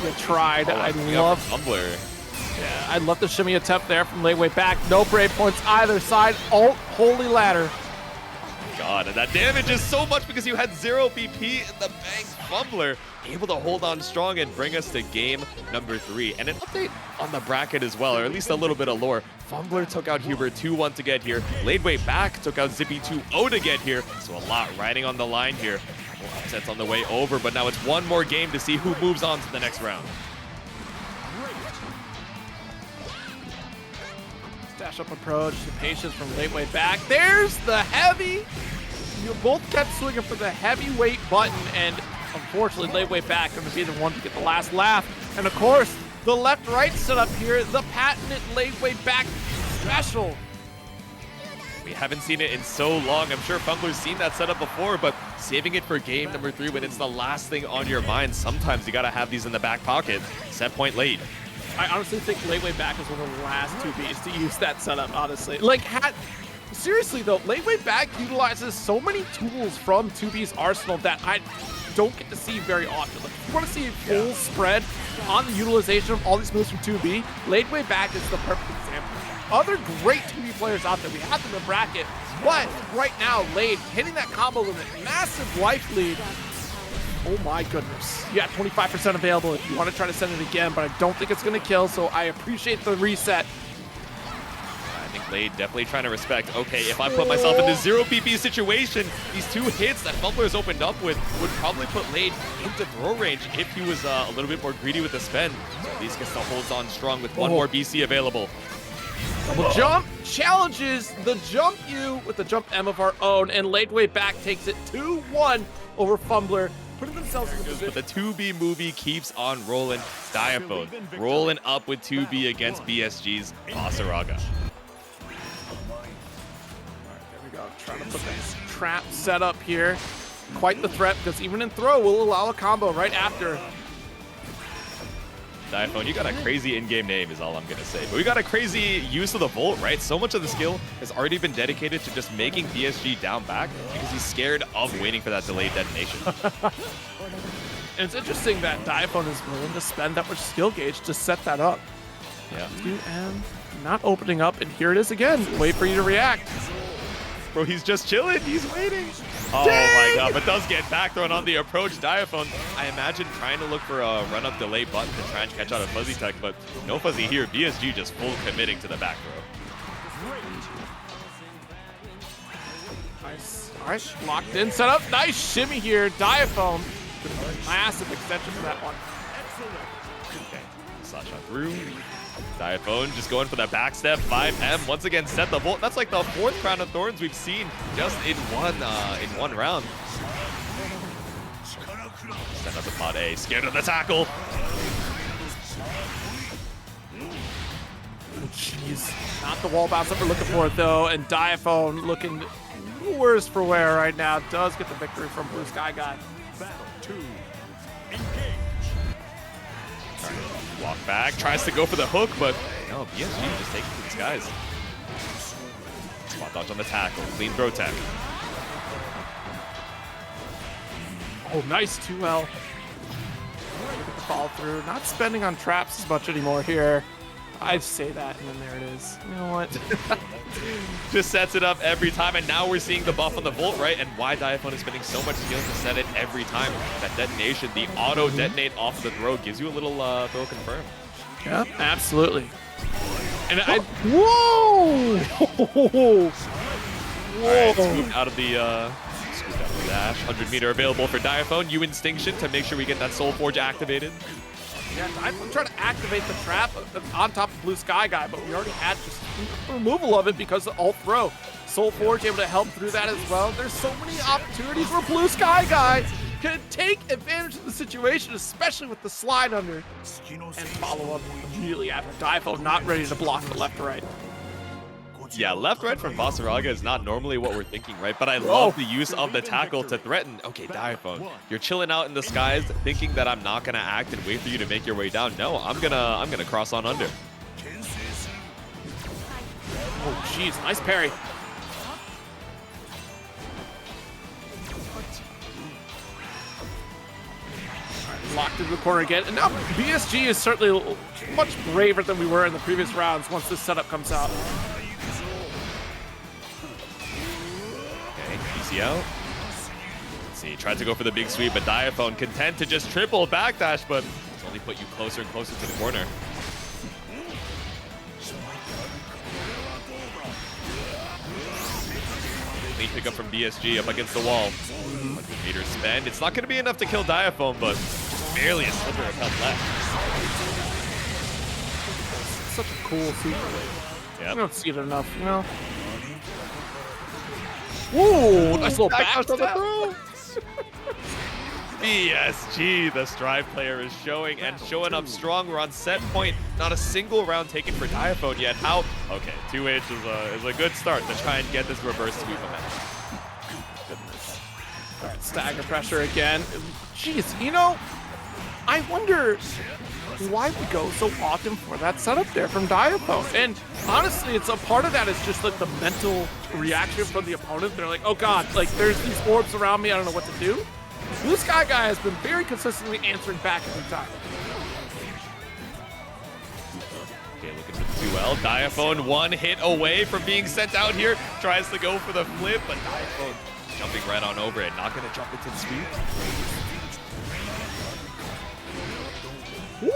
You tried. Oh, I love. Fumbler. Yeah, I love the shimmy attempt there from late way back. No brave points either side. Alt holy ladder. God, and that damage is so much because you had 0 BP in the bank. Fumbler able to hold on strong and bring us to game number 3. And an update on the bracket as well, or at least a little bit of lore. Fumbler took out Hubert 2-1 to get here. Laid way back took out Zippy 2-0 to get here. So a lot riding on the line here. Couple upsets on the way over, but now it's one more game to see who moves on to the next round. Dash up approach, the patience from late way back. There's the heavy. You both kept swinging for the heavyweight button, and unfortunately, late way back going to be the one to get the last laugh. And of course, the left-right setup here, the patented late way back special. We haven't seen it in so long. I'm sure Fumbler's seen that setup before, but saving it for game number 3 when it's the last thing on your mind, sometimes you got to have these in the back pocket. Set point late. I honestly think late way back is one of the last 2Bs to use that setup, honestly. Seriously though, late way back utilizes so many tools from 2B's arsenal that I don't get to see very often. Like, if you want to see a full spread on the utilization of all these moves from 2B, late way back is the perfect example. Other great 2B players out there, we have them in bracket, but right now, Lade hitting that combo limit, massive life lead. Oh my goodness. You got 25% available if you want to try to send it again, but I don't think it's going to kill, so I appreciate the reset. I think Lade definitely trying to respect, okay, if I put myself in this 0 PP situation, these 2 hits that Fumbler's opened up with would probably put Lade into throw range if he was a little bit more greedy with the spend. So at least gets to hold on strong with one more BC available. Double jump challenges the jump U with the jump M of our own, and late way back takes it 2-1 over Fumbler, putting themselves in the position. But the 2B movie keeps on rolling. Diaphone rolling up with 2B against BSG's Basaraga. There we go. Trying to put this trap set up here. Quite the threat, because even in throw, we'll allow a combo right after. Diaphone, you got a crazy in-game name is all I'm going to say. But we got a crazy use of the Volt, right? So much of the skill has already been dedicated to just making BSG down back because he's scared of waiting for that delayed detonation. And it's interesting that Diaphone is willing to spend that much skill gauge to set that up. Yeah. 2M not opening up, and here it is again. Wait for you to react. Bro, he's just chilling. He's waiting. Oh Dang! my god, but does get back thrown on the approach. Diaphone, I imagine trying to look for a run-up delay button to try and catch out a Fuzzy Tech, but no Fuzzy here. BSG just full committing to the back throw. Nice. All right, locked in, set up. Nice shimmy here. Diaphone. Massive extension for that one. Okay, slot shot through. Diaphone just going for that back step. 5M once again set the Volt. That's like the 4th Crown of Thorns we've seen just in one round. Send up the pod A, scared of the tackle. Jeez, not the wall bounce that we're looking for though, and Diaphone looking worse for wear right now. Does get the victory from Blue Sky Guy. Battle 2. Engage. Walk back, tries to go for the hook, but no, BSG just taking to the skies. Spot dodge on the tackle, clean throw tech. Oh, nice 2L. Look at the follow through. Not spending on traps as much anymore here. I'd say that, and then there it is. You know what? Just sets it up every time, and now we're seeing the buff on the Volt, right? And why Diaphone is spending so much skill to set it every time. That detonation, the auto detonate off the throw, gives you a little throw confirm. Yeah, absolutely. And whoa! Whoa! Alright, scoop out of the dash. 100 meter available for Diaphone. You Instinction to make sure we get that Soul Forge activated. Yeah, I'm trying to activate the trap on top of Blue Sky Guy, but we already had just removal of it because of alt throw. Soul Forge able to help through that as well. There's so many opportunities where Blue Sky Guy can take advantage of the situation, especially with the slide under, and follow up immediately after. Diaphone not ready to block the left right. Yeah, left-right from Basaraga is not normally what we're thinking, right? But I love the use of the tackle to threaten. Okay, Diaphone, you're chilling out in the skies, thinking that I'm not gonna act and wait for you to make your way down. No, I'm gonna cross on under. Oh, jeez, nice parry. Locked into the corner again, and now BSG is certainly much braver than we were in the previous rounds once this setup comes out. Easy out. Let's see, tried to go for the big sweep, but Diaphone content to just triple backdash, but it's only put you closer and closer to the corner. Clean pickup from BSG up against the wall. 100 meter spend. It's not going to be enough to kill Diaphone, but barely a sliver of health left. Such a cool super. Yep. I don't see it enough, you know? Ooh, nice little back on the throw. BSG, the Strive player, is showing and showing up strong. We're on set point. Not a single round taken for Diaphone yet. How? Okay, 2H is a good start to try and get this reverse sweep momentum. Goodness. All right, stagger pressure again. Jeez, you know, I wonder why we go so often for that setup there from Diaphone. And honestly, it's a part of that is just like the mental reaction from the opponent. They're like, oh god, like there's these orbs around me, I don't know what to do. Blue Sky Guy has been very consistently answering back every time. Okay, looking for the 2L. Diaphone 1 hit away from being sent out here. Tries to go for the flip, but Diaphone jumping right on over it. Not going to jump into the sweep. Woo.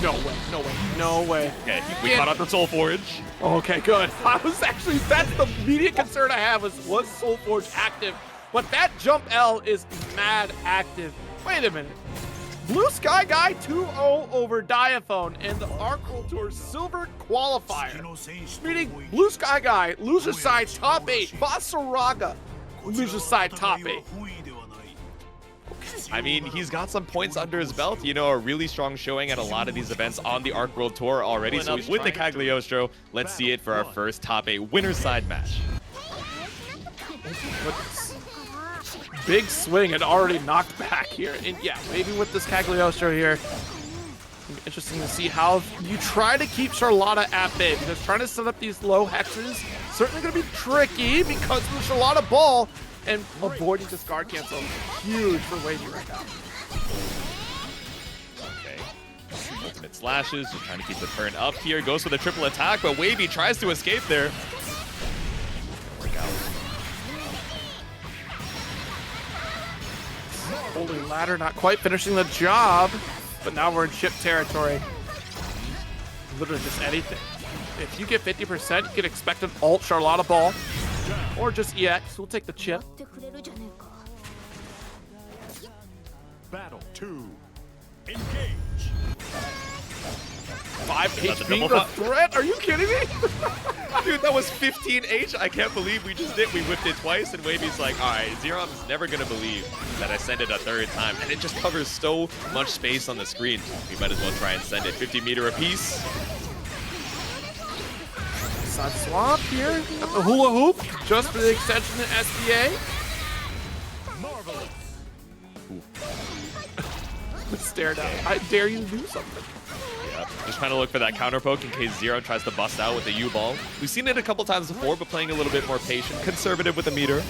No way, no way, no way. Okay, we caught up the Soul Forge. Okay, good. I was actually, that's the immediate concern I have was Soul Forge active? But that jump L is mad active. Wait a minute. Blue Sky Guy 2-0 over Diaphone in the Arc World Tour Silver Qualifier. Meaning Blue Sky Guy loses side top 8. Basaraga loses side top 8. I mean, he's got some points under his belt, you know, a really strong showing at a lot of these events on the Arc World Tour already. So with the Cagliostro, let's see it for our first top 8 winner's side match. Big swing and already knocked back here. And yeah, maybe with this Cagliostro here, it'll be interesting to see how you try to keep Charlotta at bay, because trying to set up these low hexes certainly going to be tricky because of the Charlotta ball, and avoiding this guard cancel huge for Wavy right now. Okay. Ultimate slashes, just trying to keep the turn up here. Goes for the triple attack, but Wavy tries to escape there. Work out. Holy ladder not quite finishing the job, but now we're in chip territory. Literally just anything. If you get 50%, you can expect an alt Charlotta ball, or just EX. We'll take the chip. Battle 2. Engage. 5 HP the threat? Are you kidding me? Dude, that was 15H. I can't believe we just did. We whipped it twice, and Wavy's like, all right, Xerom's never going to believe that I send it a third time. And it just covers so much space on the screen. We might as well try and send it 50 meter apiece. Side swap here. Got the hula hoop just for the extension to SBA. Marvelous. Stare down. I dare you to do something. Yep. Just trying to look for that counter poke in case Xerom tries to bust out with the U-ball. We've seen it a couple times before, but playing a little bit more patient, conservative with the meter.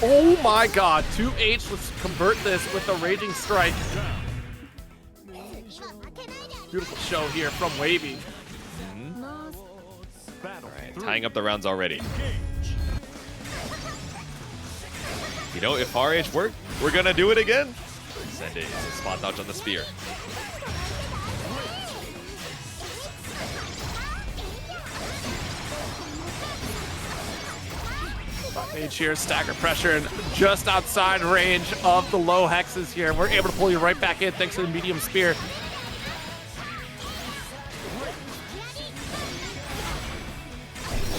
Oh my god, 2H, let's convert this with a Raging Strike. Beautiful show here from Wavy. Alright, tying up the rounds already. You know, if RH worked, we're gonna do it again. Send it. It's a spot dodge on the spear. Mage here, stagger pressure, and just outside range of the low hexes here. We're able to pull you right back in thanks to the medium spear.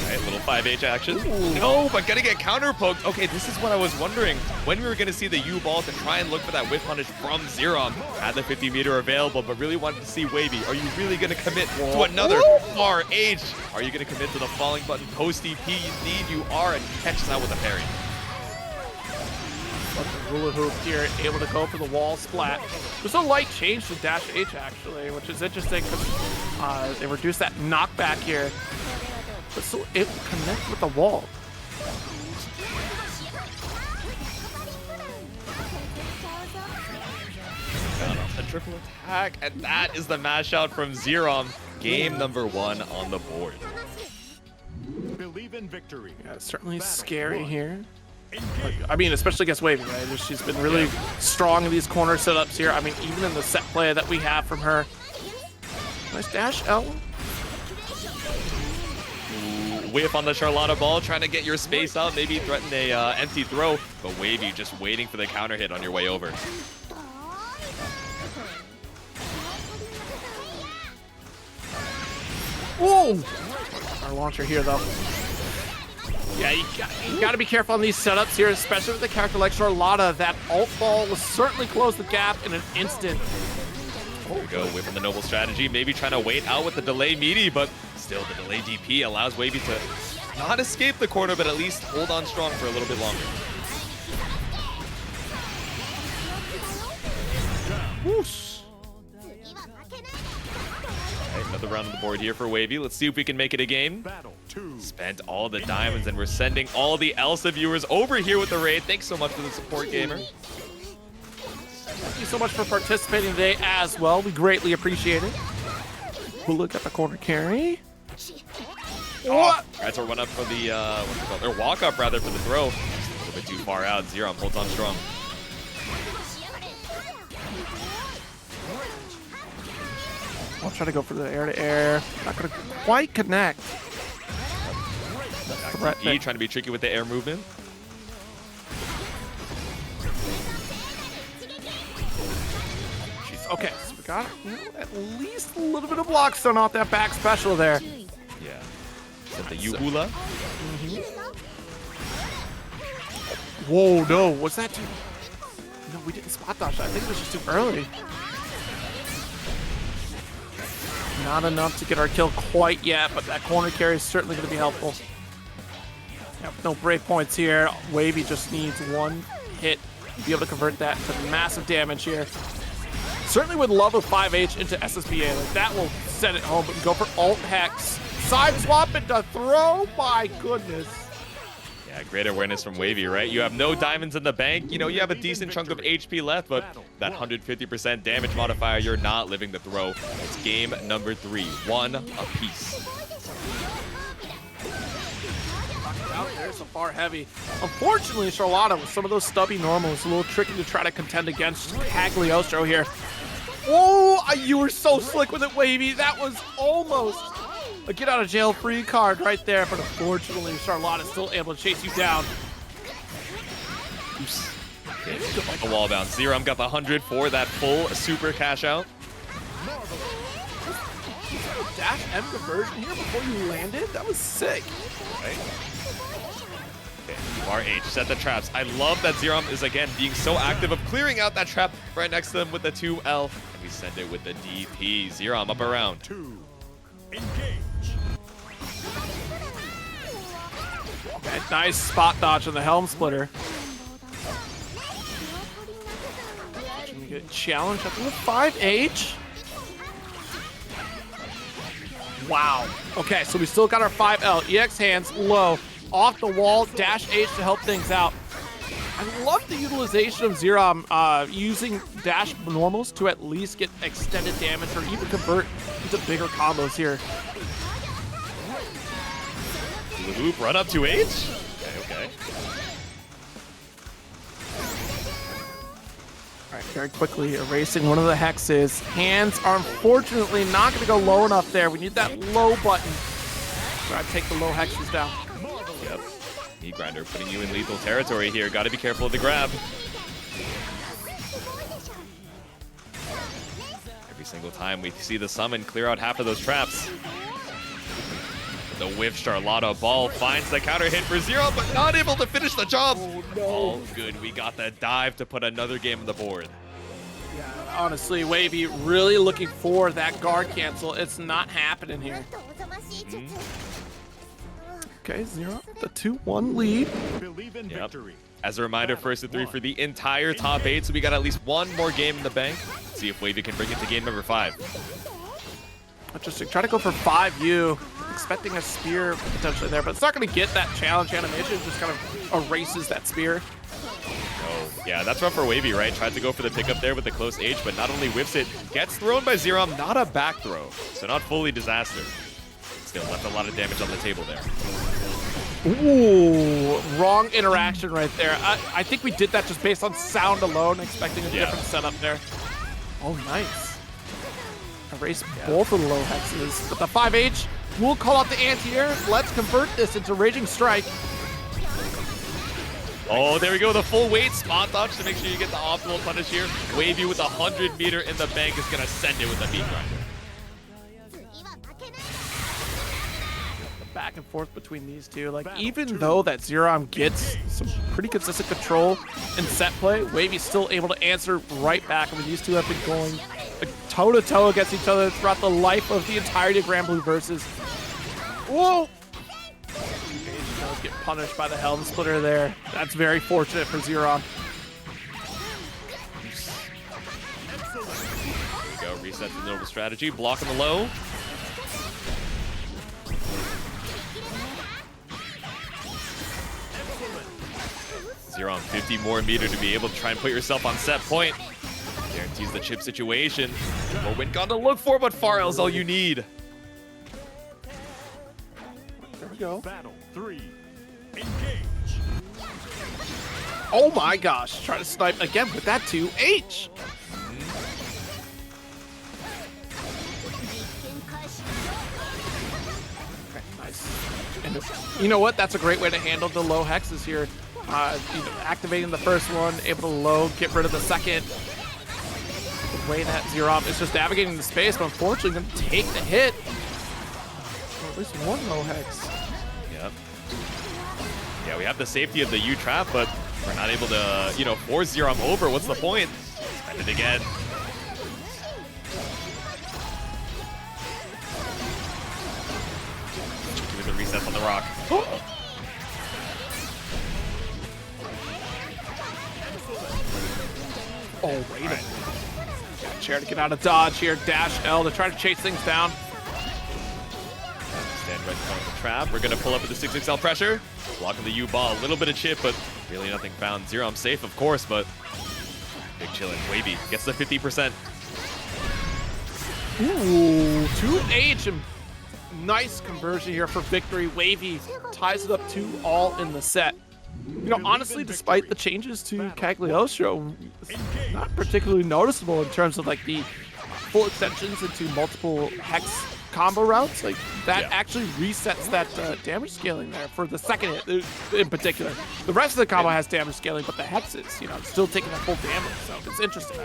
Alright, little 5H action. Ooh. No, but gonna get counter poked. Okay, this is what I was wondering. When we were gonna see the U-ball to try and look for that whip punish from Xerom. Had the 50-meter available, but really wanted to see Wavy. Are you really gonna commit to another RH? Are you gonna commit to the falling button post DP? Indeed you are, and catches out with a parry. Hula hoop here, able to go for the wall splat. There's a light change to dash H actually, which is interesting because they reduced that knockback here. But still able to connect with the wall. A triple attack, and that is the mash out from Xerom. Game number 1 on the board. Believe in victory. Yeah, it's certainly scary here. Like, I mean, especially against Wavy, right? She's been really strong in these corner setups here. I mean, even in the set play that we have from her. Nice dash L. Whiff on the Charlotta ball, trying to get your space out, maybe threaten a empty throw, but Wavy just waiting for the counter hit on your way over. Whoa! Our launcher here, though. Yeah, you got to be careful on these setups here, especially with a character like Charlotta. That ult ball will certainly close the gap in an instant. There we go, whipping the noble strategy, maybe trying to wait out with the delay meaty, but still the delay DP allows Wavy to not escape the corner, but at least hold on strong for a little bit longer. Whoosh. Right, another round on the board here for Wavy. Let's see if we can make it a game. Spent all the diamonds, and we're sending all the Elsa viewers over here with the raid. Thanks so much for the support, gamer. Thank you so much for participating today as well. We greatly appreciate it. We'll look at the corner carry. What? That's our one up for the what's it called? Or walk up rather for the throw. Just a little bit too far out. Xerom holds on strong. I'll try to go for the air-to-air. Not gonna quite connect. E trying to be tricky with the air movement. Okay, so we got at least a little bit of block stun off that back special there. Yeah. Is that the Yuhula? Whoa, no, what's that do? No, we didn't spot dodge that. I think it was just too early. Not enough to get our kill quite yet, but that corner carry is certainly going to be helpful. Yep, no break points here. Wavy just needs one hit to be able to convert that to massive damage here. Certainly would love a 5H into SSBA. Like, that will send it home, but go for alt hex. Side swap into throw. My goodness. Yeah, great awareness from Wavy, right? You have no diamonds in the bank. You know, you have a decent chunk of HP left, but that 150% damage modifier, you're not living the throw. It's game number 3, 1 apiece. Out there, so far heavy. Unfortunately, Charlotta, with some of those stubby normals, a little tricky to try to contend against Cagliostro here. Oh, you were so slick with it, Wavy. That was almost a get out of jail free card right there, but unfortunately, Charlotta's still able to chase you down. Oops. Okay, a wall bounce. Xerom got the 100 for that full super cash out. Dash M conversion here before you landed? That was sick. Right. Okay, RH, set the traps. I love that Xerom is, again, being so active of clearing out that trap right next to them with the 2L. And we send it with the DP. Xerom up around. 2. Engage. Okay, nice spot dodge on the Helm Splitter. Can we get challenged up to the 5H? Wow. Okay, so we still got our 5L. EX hands low. Off the wall, dash H to help things out. I love the utilization of Xerom using dash normals to at least get extended damage or even convert into bigger combos here. The loop run up to H? Okay. All right, very quickly erasing one of the hexes. Hands are unfortunately not going to go low enough there. We need that low button. Try to take the low hexes down. Yep. Knee grinder putting you in lethal territory here. Got to be careful of the grab. Every single time we see the summon clear out half of those traps. The whiff Charlotta ball finds the counter hit for Xerom, but not able to finish the job. Oh, no. All good. We got the dive to put another game on the board. Yeah, honestly, Wavy really looking for that guard cancel. It's not happening here. Okay, Xerom, the 2-1 lead. Believe in victory. As a reminder, first to 3 for the entire top 8, so we got at least one more game in the bank. Let's see if Wavy can bring it to game number 5. Interesting. Try to go for 5U. Expecting a spear potentially there, but it's not going to get that challenge animation. It just kind of erases that spear. Oh, yeah, that's rough for Wavy, right? Tried to go for the pickup there with the close H, but not only whiffs it, gets thrown by Xerom, not a back throw, so not fully disaster. Still left a lot of damage on the table there. Ooh, wrong interaction right there. I think we did that just based on sound alone, expecting a different setup there. Oh, nice. Erase both of the low hexes, but the 5H will call out the anti-air. Let's convert this into Raging Strike. Oh, there we go. The full weight spot dodge to make sure you get the optimal punish here. Wavy with 100 meter in the bank is going to send it with a beat grinder. Back and forth between these two. Like, even though that Xerom gets some pretty consistent control in set play, Wavy's still able to answer right back. I mean, these two have been going toe-to-toe against each other throughout the life of the entirety of Granblue versus. Whoa! Does get punished by the Helm Splitter there. That's very fortunate for Xerom. There we go. Reset the noble strategy. Block on the low. Xerom 50 more meter to be able to try and put yourself on set point. Guarantees the chip situation. But win gone to look for, but Farrell is all you need. There we go. Battle 3. Engage. Oh my gosh. Try to snipe again with that 2H. Okay, nice. And you know what? That's a great way to handle the low hexes here. Activating the first one, able to low, get rid of the second. The way that Xerom is just navigating the space, but unfortunately going to take the hit. Or at least one low hex. Yep. Yeah, we have the safety of the U trap, but we're not able to, force Xerom over. What's the point? Spend it again. Give me the reset on the rock. Oh, wait a minute. Got Chair to get out of dodge here. Dash L to try to chase things down. Stand right in front of the trap. We're going to pull up with the 6XL pressure. Blocking the U-ball. A little bit of chip, but really nothing found. Xerom safe, of course, but big chillin'. Wavy gets the 50%. Ooh, 2H and nice conversion here for victory. Wavy ties it up 2-all in the set. Honestly, despite the changes to Cagliostro, it's not particularly noticeable in terms of like the full extensions into multiple hex combo routes. Like that actually resets that damage scaling there for the second hit in particular. The rest of the combo has damage scaling, but the hexes, still taking that full damage. So it's interesting.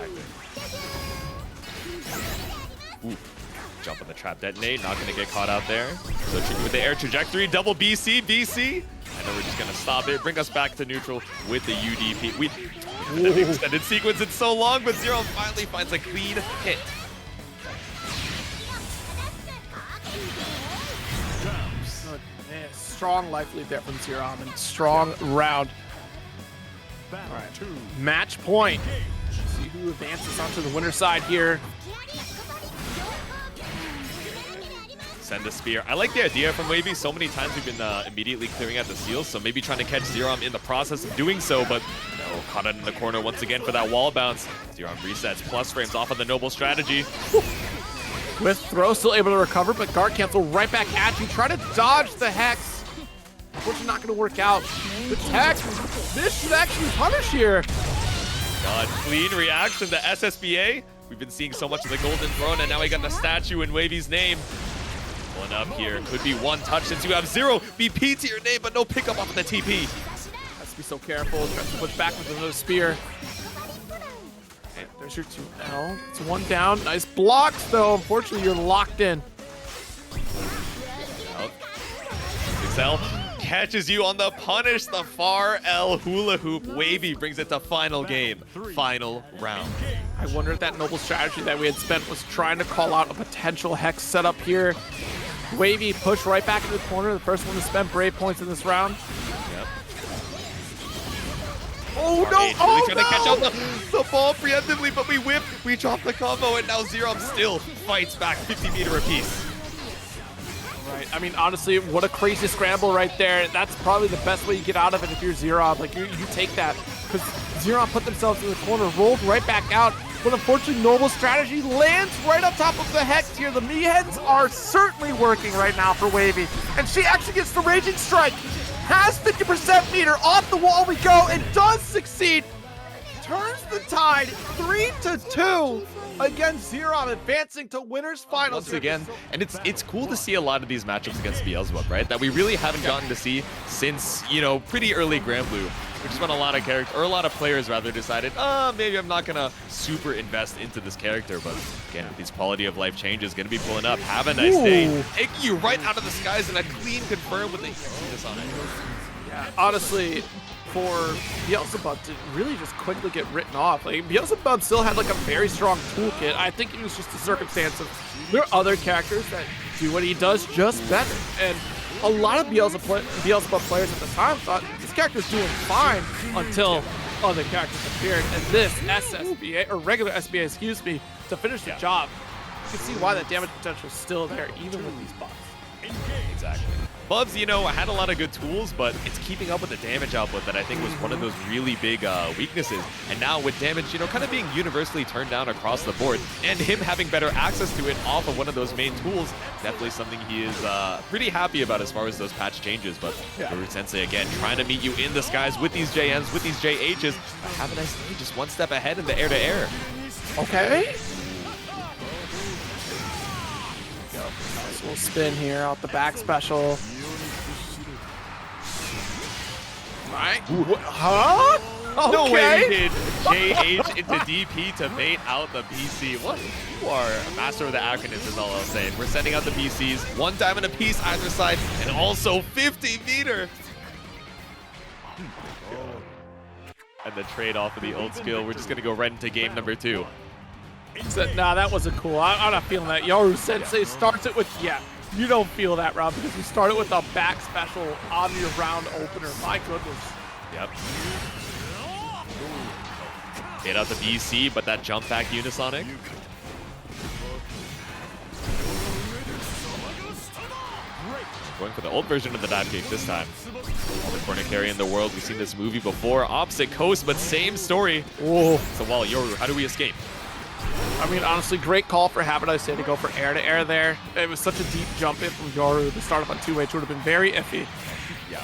Ooh. Jump on the trap detonate, not going to get caught out there. So tricky with the air trajectory, double BC. I know we're just going to stop it, bring us back to neutral with the UDP. The extended sequence, it's so long, but Xerom finally finds a clean hit. Goodness. Strong life lead there from Xerom and strong round. All right, match point. See who advances onto the winner's side here. Send a spear. I like the idea from Wavy. So many times we've been immediately clearing out the seals, so maybe trying to catch Xerom in the process of doing so, but caught it in the corner once again for that wall bounce. Xerom resets, plus frames off of the noble strategy. With throw still able to recover, but guard cancel right back at you. Try to dodge the Hex. Unfortunately not going to work out. The tech, this should actually punish here. God, clean reaction to SSBA. We've been seeing so much of the Golden Throne, and now we got the statue in Wavy's name. Pulling up here, could be one touch since you have 0 BP to your name, but no pickup off of the TP. Has to be so careful. Tries to push back with another spear. And there's your 2L. It's one down. Nice blocks, though. Unfortunately, you're locked in. XL catches you on the punish, the far L hula hoop. Wavy brings it to final game, final round. I wonder if that noble strategy that we had spent was trying to call out a potential Hex setup here. Wavy pushed right back into the corner, the first one to spend brave points in this round. Yep. Oh no! Really Oh trying to catch out the ball preemptively, but we whip, we drop the combo, and now Xerom still fights back 50 meter apiece. Right, I mean, honestly, what a crazy scramble right there. That's probably the best way you get out of it if you're Xerom. Like, you take that, because Xerom put themselves in the corner, rolled right back out, but unfortunately, noble strategy lands right on top of the Hex here. The Mihens are certainly working right now for Wavy, and she actually gets the Raging Strike, has 50% meter, off the wall we go, and does succeed. Turns the tide 3-2 against Xerom, advancing to winners finals Once again, and it's cool to see a lot of these matchups against Beelzebub, right? That we really haven't gotten to see since, you know, pretty early Granblue, which is when a lot of characters, or a lot of players rather, decided, maybe I'm not gonna super invest into this character, but again, with these quality of life changes, gonna be pulling up. Have a nice day. Taking you right out of the skies and a clean confirm with the this on it. Yeah, honestly, for Beelzebub to really just quickly get written off. Like, Beelzebub still had like a very strong toolkit. I think it was just a circumstance of there are other characters that do what he does just better. And a lot of Beelzebub players at the time thought this character's doing fine until other characters appeared. And this SSBA, or regular SBA, excuse me, to finish the job. You can see why that damage potential is still there, even with these buffs. Exactly. Bubs, you know, had a lot of good tools, but it's keeping up with the damage output that I think was one of those really big weaknesses. And now with damage, you know, kind of being universally turned down across the board, and him having better access to it off of one of those main tools, definitely something he is pretty happy about as far as those patch changes. But Guru Sensei, again, trying to meet you in the skies with these JMs, with these JHs. Havaniceday just one step ahead in the air-to-air. Okay. Nice little spin here out the back special. Right. Huh? Okay. No way he did JH into DP to bait out the PC. What? You are a master of the acronyms is all I'll say. We're sending out the PCs, one diamond a piece either side, and also 50 meter. And the trade off of the old skill. We're just going to go right into game number 2. Nah, that wasn't cool. I'm not feeling that. Yoru Sensei starts it with, you don't feel that round because you started with a back special on your round opener. My goodness. Yep. Hit out the BC, but that jump back Unisonic. Going for the old version of the dive kick this time. All the corner carry in the world. We've seen this movie before. Opposite coast, but same story. Whoa. So, Wall, Yoru, how do we escape? I mean, honestly, great call for Havaniceday to go for air-to-air there. It was such a deep jump in from Yoru to start up on 2H. Would have been very iffy. Yeah.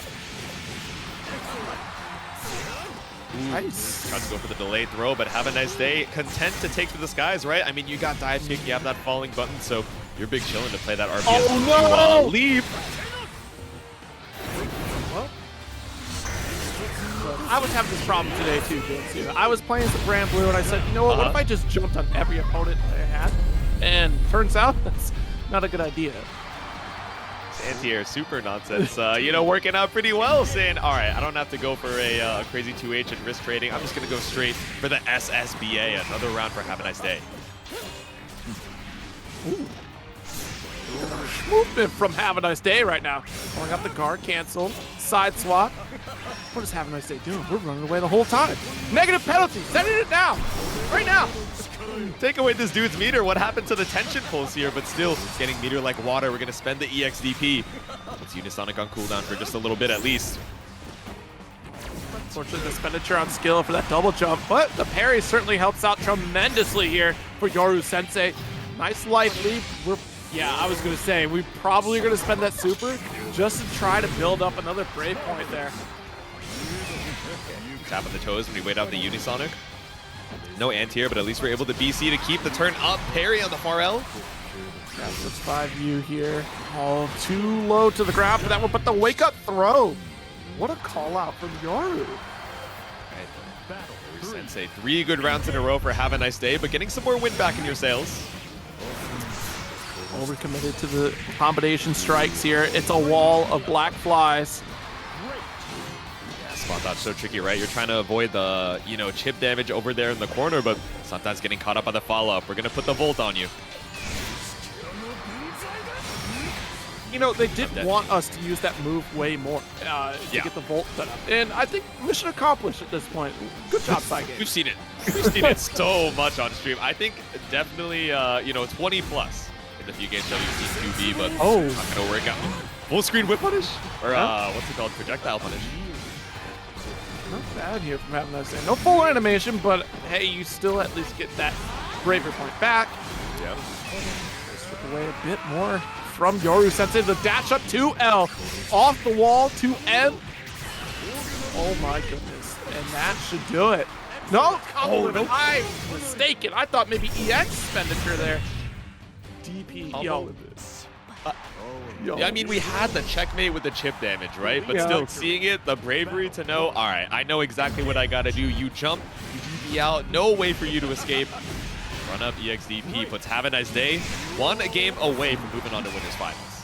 Nice. Tries to go for the delayed throw, but have a nice day. Content to take to the skies, right? I mean, you got dive kick, you have that falling button, so you're big chilling to play that RPS. Oh, no! Leave. Well, I was having this problem today too, Vince. I was playing some Granblue and I said, you know what if I just jumped on every opponent I had? And turns out that's not a good idea. Anti-air super nonsense, you know, working out pretty well, saying, all right, I don't have to go for a crazy 2H and risk trading. I'm just going to go straight for the SSBA. Another round for Have a Nice Day. Ooh. Movement from Have a Nice Day right now. Pulling up the guard, canceled, side swap. What is Have a Nice Day doing? We're running away the whole time. Negative penalty, sending it down, right now. Take away this dude's meter. What happened to the tension pulse here? But still getting meter like water. We're going to spend the EXDP. Let's Unisonic on cooldown for just a little bit at least. Unfortunately, the expenditure on skill for that double jump, but the parry certainly helps out tremendously here for Yoru Sensei. Nice life lead. Yeah, I was going to say, we're probably going to spend that super just to try to build up another brave point there. Tap on the toes when we wait out the Unisonic. No anti-air, but at least we're able to BC to keep the turn up. Parry on the far L. Yeah, 6-5 view here. Oh, too low to the ground for that one, but the wake-up throw. What a call-out from Yoru. Sensei, 3 good rounds in a row for Havaniceday, but getting some more wind back in your sails. Overcommitted to the combination strikes here. It's a wall of black flies. Yeah, spot dodge so tricky, right? You're trying to avoid the, chip damage over there in the corner, but sometimes getting caught up by the follow-up. We're going to put the Volt on you. They did want us to use that move way more to get the Volt set up. And I think mission accomplished at this point. Good job, Seika. We've seen it. We've seen it so much on stream. I think definitely, 20 plus in the few games that we've seen 2B, but not going to work out. Full screen whip punish? Or what's it called? Projectile punish. Not bad here from Havaniceday. No full animation, but hey, you still at least get that bravery point back. Yep. Strip away a bit more from Yoru Sensei. The dash up to L. Off the wall to M. Oh my goodness. And that should do it. No, no. I'm mistaken. I thought maybe EX expenditure there. DP, yo. Yeah, I mean, we had the checkmate with the chip damage, right? But still seeing it, the bravery to know, all right, I know exactly what I got to do. You jump, you DP out, no way for you to escape. Run up EXDP puts Havaniceday 1 game away from moving on to winners finals.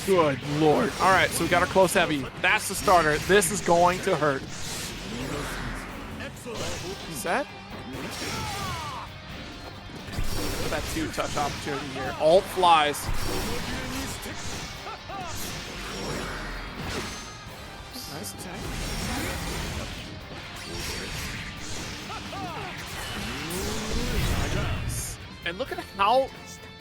Good lord. All right, so we got our close heavy. That's the starter. This is going to hurt. Set. Look at that 2-touch opportunity here. Alt flies. Nice attack. And look at how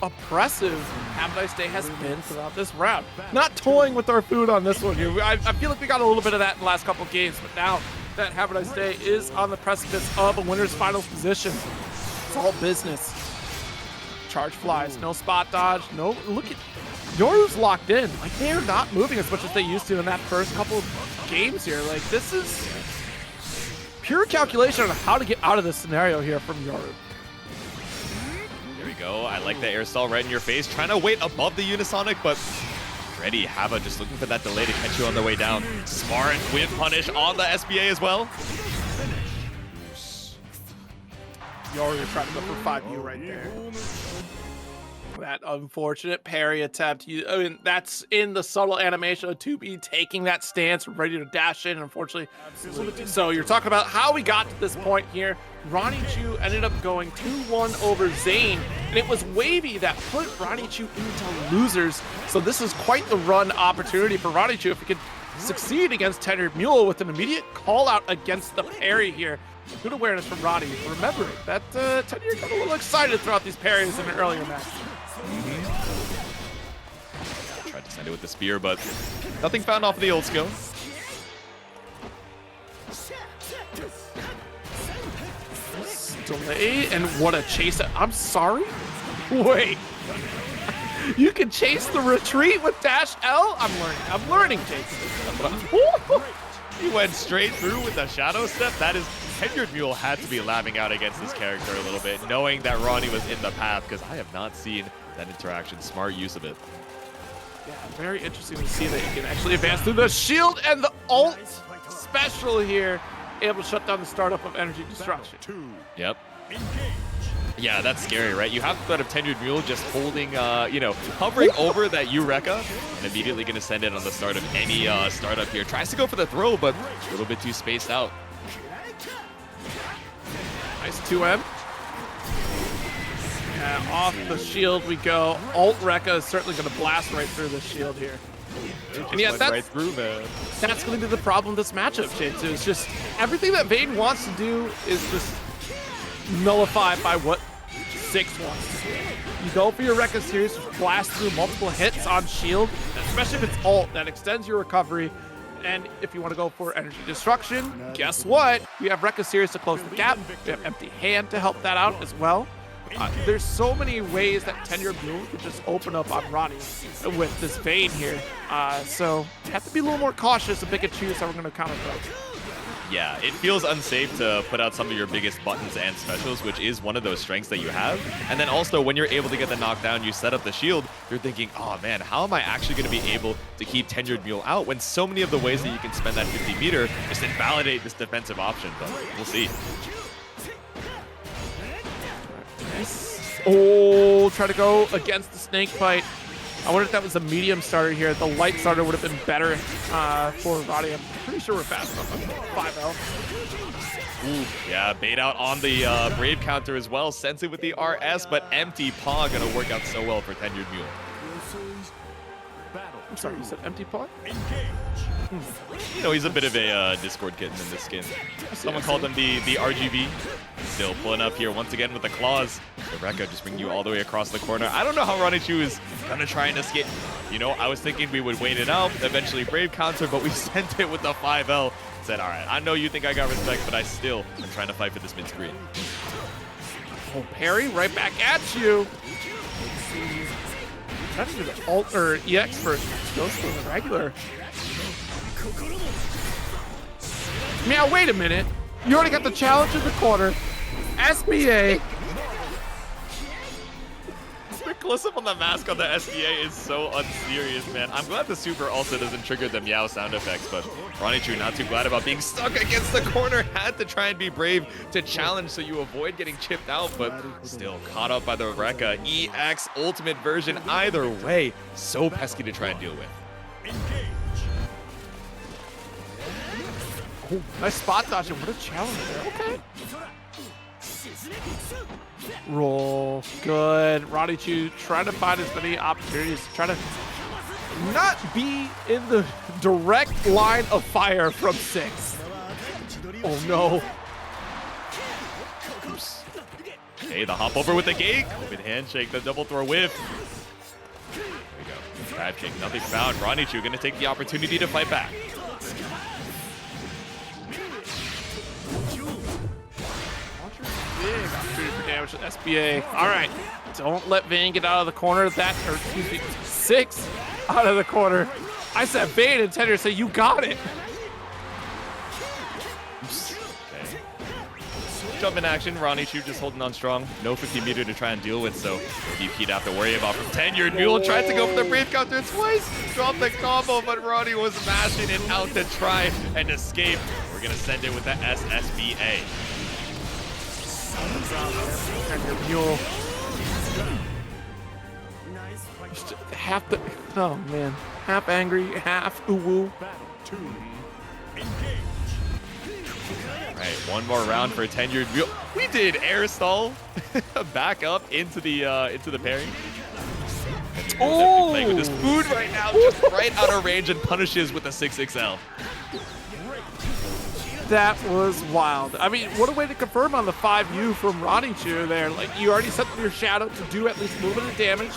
oppressive Havaniceday has been throughout this round. Not toying with our food on this one here. I feel like we got a little bit of that in the last couple of games, but now that Havaniceday is on the precipice of a winner's finals position, it's all business. Charge flies, no spot dodge, no, look at, Yoru's locked in. Like, they're not moving as much as they used to in that first couple of games here. Like, this is pure calculation on how to get out of this scenario here from Yoru. There we go. I like the air stall right in your face. Trying to wait above the Unisonic, but ready. Hava just looking for that delay to catch you on the way down. Smart whip punish on the SBA as well. Yoru trying to go for 5U right there. That unfortunate parry attempt. I mean, that's in the subtle animation of 2B taking that stance, ready to dash in, unfortunately. So you're talking about how we got to this point here. Ronnichu ended up going 2-1 over Zane, and it was Wavy that put Ronnichu into losers. So this is quite the run opportunity for Ronnichu if he could succeed against Tenured Mule with an immediate call out against the parry here. Good awareness from Ronnie. Remembering that Tenured got a little excited throughout these parries in an earlier match. Tried to send it with the spear, but nothing found off of the old skill. Delay, and what a chase. I'm sorry? Wait. You can chase the retreat with dash L? I'm learning chasing. He went straight through with the shadow step. That is, Tenured Mule had to be laughing out against this character a little bit, knowing that Ronnie was in the path, because I have not seen that interaction. Smart use of it. Yeah, very interesting to see that you can actually advance through the shield and the ult special here, able to shut down the startup of energy destruction. Yep. Yeah, that's scary, right? You have the threat of Tenured Mule just holding, hovering over that Eureka, and immediately going to send it on the start of any startup here. Tries to go for the throw, but a little bit too spaced out. Nice 2M. And off the shield we go. Alt Rekka is certainly going to blast right through the shield here. And yeah, that's right through, man. That's going to be the problem with this matchup, J2. It's just everything that Vane wants to do is just nullified by what 6 wants to do. You go for your Rekka series, blast through multiple hits on shield, especially if it's ult that extends your recovery. And if you want to go for energy destruction, guess what? We have Rekka Series to close the gap. We have Empty Hand to help that out as well. There's so many ways that Tenure Mule could just open up on Ronnie with this Vane here. So you have to be a little more cautious and pick and choose how we're going to counter that. Yeah, it feels unsafe to put out some of your biggest buttons and specials, which is one of those strengths that you have. And then also, when you're able to get the knockdown, you set up the shield, you're thinking, oh man, how am I actually going to be able to keep Tenured Mule out when so many of the ways that you can spend that 50 meter just invalidate this defensive option? But we'll see. Oh, try to go against the snake fight. I wonder if that was a medium starter here. The light starter would have been better for Ronnie. I'm pretty sure we're fast enough on 5L. Ooh, yeah, bait out on the Brave counter as well. Sense it with the RS, but Empty Paw gonna work out so well for Tenured Mule. I'm sorry, you said Empty Paw? You know, he's a bit of a Discord kitten in this skin. Someone called him the RGB. Still pulling up here once again with the claws. The Rekka just bring you all the way across the corner. I don't know how Ronnichu is gonna try and escape. You know, I was thinking we would wait it out, eventually Brave counter, but we sent it with the 5L. Said, all right, I know you think I got respect, but I still am trying to fight for this mid screen. Oh, parry right back at you. Trying to do the ult or EX first. Goes for the regular. Now, wait a minute. You already got the challenge in the corner. SBA. The close-up on the mask on the SBA is so unserious, man. I'm glad the super also doesn't trigger the meow sound effects, but Ronnichu not too glad about being stuck against the corner. Had to try and be brave to challenge so you avoid getting chipped out, but still caught up by the Rekka. EX ultimate version either way. So pesky to try and deal with. Oh, nice spot dodge. What a challenge there. Okay. Roll. Good. Ronnichu trying to find as many opportunities to try to not be in the direct line of fire from 6. Oh, no. Oops. Okay, the hop over with the gate. Open handshake, the double throw whiff. There we go. Grab kick, nothing found. Ronnichu going to take the opportunity to fight back. Big opportunity for damage with SBA. All right. Don't let Vane get out of the corner. That, or excuse me, 6 out of the corner. I said Vane and Tenure say you got it. Okay. Jump in action. Ronnichu just holding on strong. No 50 meter to try and deal with, so he'd have to worry about from Tenured Mule. Tried to go for the Brave counter twice. Dropped the combo, but Ronnie was mashing it out to try and escape. We're going to send it with the SSBA. Tenure Mule. Half the, oh man, half angry, half ooh-woo. Right, one more round for Tenured Mule. We did air stall back up into the parry. Oh! Playing with his food right now, just right out of range and punishes with a 6XL. That was wild. I mean, what a way to confirm on the 5U from Ronnichu there. Like, you already set your shadow to do at least a little bit of damage.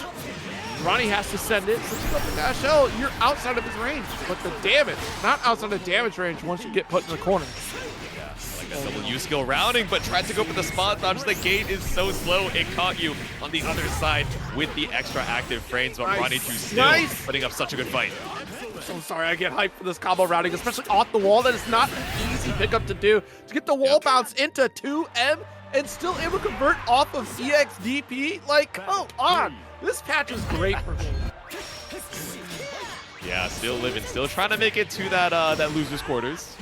Ronnie has to send it. Since you got the dash L, you're outside of his range. But the damage, not outside of damage range once you get put in the corner. Yeah, like that double U skill rounding, but tried to go for the spot dodge. The gate is so slow, it caught you on the other side with the extra active frames, but Ronnichu still putting up such a good fight. I'm sorry, I get hyped for this combo routing, especially off the wall. That is not an easy pickup to do. To get the wall bounce into 2M and still able to convert off of EXDP, like, come on. This patch is great for me. Yeah, still living, still trying to make it to that loser's quarters.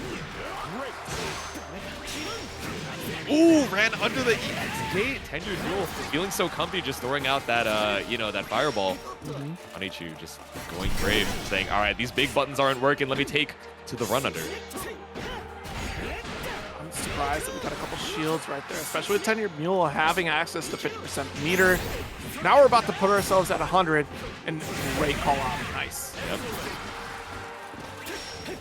Ooh, ran under the EX gate. Tenured Mule feeling so comfy, just throwing out that that fireball. Ronnichu just going brave, saying, all right, these big buttons aren't working. Let me take to the run under. I'm surprised that we got a couple shields right there, especially with Tenured Mule having access to 50% meter. Now we're about to put ourselves at 100, and great call out. Nice. Yep.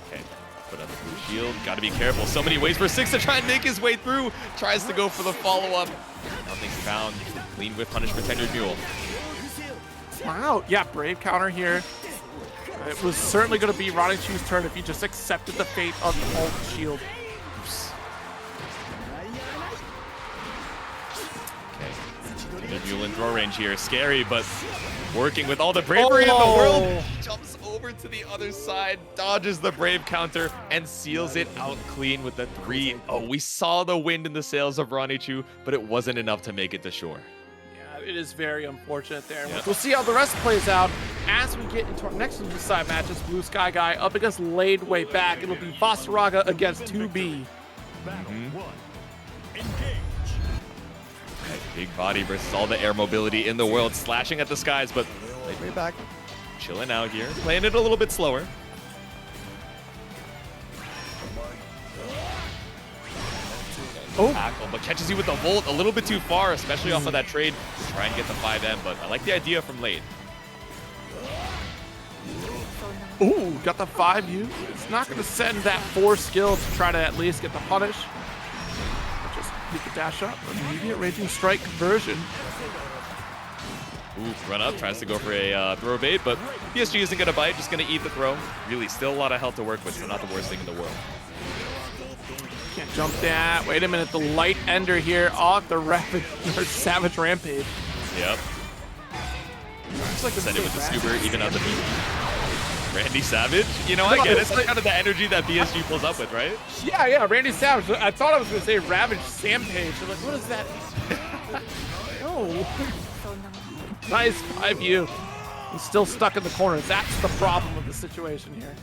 Okay, put up the blue shield. Got to be careful. So many ways for 6 to try and make his way through. Tries to go for the follow-up. Nothing's found. Clean whip punish for Tenured Mule. Wow. Yeah, Brave counter here. It was certainly going to be Ronnichu's turn if he just accepted the fate of the ult shield. Okay. Mule in throw range here. Scary, but working with all the bravery in the world. Jumps over to the other side, dodges the brave counter, and seals it out clean with the 3-0. We saw the wind in the sails of Ronnichu, but it wasn't enough to make it to shore. It is very unfortunate there. Yep. We'll see how the rest plays out as we get into our next side matches. Blue Sky Guy up against Laid Way Back. It'll be Vasaraga against 2B. Big body versus all the air mobility in the world, slashing at the skies, but Laid Way Back chilling out here, playing it a little bit slower. Oh, tackle, but catches you with the Volt a little bit too far, especially off of that trade to try and get the 5M, but I like the idea from Laid. Ooh, got the 5U. It's not going to send that 4 skill to try to at least get the punish. Just beat the dash up. Immediate Raging Strike conversion. Ooh, run up, tries to go for a throw bait, but PSG isn't going to bite, just going to eat the throw. Really, still a lot of health to work with, so not the worst thing in the world. Can't jump that. Wait a minute, the light ender here off the rapid or Savage Rampage. Yep. Looks like send it with the scuba, even out the beat. Randy Savage? You know, I get it. It's kind of the energy that BSG pulls up with, right? Yeah, Randy Savage. I thought I was going to say Ravage Sampage. I'm like, what is that? No. Nice 5U. He's still stuck in the corner. That's the problem with the situation here.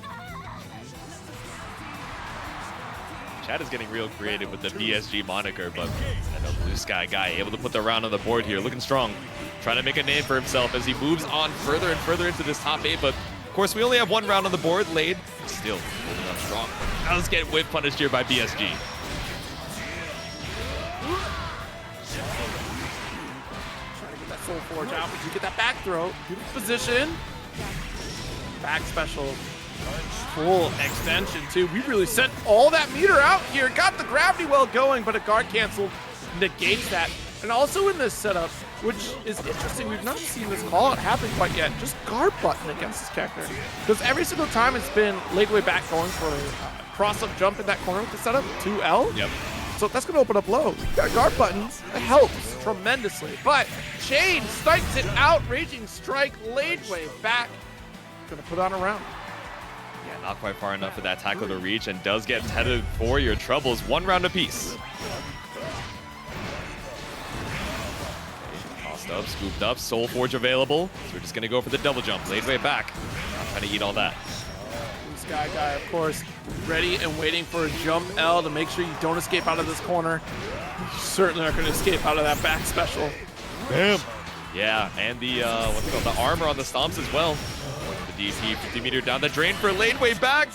Chad is getting real creative with the BSG moniker, but I know Blue Sky Guy able to put the round on the board here, looking strong, trying to make a name for himself as he moves on further and further into this top 8. But of course, we only have 1 round on the board. Laid still holding up strong. Now let's get whip punished here by BSG. Trying to get that Soul Forge out, but you get that back throw. Beautiful position. Back special. Full extension too. We really sent all that meter out here. Got the gravity well going, but a guard cancel negates that. And also in this setup, which is interesting, we've not seen this call out happen quite yet. Just guard button against this character. Because every single time it's been Laid Way Back going for a cross-up jump in that corner with the setup, 2L. Yep. So that's going to open up low. Got guard buttons. It helps tremendously. But Chain snipes it out. Raging Strike, Laid Way Back. Going to put on a round. Yeah, not quite far enough for that tackle to reach, and does get tethered for your troubles. 1 round apiece. Tossed up, scooped up, Soul Forge available. So we're just going to go for the double jump. Laid Way Back. Not trying to eat all that. Sky Guy, of course, ready and waiting for a jump L to make sure you don't escape out of this corner. You certainly aren't going to escape out of that back special. Bam. Yeah, and the what's it called? The armor on the stomps as well. The DP 50 meter down the drain for Laid Way Back.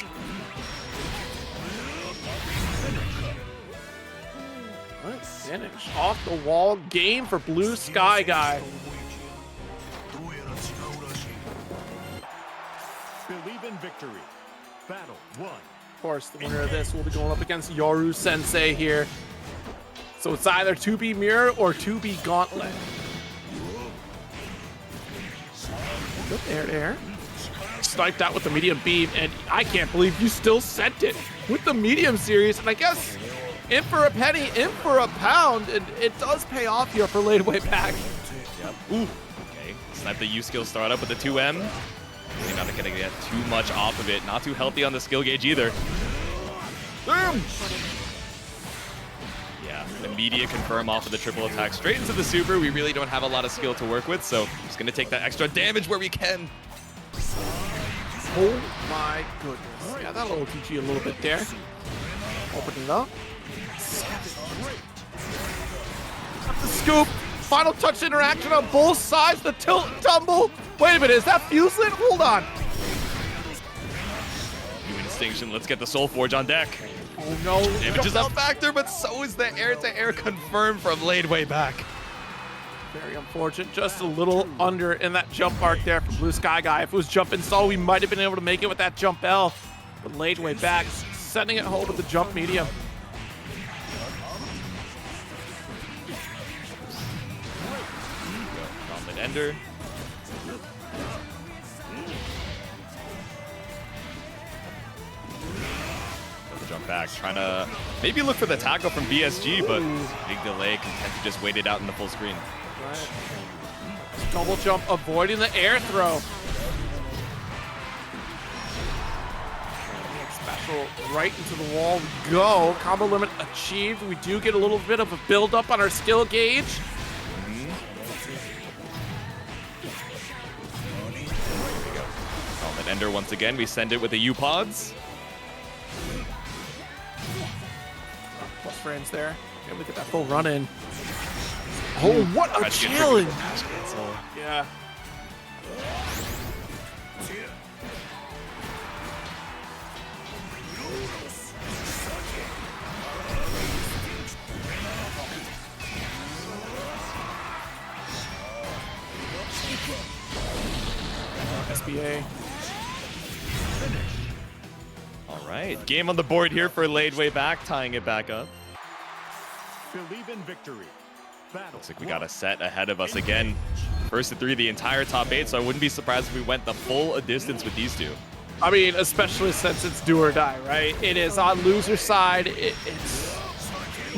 Finish off the wall game for Blue Sky Guy. Believe in victory. Battle 1. Of course, the winner of this will be going up against Yoru Sensei here. So it's either 2B Mirror or 2B Gauntlet. Good there. Sniped out with the medium beam, and I can't believe you still sent it with the medium series. And I guess in for a penny, in for a pound, and it does pay off here for Laid Way Back. Yep. Ooh. Okay. Snipe the U skill start up with the 2M. Really not going to get too much off of it. Not too healthy on the skill gauge either. Boom! Yeah, immediate confirm off of the triple attack straight into the super. We really don't have a lot of skill to work with, so just going to take that extra damage where we can. Oh my goodness. Yeah, that'll OTG a little bit there. Open it up. Up the scoop. Final touch interaction on both sides. The tilt and tumble. Wait a minute, is that fuse lit? Hold on. New Instinction, let's get the Soul Forge on deck. Oh no. Damage is out factor, but so is the air-to-air confirmed from Laid Way Back. Very unfortunate. Just a little under in that jump arc there from Blue Sky Guy. If it was jump install, we might have been able to make it with that jump L. But Laid Way Back, sending it home with the jump medium. Gauntlet Ender. Double jump back, trying to maybe look for the tackle from BSG, but big delay, content to just wait it out in the full screen. Right. Double jump, avoiding the air throw. Special right into the wall. Go. Combo limit achieved. We do get a little bit of a build up on our skill gauge. Gauntlet Ender once again. We send it with the U-Pods. Plus frames there. And we get that full run in. Oh, what a challenge! Yeah. SBA. All right, game on the board here for Laid Way Back, tying it back up. Believe in victory. Battle Looks like we got a set ahead of us again. First to 3 the entire top 8, so I wouldn't be surprised if we went the full distance with these two. I mean, especially since it's do or die, right? It is on loser side. It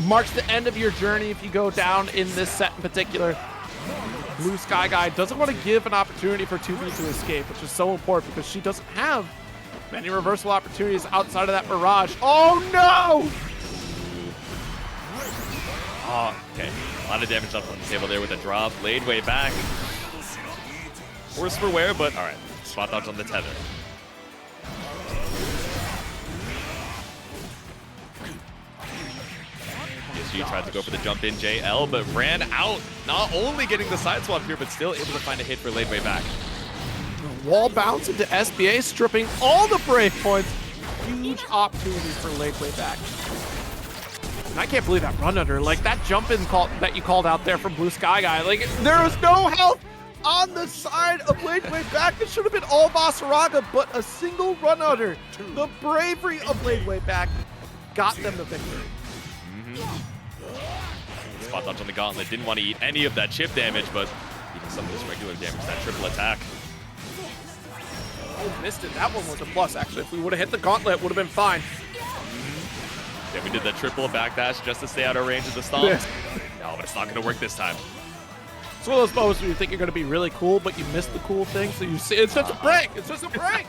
marks the end of your journey if you go down in this set in particular. Blue Sky Guy doesn't want to give an opportunity for 2B to escape, which is so important because she doesn't have many reversal opportunities outside of that barrage. Oh no! Oh, okay. A lot of damage up on the table there with a drop. Laid Way Back. Worse for wear, but all right. Spot dodge on the tether. PSG tried to go for the jump in JL, but ran out. Not only getting the side swap here, but still able to find a hit for Laid Way Back. Wall bounce into SBA, stripping all the brave points. Huge opportunity for Laid Way Back. And I can't believe that run under. Like, that jump in call that you called out there from Blue Sky Guy. Like, there was no health on the side of Laid Way Back. It should have been all Basaraga, but a single run under. The bravery of Laid Way Back got them the victory. Spot dodge on the gauntlet. Didn't want to eat any of that chip damage, but even some of this regular damage, that triple attack. Oh, missed it. That one was a plus, actually. If we would have hit the gauntlet, it would have been fine. Yeah, we did the triple backdash just to stay out of range of the stomp. No, but it's not going to work this time. It's one of those moments where you think you're going to be really cool, but you miss the cool thing, so you see it's just a break. It's just a break.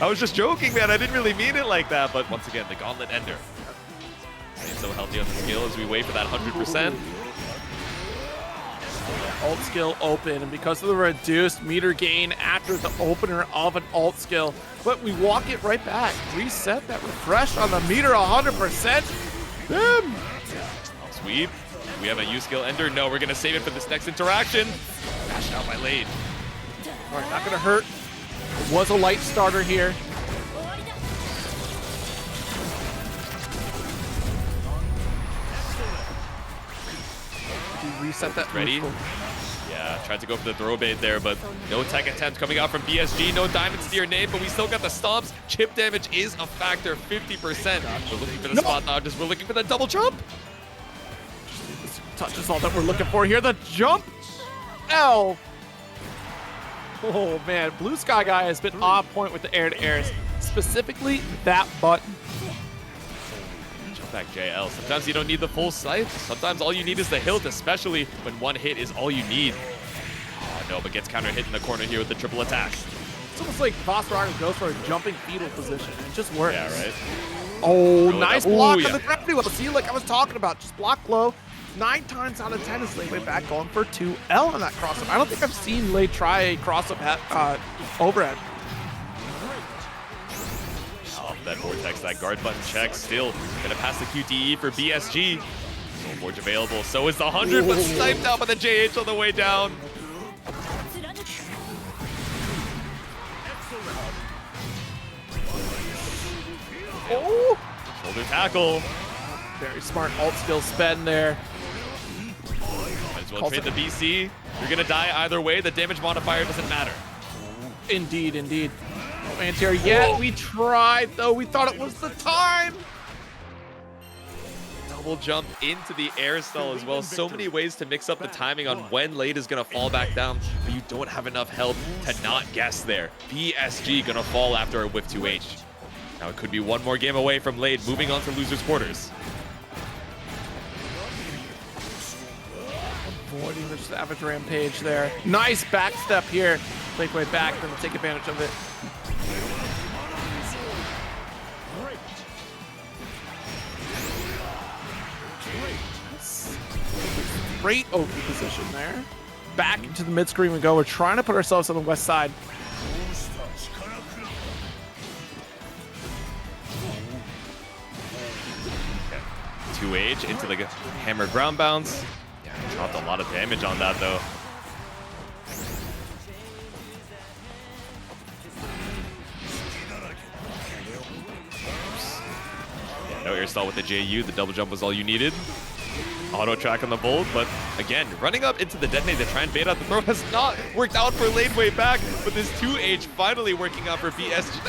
I was just joking, man. I didn't really mean it like that, but once again, the Gauntlet Ender. Staying so healthy on the skill as we wait for that 100%. Ult skill open, and because of the reduced meter gain after the opener of an ult skill, but we walk it right back. Reset that refresh on the meter 100%. Sweep. We have a U skill Ender. No, we're going to save it for this next interaction. Dashed out by Lade. All right, not going to hurt. It was a light starter here. Reset that. Ready? Yeah, tried to go for the throw bait there, but no tech attempt coming out from BSG. No diamonds to your name, but we still got the stomps. Chip damage is a factor, 50%. We're looking for the spot dodges. We're looking for the double jump. Touch is all that we're looking for here. The jump L. Oh man, Blue Sky Guy has been on point with the air-to-airs, specifically that button. Jump back JL. Sometimes you don't need the full scythe. Sometimes all you need is the hilt, especially when one hit is all you need. Oh no, but gets counter hit in the corner here with the triple attack. It's almost like Basaraga goes for a jumping fetal position. It just works. Yeah, right. Oh, nice block Ooh, on the gravity well. See, like I was talking about, just block low. 9 times out of 10 is Laid Way Back going for 2L on that cross-up. I don't think I've seen Lade try a cross-up overhead. Oh, that Vortex, that guard button check, still gonna pass the QTE for BSG. Soul Forge available, so is the 100, but sniped out by the JH on the way down. Oh! Shoulder tackle. Very smart ult skill spend there. Might as well trade the BC. You're gonna die either way. The damage modifier doesn't matter. Indeed, indeed. No anti-air yet. We tried, though. We thought it was the time. Double jump into the air stall as well. So many ways to mix up the timing on when Lade is gonna fall back down, but you don't have enough health to not guess there. BSG gonna fall after a whiff 2H. Now it could be one more game away from Lade moving on to losers quarters. Avoiding the Savage Rampage there. Nice backstep here. Lake way back, then take advantage of it. Great OP position there. Back into the mid screen we go. We're trying to put ourselves on the west side. 2H into the hammer ground bounce. Yeah, dropped a lot of damage on that though. Yeah, no air stall with the JU. The double jump was all you needed. Auto track on the Bolt, but again, running up into the detonate to try and bait out the throw has not worked out for Lane way back, but this 2H finally working out for BSG.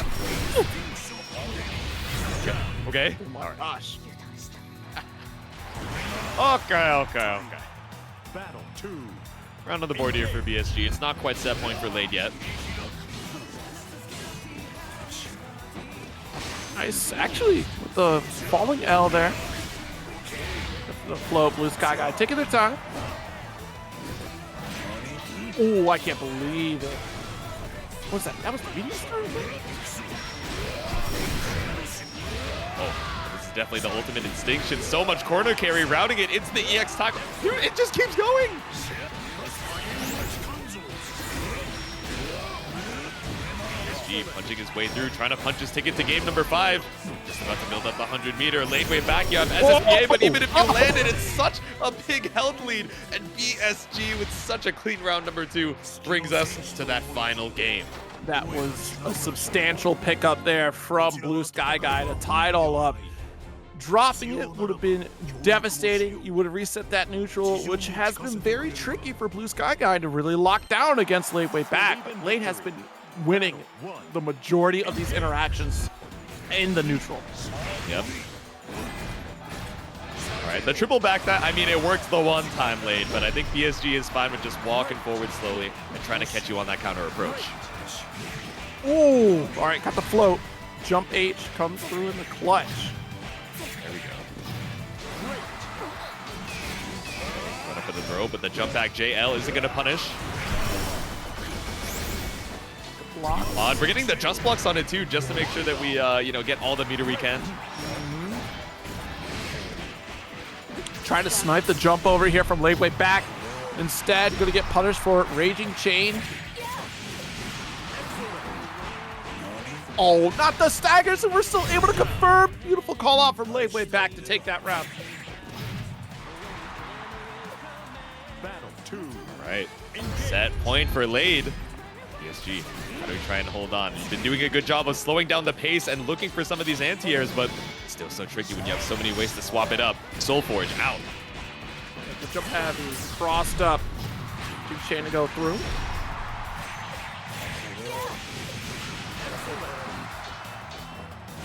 Okay. Oh my gosh. Okay. Battle 2. Round on the board here for BSG. It's not quite set point for Lade yet. Nice. Actually, with the falling L there. The flow, Blue Sky Guy taking their time. Oh, I can't believe it. What's that? That was the medium star? Oh, this is definitely the ultimate extinction. So much corner carry, routing it into the EX tackle. Dude, it just keeps going. BSG punching his way through, trying to punch his ticket to game number 5. Just about to build up the 100-meter. Lane way back, you have SSBA, but even if you land it, it's such a big health lead. And BSG, with such a clean round number 2, brings us to that final game. That was a substantial pickup there from Blue Sky Guy to tie it all up. Dropping it would have been devastating. You would have reset that neutral, which has been very tricky for Blue Sky Guy to really lock down against Lane way back. But Lane has been winning the majority of these interactions in the neutral. Yep. All right, the triple back that, I mean, it worked the one time Lade, but I think BSG is fine with just walking forward slowly and trying to catch you on that counter approach. Ooh, all right, got the float. Jump H comes through in the clutch. There we go. Run up for the throw, but the jump back JL isn't going to punish. Block. Odd. We're getting the just blocks on it too, just to make sure that we, get all the meter we can. Trying to snipe the jump over here from late way back. Instead, going to get punished for Raging Chain. Oh, not the staggers, and we're still able to confirm. Beautiful call out from late way back to take that round. Battle 2. All right. Set point for Lade. BSG, how do we try and hold on? He's been doing a good job of slowing down the pace and looking for some of these anti-airs, but still so tricky when you have so many ways to swap it up. Soulforge out. The jump heavy, crossed up. Big chain to go through.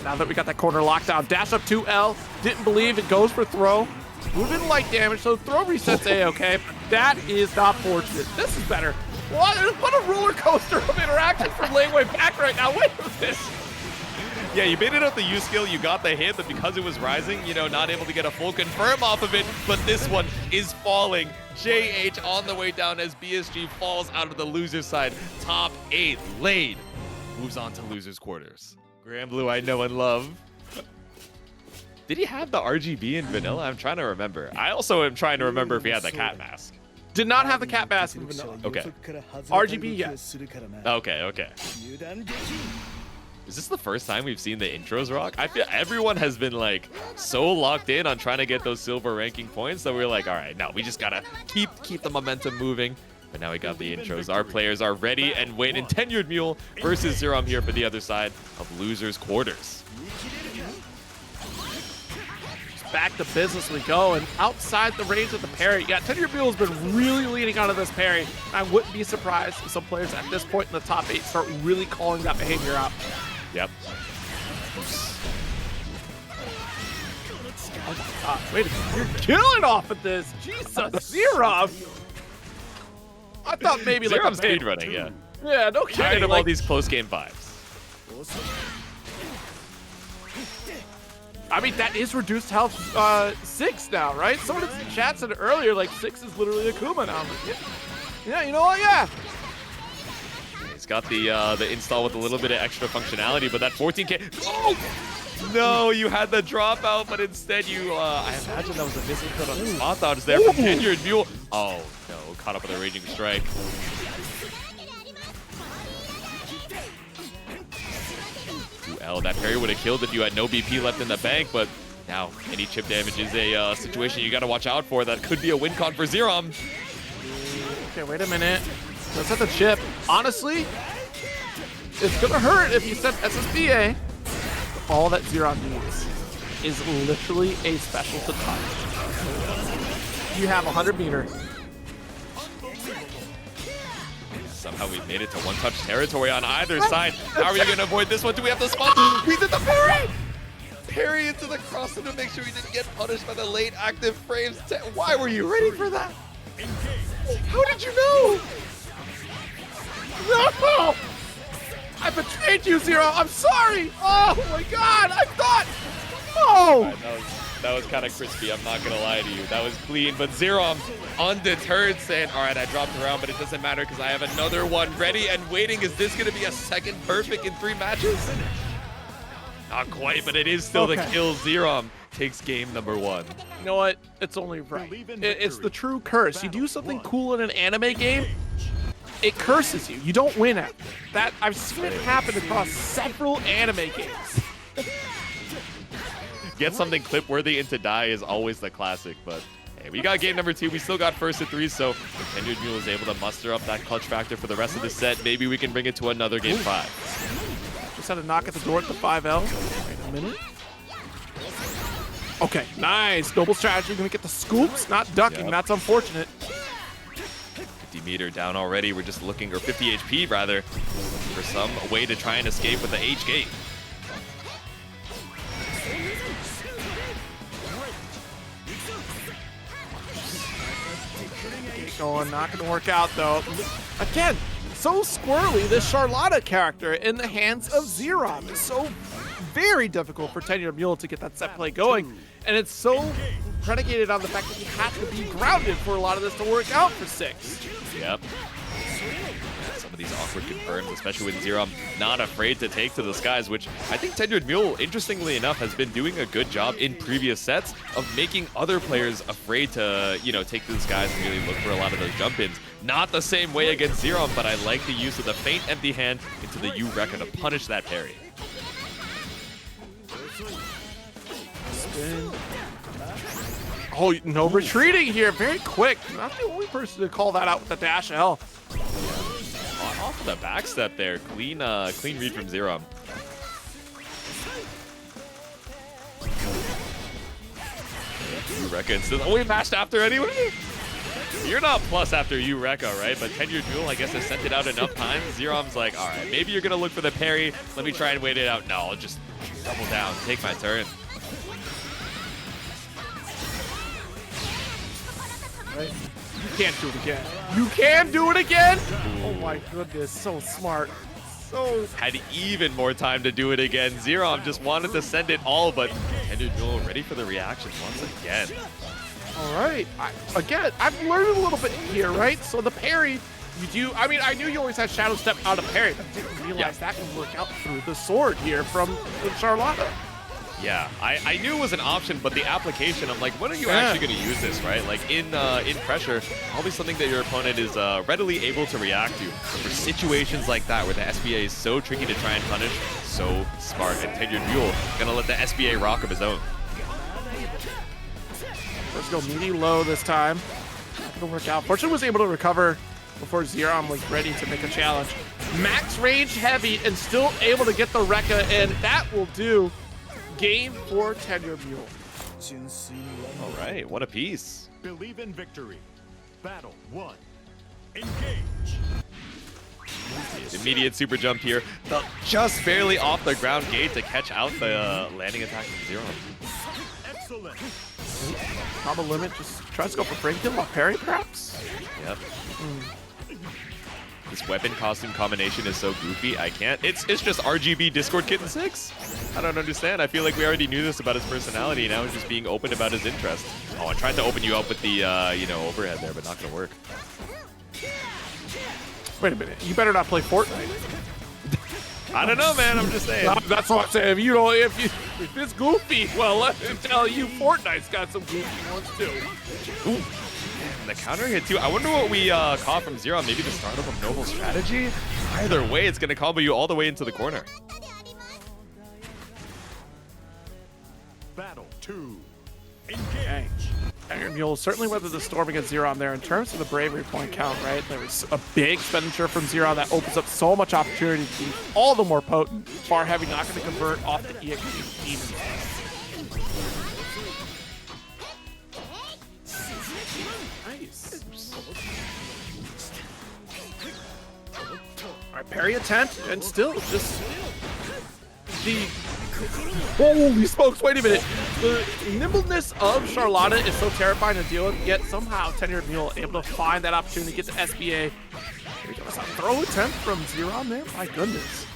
Now that we got that corner lockdown, dash up 2L, didn't believe it, goes for throw. Moving light damage, so throw resets A-okay. That is not fortunate. This is better. What a roller coaster of interactions from lane way back right now. Wait for this. Yeah, you baited out the U skill, you got the hit, but because it was rising, not able to get a full confirm off of it, but this one is falling. JH on the way down as BSG falls out of the loser side. Top 8, Lade moves on to losers quarters. Granblue I know and love. Did he have the RGB in vanilla? I'm trying to remember. I also am trying to remember if he had the cat mask. Did not have the cat mask in vanilla. Okay. RGB, yes. Okay. Is this the first time we've seen the intros rock? I feel everyone has been so locked in on trying to get those silver ranking points that we're like, all right, now we just gotta keep the momentum moving. But now we got the intros. Our players are ready and waiting. Tenured Mule versus Xerom here for the other side of losers quarters. Back to business we go, and outside the range of the parry, Tenured Mule has been really leaning onto this parry. I wouldn't be surprised if some players at this point in the top 8 start really calling that behavior out. Yep. Oh my god, wait a minute. You're killing off at this. Jesus, Xerom. I thought maybe Xerom's speedrunning, yeah. Yeah, no kidding. Tired of all these close game vibes. I mean, that is reduced health 6 now, right? Someone in the chat said earlier, like 6 is literally a Kuma now. I'm like, yeah, you know what? Yeah. He's got the install with a little bit of extra functionality, but that 14K. Oh! No, you had the dropout, but instead you, I imagine that was a missing cut on the spot dodge there from Tenured Mule. Oh no, caught up with a Raging Strike. That parry would have killed if you had no BP left in the bank, but now any chip damage is a situation you got to watch out for. That could be a win con for Xerom. Okay, wait a minute. Let's set the chip. Honestly, it's gonna hurt if you set SSBA. All that Xerom needs is literally a special to touch. You have 100 meter. Somehow we've made it to one-touch territory on either side. How are you going to avoid this one? Do we have the spot? We did the parry! Parry into the cross to make sure we didn't get punished by the late active frames. Why were you ready for that? How did you know? No! I betrayed you, Zero. I'm sorry. Oh my God! I thought. Oh! Right, that was kind of crispy. I'm not gonna lie to you. That was clean, but Xerom undeterred, saying, "All right, I dropped around, but it doesn't matter because I have another one ready and waiting." Is this gonna be a second perfect in 3 matches? Not quite, but it is still the kill. Xerom takes game number 1. You know what? It's only right. It's the true curse. You do something cool in an anime game, it curses you. You don't win at that. I've seen it happen across several anime games. Get something clip-worthy into die is always the classic, but hey, we got game number 2. We still got first to 3, so if Tenured Mule is able to muster up that clutch factor for the rest of the set, maybe we can bring it to another game 5. Just had a knock at the door at the 5L. Wait a minute. Okay, nice. Noble strategy. Gonna get the scoops, not ducking. Yep. That's unfortunate. 50 meter down already. We're just looking, or 50 HP rather, for some way to try and escape with the H gate. Going, not gonna work out though. Again, so squirrely, this Charlotta character in the hands of Xerom is so very difficult for Tenured Mule to get that set play going. And it's so predicated on the fact that you have to be grounded for a lot of this to work out for 6. Yep. Some of these awkward confirms, especially with Xerom not afraid to take to the skies, which I think Tenured Mule, interestingly enough, has been doing a good job in previous sets of making other players afraid to, you know, take to the skies and really look for a lot of those jump-ins. Not the same way against Xerom, but I like the use of the feint empty hand into the U-Rekka to punish that parry. Spin. Oh, no retreating here. Very quick. Not the only person to call that out with the dash L. Off the backstep there. Clean read from Xerom. U-Rekka instead. Oh, we mashed after anyway? You're not plus after U-Rekka, right? But Tenured Mule, I guess, has sent it out enough times. Xerom's like, all right, maybe you're going to look for the parry. Let me try and wait it out. No, I'll just double down, take my turn. Right? You can't do it again. You can do it again? Oh my goodness, so smart. So had even more time to do it again. Xerom just wanted to send it all, but Tenured Mule ready for the reaction once again. All right. Again, I've learned a little bit here, right? So the parry, you do, I mean, I knew you always had Shadow Step out of parry, but I didn't realize that can work out through the sword here from Charlotta. Yeah, I knew it was an option, but the application, I'm like, when are you actually going to use this, right? Like in pressure, always something that your opponent is readily able to react to. For situations like that, where the SBA is so tricky to try and punish, so smart. And Tenured Mule going to let the SBA rock of his own. Let's go meaty low this time. Not gonna work out. Fortune was able to recover before Xerom was ready to make a challenge. Max range heavy and still able to get the Rekka, and that will do. Game for Tenured Mule. All right, one apiece. Believe in victory. Battle 1. Engage. Immediate super jump here. Just barely off the ground gate to catch out the landing attack from Xerom. Excellent. Combo limit, just tries to go for frame kill off parry, perhaps? Yep. this weapon costume combination is so goofy. I can't. It's just RGB Discord Kitten 6. I don't understand. I feel like we already knew this about his personality. Now he's just being open about his interest. Oh, I tried to open you up with the, you know, overhead there, but not gonna work. Wait a minute. You better not play Fortnite. I don't know, man. I'm just saying. That's what I'm saying. If you don't, if it's goofy, well, let me tell you, Fortnite's got some goofy ones too. Ooh. The counter hit too. I wonder what we caught from Xerom. Maybe the start of a noble strategy. Either way, it's gonna combo you all the way into the corner. Battle 2. Engage. Iron Mule certainly weathered the storm against Xerom there in terms of the bravery point count, right? There was a big expenditure from Xerom that opens up so much opportunity to be all the more potent. Far Heavy not going to convert off the EXP demons. Nice. All right, parry attempt, and still just the... Holy smokes, wait a minute. The nimbleness of Charlotta is so terrifying to deal with, yet somehow 10-year Mule able to find that opportunity to get to SBA. Here we go. It's a throw attempt from Xerom there. My goodness.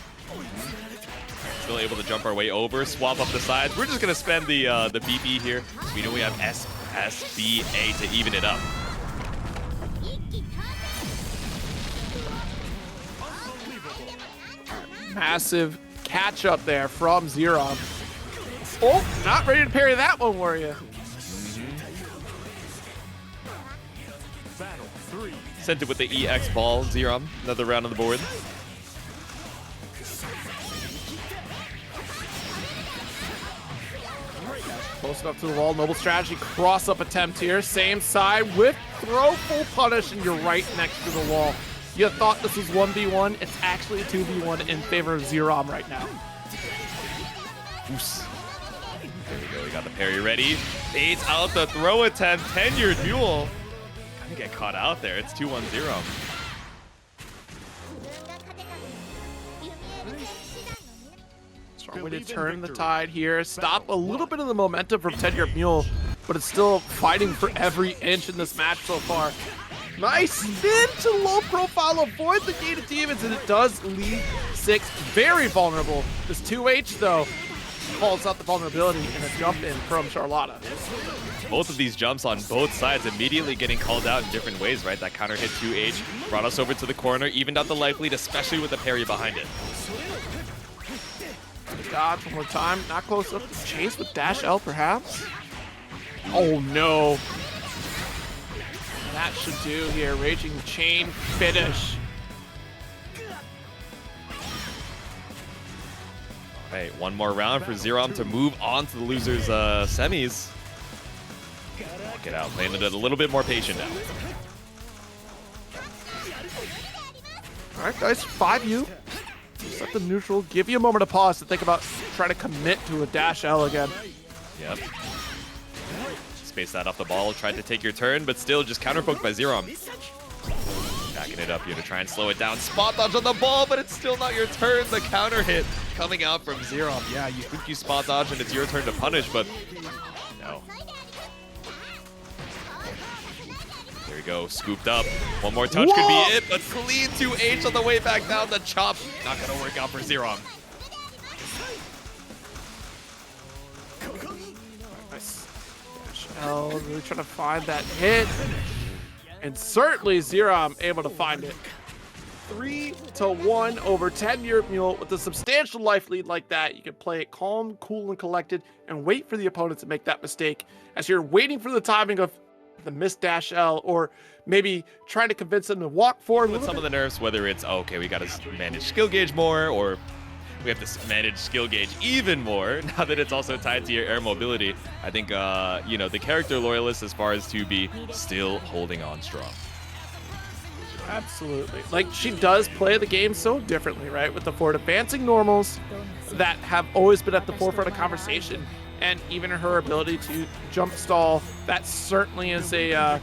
Still able to jump our way over, swap up the sides. We're just gonna spend the BB here. We know we have SBA to even it up. Massive catch up there from Xerom. Oh, not ready to parry that one, were you? Battle 3. Sent it with the EX ball, Xerom. Another round on the board. Close enough to the wall. Noble strategy. Cross up attempt here. Same side with throw full punish, and you're right next to the wall. You thought this was 1v1. It's actually a 2v1 in favor of Xerom right now. Oops. There we go. We got the parry ready. Baits out the throw attempt. 10-year Mule. Gonna get caught out there. It's 2-1-0. Strong way to turn the tide here. Stop a little bit of the momentum from 10-year Mule, but it's still fighting for every inch in this match so far. Nice spin to low profile, avoid the Gate of Demons, and it does leave 6 very vulnerable. This 2H, though, calls out the vulnerability in a jump in from Charlotta. Both of these jumps on both sides immediately getting called out in different ways, right? That counter hit 2H brought us over to the corner, evened out the life lead, especially with the parry behind it. Dodge one more time, not close enough to chase with Dash L perhaps. Oh no. That should do here, Raging Chain finish. Hey, one more round for Xerom to move on to the losers' semis. Get out, playing it a little bit more patient now. All right, guys, 5U. Set the neutral, give you a moment of pause to think about trying to commit to a Dash L again. Yep. Space that off the ball, tried to take your turn, but still just counterpoked by Xerom. Backing it up here to try and slow it down. Spot dodge on the ball, but it's still not your turn. The counter hit coming out from Xerom. Yeah, you think you spot dodge and it's your turn to punish, but no. There we go, scooped up. One more touch could be it, but clean 2H on the way back down. The chop not gonna work out for Xerom. Nice. Dash L, really trying to find that hit. And certainly Xerom able to find it. 3-1 over 10-year Mule. With a substantial life lead like that, you can play it calm, cool, and collected and wait for the opponent to make that mistake as you're waiting for the timing of the missed Dash L, or maybe trying to convince them to walk forward with some of the nerfs, whether it's, oh, okay, we got to manage skill gauge more, or we have to manage skill gauge even more, now that it's also tied to your air mobility. I think, you know, the character loyalists as far as 2B still holding on strong. Absolutely. Like, she does play the game so differently, right? With the forward advancing normals that have always been at the forefront of conversation, and even her ability to jump stall, that certainly is a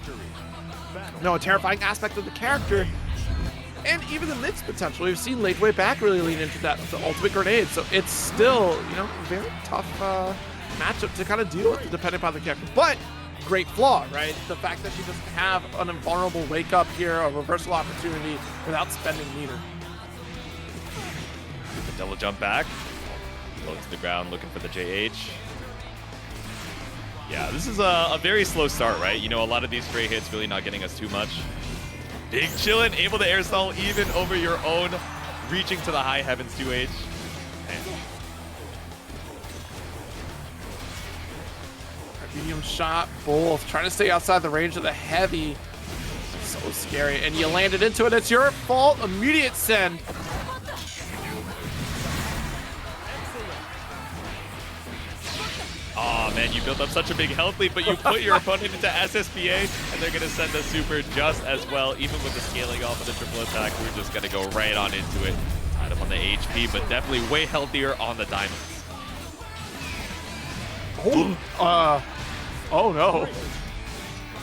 terrifying aspect of the character. And even the mix potential. We've seen late way back really lean into that with the ultimate grenade. So it's still, you know, a very tough matchup to kind of deal with depending upon the character. But great flaw, right? The fact that she doesn't have an invulnerable wake up here, a reversal opportunity without spending meter. The double jump back. Low to the ground, looking for the JH. Yeah, this is a very slow start, right? You know, a lot of these stray hits really not getting us too much. Big chillin', able to air stall even over your own, reaching to the high heavens 2H. Man. Medium shot, both trying to stay outside the range of the heavy. So scary, and you landed into it. It's your fault. Immediate send. Oh man, you built up such a big health lead, but you put your opponent into SSBA, and they're gonna send the super just as well. Even with the scaling off of the triple attack, we're just gonna go right on into it. Tied up on the HP, but definitely way healthier on the diamonds. Oh no.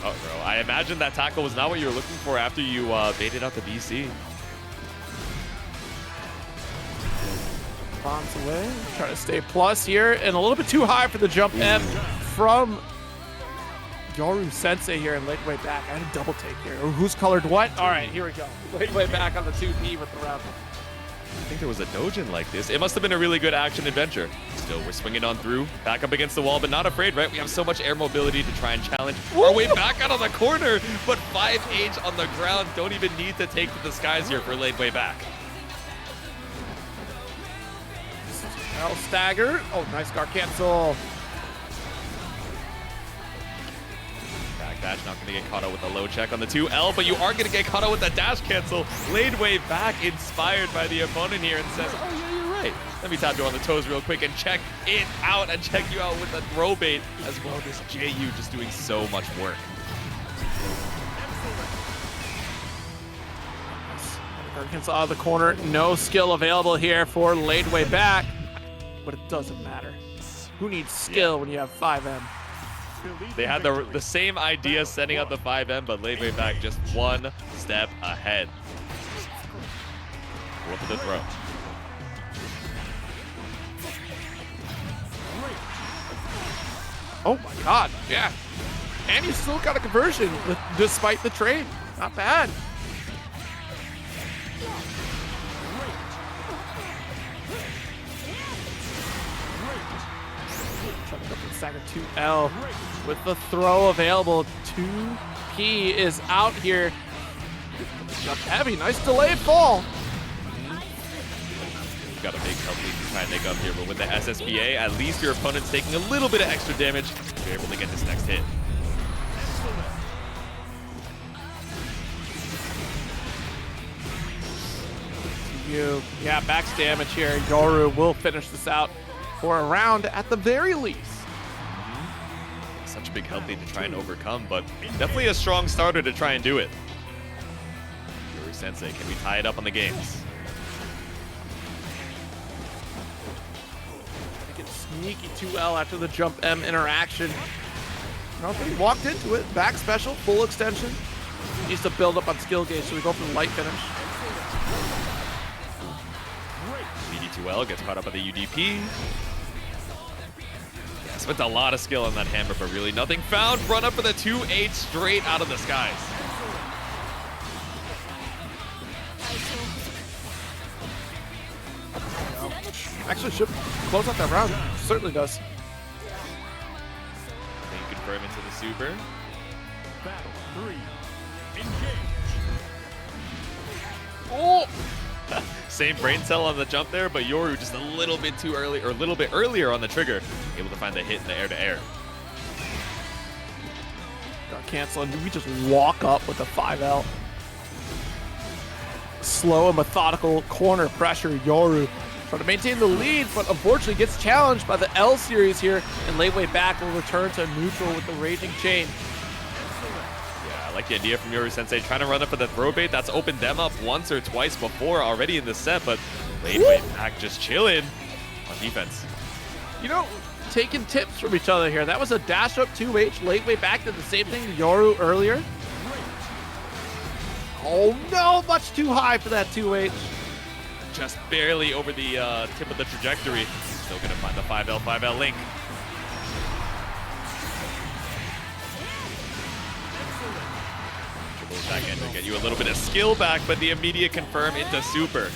Oh bro, I imagine that tackle was not what you were looking for after you baited out the BC. Bombs away, try to stay plus here, and a little bit too high for the jump M from Yoru Sensei here, and way back. I had a double take here. Who's colored what? All right, here we go. Way back on the 2P with the round. I think there was a Dojin like this. It must have been a really good action adventure. Still, we're swinging on through, back up against the wall, but not afraid, right? We have so much air mobility to try and challenge our way back out of the corner, but 5H on the ground. Don't even need to take to the skies here for laid way back. L stagger. Oh, nice guard cancel. Back dash, not going to get caught out with the low check on the 2L, but you are going to get caught out with the dash cancel. Laid way back, inspired by the opponent here, and says, oh yeah, you're right. Let me tap you on the toes real quick and check it out, and check you out with the throw bait, as well as JU just doing so much work. Guard cancel out of the corner. No skill available here for laid way back. But it doesn't matter. Who needs skill when you have 5M? They had the same idea setting up the 5M, but laid way back just one step ahead. Go for the throw. Oh my god, yeah. And you still got a conversion despite the trade. Not bad. Second 2L with the throw available. 2P is out here. Jump heavy, nice delayed fall. You've got a big help lead to try and make up here, but with the SSBA, at least your opponent's taking a little bit of extra damage. You're able to get this next hit. Yeah, max damage here. Yoru will finish this out for a round at the very least. Such a big health lead to try and overcome, but definitely a strong starter to try and do it. Yoru Sensei, can we tie it up on the games? Sneaky 2L after the jump M interaction. He walked into it. Back special, full extension. Needs to build up on skill gauge, so we go for the light finish. BD2L gets caught up by the UDP. Spent a lot of skill on that hammer, but really nothing found. Run up for the 2H straight out of the skies. Actually should close out that round. Certainly does. They confirm into the super. Battle 3. Engage. Oh! Same brain cell on the jump there, but Yoru just a little bit too early, or a little bit earlier on the trigger, able to find the hit in the air-to-air. Got canceled, and we just walk up with the 5L. Slow and methodical corner pressure. Yoru trying to maintain the lead, but unfortunately gets challenged by the L series here, and late way back will return to neutral with the Raging Chain. I like the idea from Yoru Sensei trying to run up for the throw bait. That's opened them up once or twice before already in the set, but late way back just chilling on defense. You know, taking tips from each other here. That was a dash up 2H. Late way back did the same thing to Yoru earlier. Oh no, much too high for that 2H. Just barely over the tip of the trajectory. Still gonna find the 5L link. Triple attack end will get you a little bit of skill back, but the immediate confirm into super.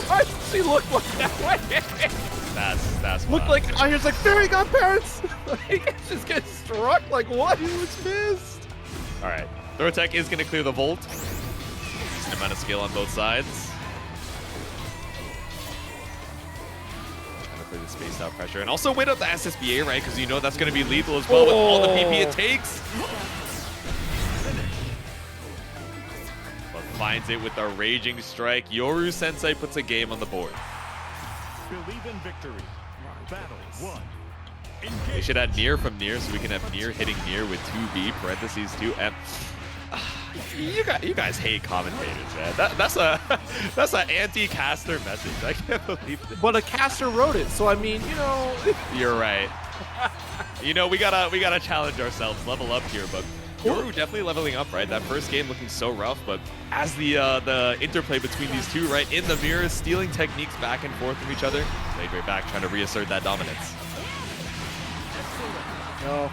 Why does she look like that way? That's Looked like Iron's like fairy godparents. Like just gets struck. Like what? Huge missed. All right, throw attack is going to clear the Volt. Decent amount of skill on both sides. Trying to play the spaced out pressure and also win up the SSBA, right? Because you know that's going to be lethal as well with all the PP it takes. But finds it with a raging strike. Yoru Sensei puts a game on the board. Believe in victory. Battle 1. They should add Nier from Nier so we can have Nier hitting Nier with 2B parentheses 2M. You guys hate commentators, man. That's an anti-caster message. I can't believe it. But a caster wrote it, so I mean, you know. You're right. You know, we gotta challenge ourselves, level up here, but Yoru definitely leveling up, right? That first game looking so rough, but as the interplay between these two, right, in the mirrors, stealing techniques back and forth from each other, Blade right back trying to reassert that dominance. No.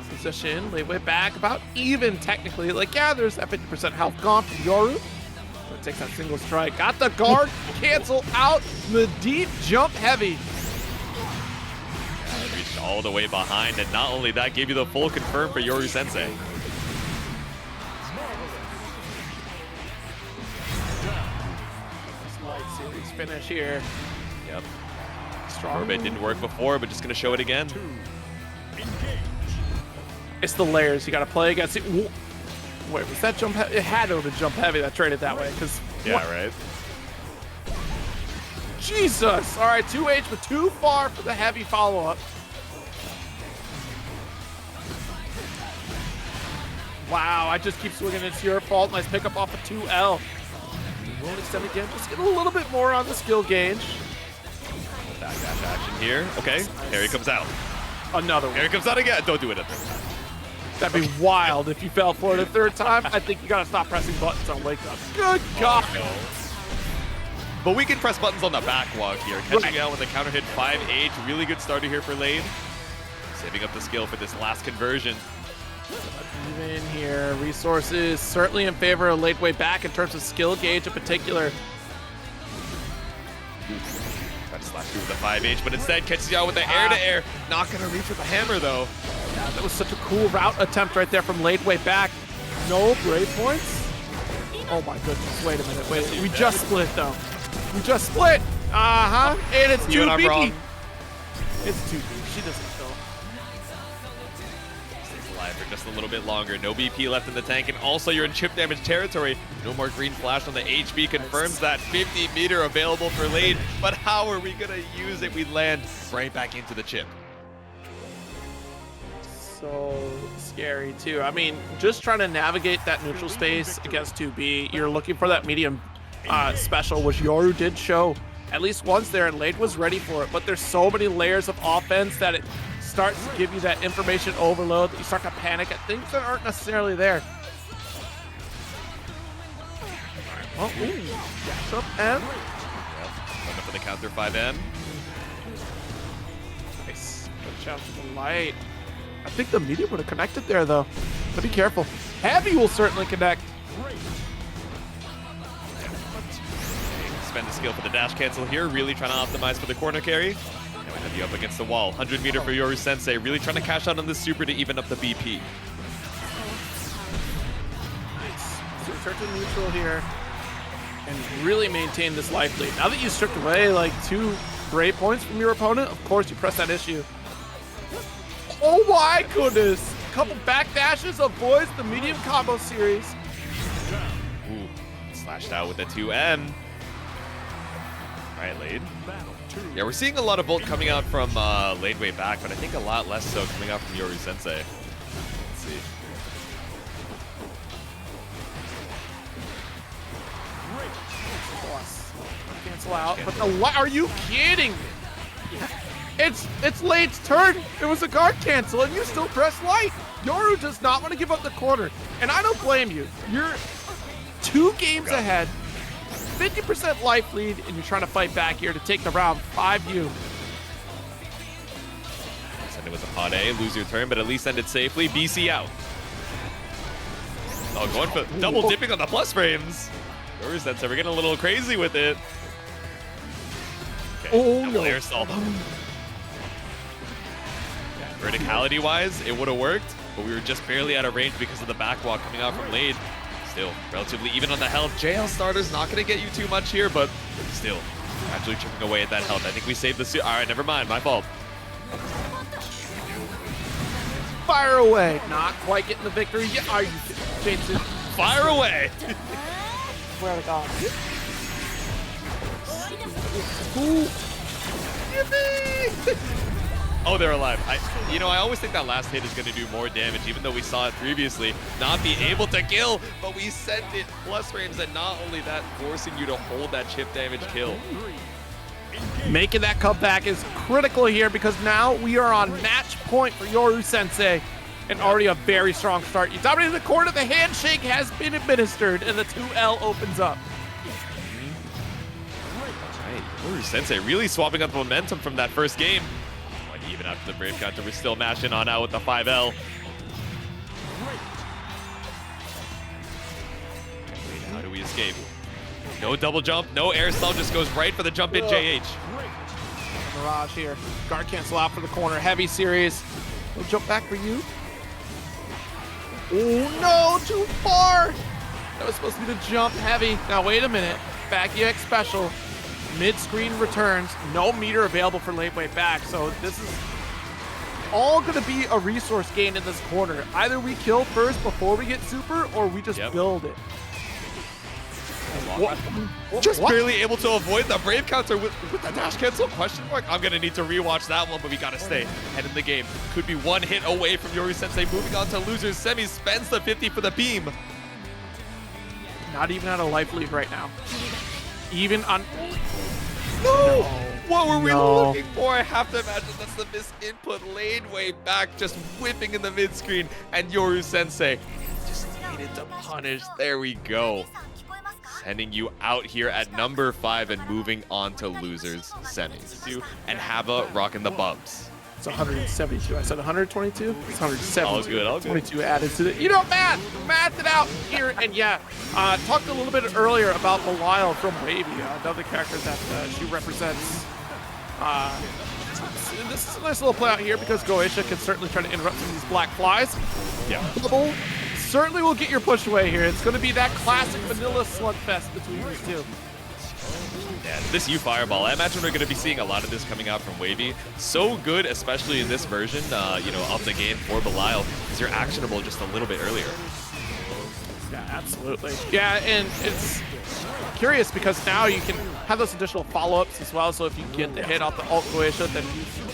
Position, late way back, about even technically. Like, yeah, there's that 50% health gone from Yoru. So it takes that single strike. Got the guard, cancel out the deep jump heavy. Yeah, reached all the way behind, and not only that, gave you the full confirm for Yoru Sensei. Light series finish here. Yep. Strong. Orbit didn't work before, but just gonna show it again. It's the layers you gotta play against it. Wait, was that jump heavy? It had to have been jump heavy that traded that way, because Yeah, right. Jesus! All right, 2H, but too far for the heavy follow-up. Wow, I just keep swinging. It's your fault. Nice pickup off of 2L. Won't extend again. Just get a little bit more on the skill gauge. Backdash action here. Okay, here he comes out. Another one. Here he comes out again. Don't do it a third time. That'd be wild if you fell for it a third time. I think you gotta stop pressing buttons on wake up. Good God. No. But we can press buttons on the back walk here. Catching out with a counter hit 5H. Really good starter here for Lane. Saving up the skill for this last conversion. Even here, resources certainly in favor of late way back in terms of skill gauge in particular. Try to slash through with the 5H, but instead catches you out with the air-to-air. Not gonna reach with the hammer though. Yeah, that was such a cool route attempt right there from late way back. No break points. Oh my goodness, wait a minute, wait. We just split though. We just split. Uh-huh, and it's You and I'm 2B. wrong. It's 2B, she doesn't kill. Stays alive for just a little bit longer. No BP left in the tank, and also you're in chip damage territory. No more green flash on the HB confirms that 50 meter available for Lane, but how are we gonna use it? We land right back into the chip. So scary too. I mean, just trying to navigate that neutral space against 2B, you're looking for that medium special, which Yoru did show at least once there, and Lane was ready for it. But there's so many layers of offense that it starts to give you that information overload that you start to panic at things that aren't necessarily there. Oh, ooh, dash up and Yep. For the counter 5M. nice. Good shout to the light. I think the medium would have connected there though. But be careful. Heavy will certainly connect. Spend the skill for the dash cancel here, really trying to optimize for the corner carry. And we have you up against the wall. 100 meter for Yoru Sensei, really trying to cash out on this super to even up the BP. Nice. So return to neutral here and really maintain this life lead. Now that you stripped away like 2 break points from your opponent, of course you press that issue. Oh my goodness! Couple backdashes avoids the medium combo series. Ooh, slashed out with the 2M. All right, Lade. Yeah, we're seeing a lot of Bolt coming out from Lade way back, but I think a lot less so coming out from Yoru Sensei. Let's see. Cancel out, but are you kidding me? It's Lade's turn. It was a guard cancel, and you still press light. Yoru does not want to give up the corner, and I don't blame you. You're 2 games ahead, 50% life lead, and you're trying to fight back here to take the round 5U. Send it was a pot A, lose your turn, but at least end it safely. BC out. Oh, going for double dipping on the plus frames. Or is that so? We're getting a little crazy with it. Okay, Oh, no. air assault. Verticality-wise, it would have worked, but we were just barely out of range because of the backwalk coming out from Lade. Still, relatively even on the health. JL starter's not going to get you too much here, but still, actually chipping away at that health. I think we saved the suit. All right, never mind, my fault. Fire away. Not quite getting the victory yet. Are you Jason? Fire away! Swear to God. Ooh. Yippee! Oh, they're alive. I always think that last hit is going to do more damage, even though we saw it previously not be able to kill, but we sent it plus frames, and not only that, forcing you to hold that chip damage kill. Making that comeback is critical here because now we are on match point for Yoru Sensei, and already a very strong start. You dominated the corner, the handshake has been administered, and the 2L opens up. Right, Yoru Sensei really swapping up momentum from that first game. Even after the Brave counter, we're still mashing on out with the 5L. Wait, how do we escape? No double jump, no air stall, just goes right for the jump in JH. Mirage here. Guard cancel out for the corner. Heavy series. No jump back for you. Oh no, too far. That was supposed to be the jump heavy. Now wait a minute. Back EX special. Mid-screen returns, no meter available for late way back, so this is all going to be a resource gain in this corner. Either we kill first before we get super, or we just build it. Just barely able to avoid the Brave counter with the dash cancel question mark. I'm going to need to rewatch that one, but we got to stay ahead in the game. Could be one hit away from Yoru Sensei moving on to losers semi, spends the 50 for the beam. Not even at a life lead right now. Even on... No! What were we looking for? I have to imagine that's the misinput lane way back, just whipping in the mid-screen, and Yoru Sensei just needed to punish. There we go. Sending you out here at number 5 and moving on to losers semis. And Hava rocking the bubs. It's 172. I said 122. It's 172. All good, all good. 22 added to the. You know, math it out here. And yeah, talked a little bit earlier about Belial from Wavy, another character that she represents. This is a nice little play out here because Goetia can certainly try to interrupt some of these black flies. Yeah. Double certainly will get your push away here. It's going to be that classic vanilla slugfest between these two. Yeah, this U Fireball, I imagine we're going to be seeing a lot of this coming out from Wavy. So good, especially in this version, of the game for Belial, because you're actionable just a little bit earlier. Yeah, absolutely. Yeah, and it's curious because now you can have those additional follow-ups as well. So if you get the hit off the ult Goetia, then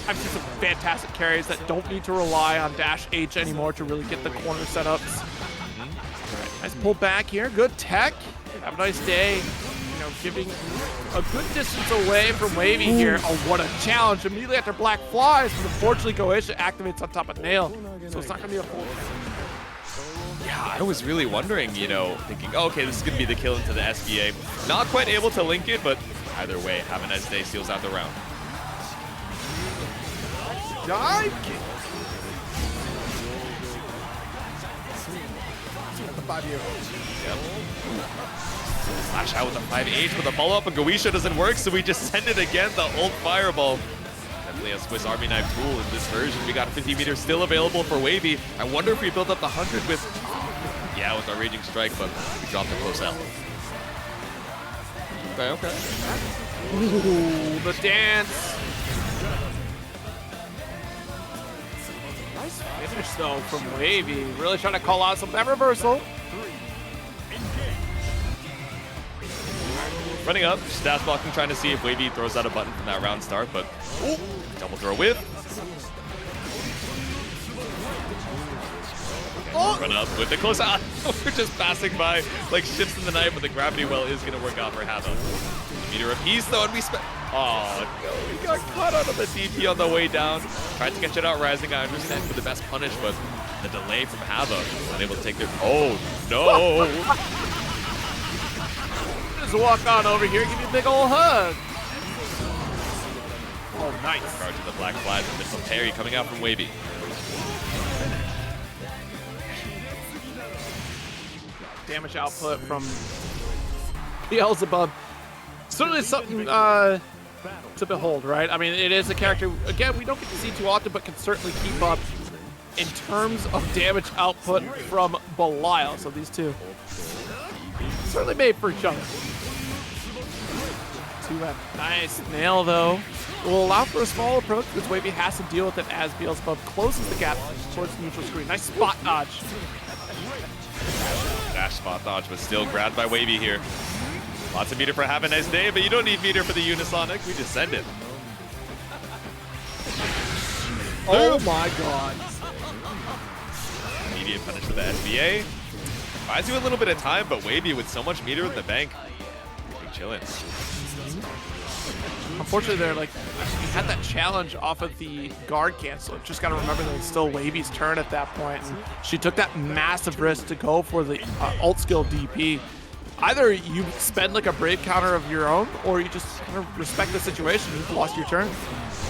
I've seen some fantastic carries that don't need to rely on dash H anymore to really get the corner setups. All right, nice pull back here. Good tech. Have a nice day. Giving a good distance away from Wavy here. Oh, what a challenge. Immediately after Black Flies, but unfortunately Goetia activates on top of Nail, so it's not going to be a full damage. Yeah, I was really wondering, thinking, oh, okay, this is going to be the kill into the SBA. Not quite able to link it, but either way, Havaniceday seals out the round. Dive kick. Yep. Slash out with a 5H, but the follow-up on Goetia doesn't work, so we just send it again, the ult Fireball. Definitely a Swiss Army knife tool in this version. We got 50 meters still available for Wavy. I wonder if we build up the 100 with... Yeah, with our Raging Strike, but we dropped a close L. Okay. Ooh, the dance. Nice finish, though, from Wavy. Really trying to call out some of that reversal. Running up, stash blocking, trying to see if Wavy throws out a button from that round start, but double throw whip. Run up with the close out. We're just passing by like ships in the night, but the gravity well is going to work out for Hava. Meter apiece though, and we spent. Oh no, we got caught out of the DP on the way down. Tried to catch it out rising. I understand for the best punish, but the delay from Hava, unable to take their. Oh no. Just walk on over here, give you a big old hug. Oh, nice. Charge to the black flag, the missile parry coming out from Wavy. Damage output from Beelzebub. Certainly something to behold, right? I mean, it is a character, again, we don't get to see too often, but can certainly keep up in terms of damage output from Belial. So these two certainly made for each other. 2F. Nice nail, though. Will allow for a small approach because Wavy has to deal with it as Beelzebub closes the gap towards the neutral screen. Nice spot dodge. Dash spot dodge, but still grabbed by Wavy here. Lots of meter for Havaniceday, but you don't need meter for the Unisonic. We just send it. Oh my god. Immediate punish for the SBA. Buys you a little bit of time, but Wavy with so much meter in the bank, chilling. Unfortunately, they're like, he had that challenge off of the guard cancel. Just got to remember that it's still Wavy's turn at that point. And she took that massive risk to go for the ult skill DP. Either you spend like a brave counter of your own, or you just kind of respect the situation. You've lost your turn.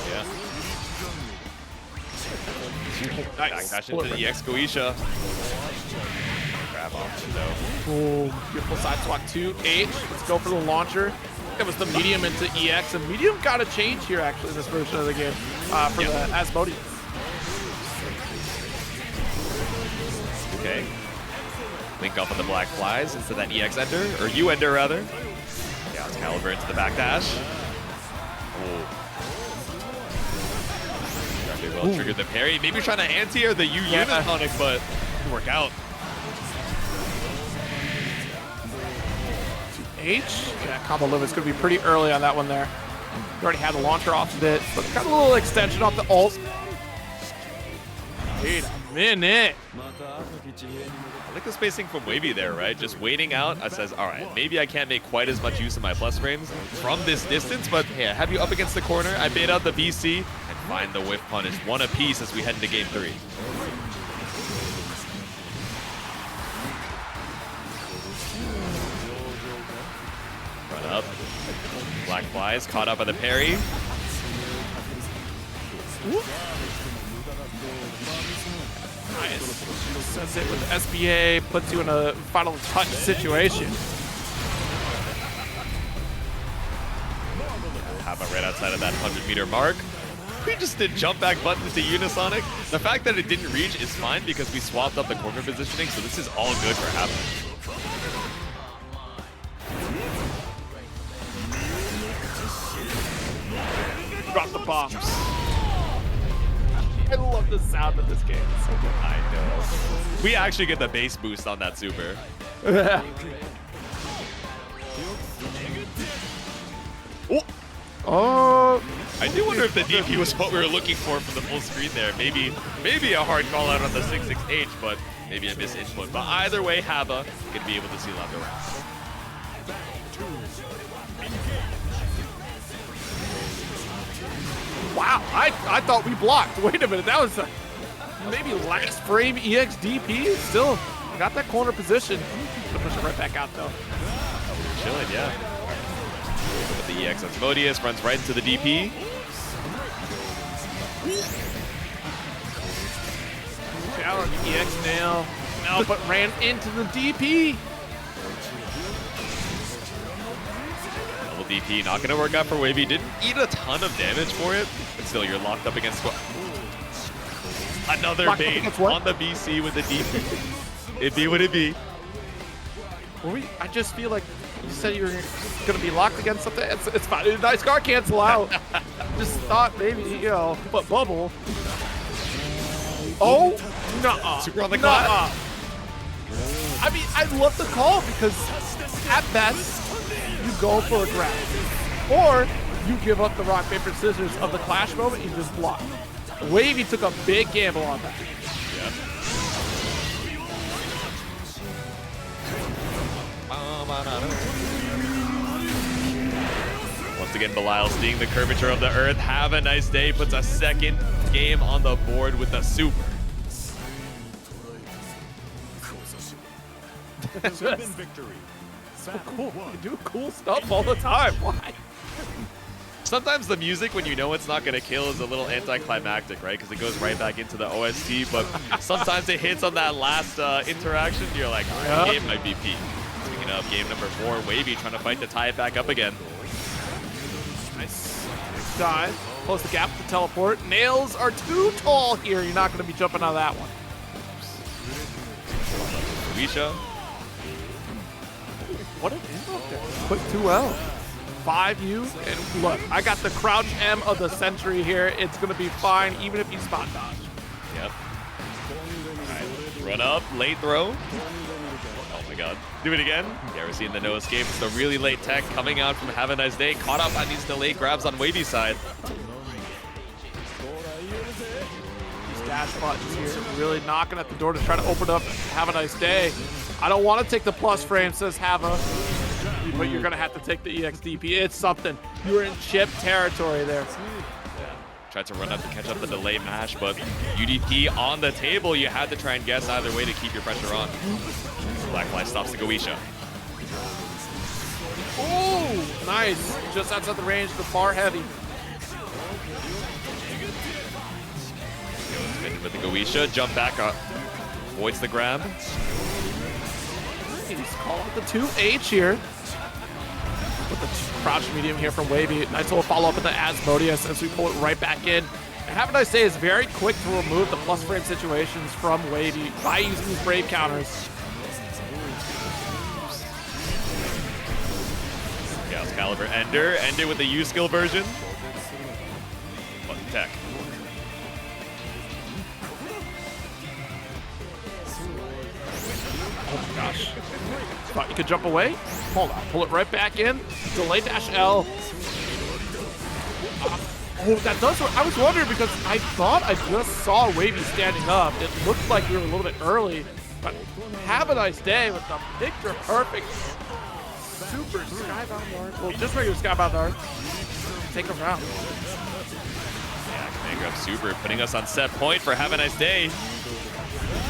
Yeah. Nice. Backdash into the EX Goisha. Grab option though. Oh, beautiful side swap 2H. Let's go for the launcher. That was the medium into EX, and medium got a change here actually in this version of the game for the Asmodeus. Okay. Link up on the black flies into that EX ender, or U ender rather. Yeah, it's Caliber into the backdash. Oh. Well triggered the parry. Maybe trying to anti or the U Unisonic, but didn't work out. H. Yeah, combo live is going to be pretty early on that one there. You already had the launcher off of it, but got a little extension off the ult. Wait a minute. I like the spacing from Wavy there, right? Just waiting out. I says, all right, maybe I can't make quite as much use of my plus frames from this distance, but hey, I have you up against the corner. I bait out the BC and find the whiff punish. One apiece as we head into game 3. Run up. Black flies, caught up by the parry. Nice. Sends it with SBA, puts you in a final touch situation. Have it right outside of that 100-meter mark. We just did jump back buttons to Unisonic. The fact that it didn't reach is fine because we swapped up the corner positioning, so this is all good for Havana. Drop the bombs. I love the sound of this game. It's so good. I know. We actually get the base boost on that super. Oh. I do wonder if the DP was what we were looking for from the full screen there. Maybe a hard call out on the 6-6H, but maybe a misinput. But either way, Hava can be able to seal out the round. Wow, I thought we blocked. Wait a minute, that was maybe last frame EXDP. Still got that corner position. Gonna push it right back out though. Chilling, yeah. But the EX Asmodeus runs right into the DP. Challenge EX nail. No, but ran into the DP. Double DP, not gonna work out for Wavy. Didn't eat a ton of damage for it, but still you're locked up against another bait on the BC with the DP. It be what it be. I just feel like you said you were gonna be locked against something. It's fine. It's a nice guard cancel out. Just thought maybe, you know, but bubble. Oh, nuh-uh. Super on the clock. I mean, I love the call because at best, you go for a grab. Or you give up the rock, paper, scissors of the clash moment, you just block. Wavy took a big gamble on that. Yep. Once again, Belial seeing the curvature of the earth. Have a nice day. Puts a second game on the board with the super. Victory. So cool. You do cool stuff all the time. Why? Sometimes the music, when you know it's not going to kill, is a little anticlimactic, right? Because it goes right back into the OST, but sometimes it hits on that last interaction, you're like, all right, game might be peak. Speaking of game number 4, Wavy trying to fight to tie it back up again. Nice dive. Close the gap with the teleport. Nails are too tall here. You're not going to be jumping out of that one. Wisha. What an invoke there. Quick 2L. 5U. And look, I got the crouch M of the century here. It's going to be fine, even if you spot dodge. Yep. All right. Run up. Late throw. Oh my god. Do it again. Yeah, we're seeing the no escape. It's the really late tech coming out from Havaniceday. Caught up on these delayed grabs on Wavy's side. Dash buttons here, really knocking at the door to try to open up. Have a nice day. I don't want to take the plus frame, says Hava, but you're going to have to take the EXDP. It's something. You're in chip territory there. Tried to run up to catch up the delay mash, but UDP on the table. You had to try and guess either way to keep your pressure on. Blackfly stops the Goisha. Oh, nice. Just outside the range, the far heavy. With the Goisha, jump back up. Avoids the grab. He's calling the 2H here. With the crouch medium here from Wavy. Nice little follow up with the Asmodeus as we pull it right back in. And Have a Nice Day is very quick to remove the plus frame situations from Wavy by using these Brave counters. Chaos Caliber Ender. End it with the U skill version. Button tech. Oh my gosh. Thought you could jump away? Hold on. Pull it right back in. Delay dash L. Oh, that does work. I was wondering because I thought I just saw Wavy standing up. It looked like we were a little bit early. But Have a Nice Day with the picture perfect. Super Skybound Dart. Well, just regular Skybound Dart. Take a round. Yeah, Commander up super, putting us on set point for Have a Nice Day.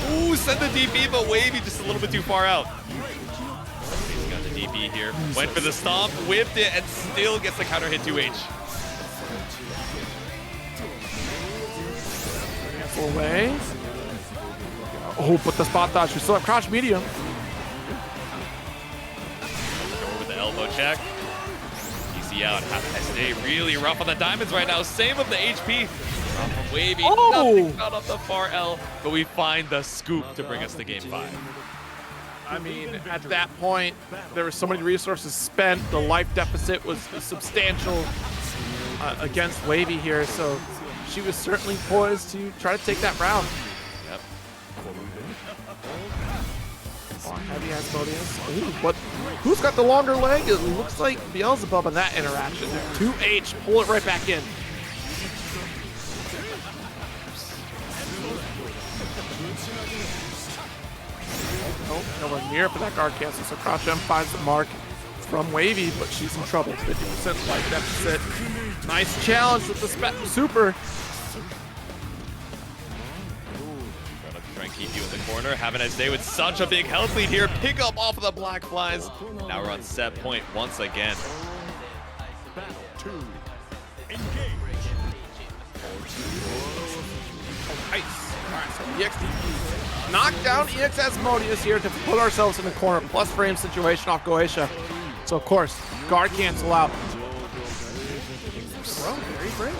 Ooh, send the DP, but Wavy just a little bit too far out. He's got the DP here. Went for the stomp, whipped it, and still gets the counter hit 2H. Away. Oh, but the spot dodge. We still have crouch medium. Go with the elbow check. Easy out. Havaniceday really rough on the diamonds right now. Same of the HP. From Wavy, nothing out of the far L, but we find the scoop to bring us to game 5. I mean, at that point, there were so many resources spent. The life deficit was substantial against Wavy here, so she was certainly poised to try to take that round. Yep. Heavy Asmodeus. Ooh, but who's got the longer leg? It looks like Beelzebub in that interaction. 2H, pull it right back in. Oh, nowhere near for that guard cancel. So Crouch M finds the mark from Wavy, but she's in trouble. 50% life deficit. Nice challenge with the super. Try and keep you in the corner. Havaniceday with such a big health lead here. Pick up off of the black flies. Now we're on set point once again. Battle 2. Engage. Nice. All right, so EXDP. Knock down EX Asmodeus here to put ourselves in the corner. Plus frame situation off Goisha. So, of course, guard cancel out. Bro, very brave.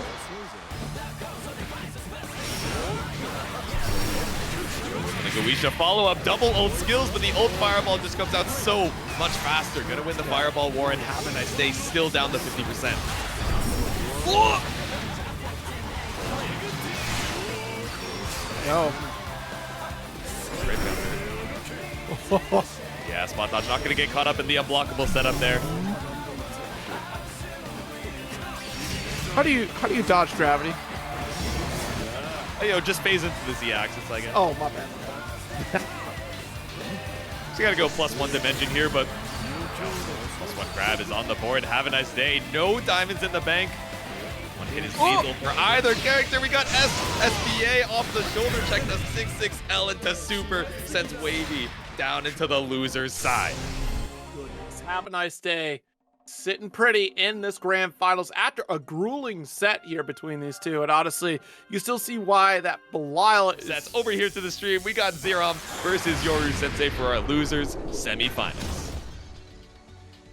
The Goisha follow-up, double ult skills, but the ult fireball just comes out so much faster. Gonna win the fireball war and Havaniceday still down to 50%. Yo. Yeah, spot dodge not gonna get caught up in the unblockable setup there. How do you dodge gravity? You know, just phase into the Z-axis, I guess. Oh, my bad. So you gotta go +1 dimension here, but +1 grab is on the board. Havaniceday, no diamonds in the bank. One hit is lethal for either character. We got SBA off the shoulder check, the 6-6L into super, sends Wavy down into the loser's side. Have a nice day. Sitting pretty in this grand finals after a grueling set here between these two. And honestly, you still see why that Belial is... That's over here to the stream. We got Xerom versus Yoru Sensei for our losers semifinals.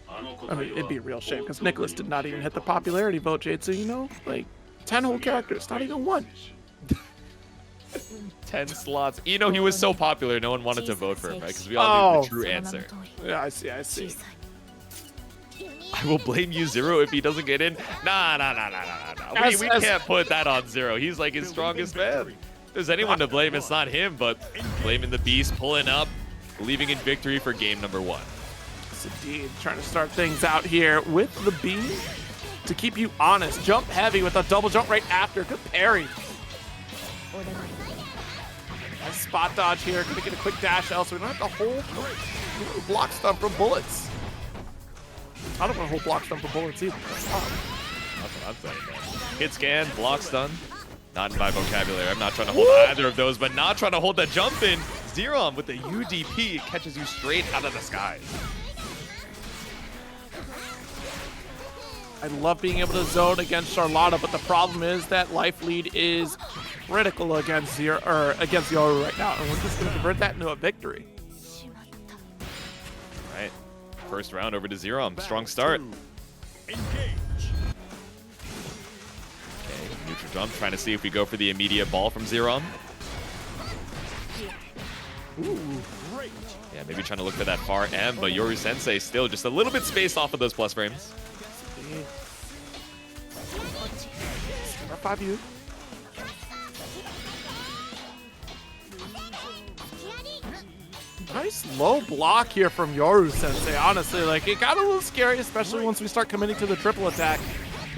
I mean, it'd be a real shame because Nicholas did not even hit the popularity vote, Jade. So, you know, like 10 whole characters, not even one. 10 slots. You know, he was so popular, no one wanted to vote for him, right? Because we all knew the true answer. Yeah, I see. I will blame you, Zero, if he doesn't get in. Nah. We can't put that on Zero. He's like his strongest man. If there's anyone to blame, it's not him, but blaming the Beast, pulling up, believing in victory for game number 1. Yes, indeed. Trying to start things out here with the beam to keep you honest. Jump heavy with a double jump right after. Good parry. Nice spot dodge here. Gonna get a quick dash L so we don't have to hold block stun from bullets. I don't want to hold block stun from bullets either. That's what I'm saying, man. Hit scan, block stun. Not in my vocabulary. I'm not trying to hold either of those, but not trying to hold the jump in. Xerom with the UDP catches you straight out of the skies. I love being able to zone against Charlotta, but the problem is that life lead is critical against Yoru right now, and we're just going to convert that into a victory. All right, first round over to Xerom. Strong start. Okay, neutral jump, trying to see if we go for the immediate ball from Xerom. Ooh. Yeah, maybe trying to look for that far M, but Yoru Sensei still just a little bit spaced off of those plus frames. R5U. Nice low block here from Yoru Sensei. Honestly, like it got a little scary, especially once we start committing to the triple attack.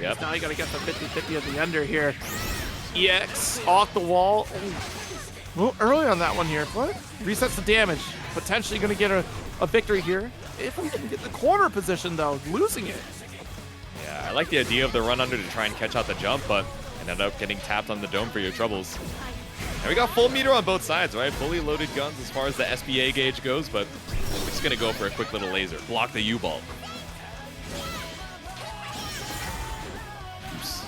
Yep. Now you gotta get the 50-50 at the ender here. EX off the wall. A little early on that one here, but resets the damage. Potentially gonna get a victory here. If we can get the corner position though, losing it. Yeah, I like the idea of the run under to try and catch out the jump, but ended up getting tapped on the dome for your troubles. And we got full meter on both sides, right? Fully loaded guns as far as the SBA gauge goes, but we're just gonna go for a quick little laser. Block the U-ball. Oops.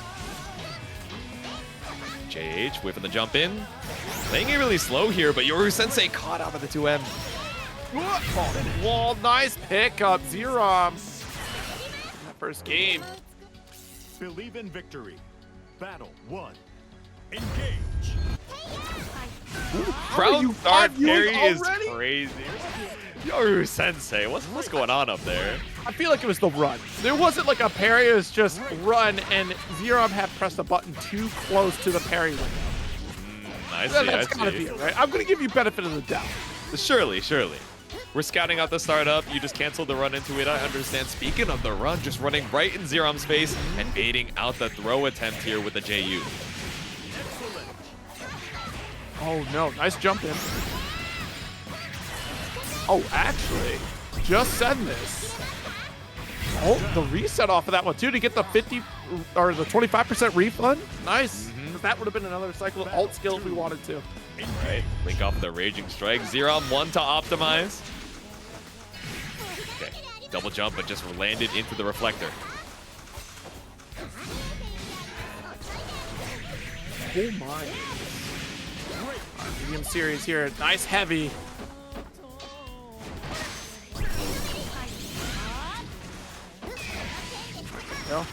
JH whipping the jump in. Playing it really slow here, but Yoru Sensei caught out of the 2M. Wall, nice pickup, Xerom. That first game. Believe in victory. Battle 1. Engage. Crowd start carry is already? crazy. Yoru Sensei, what's going on up there? I feel like it was the run. There wasn't like a parry, it was just run, and Xerom had pressed the button too close to the parry window. I see, That's gotta be it, right? I'm gonna give you benefit of the doubt. Surely. We're scouting out the startup. You just canceled the run into it. I understand. Speaking of the run, just running right in Xerom's face and baiting out the throw attempt here with the JU. Oh no, nice jump in. Oh, actually, just said this. Oh, the reset off of that one too to get the 50 or the 25% refund. Nice. That would have been another cycle of alt skill if we wanted to. Right, link off the Raging Strike. Xerom 1 to optimize. Okay, double jump, but just landed into the reflector. Oh my. Medium series here. Nice heavy. Go.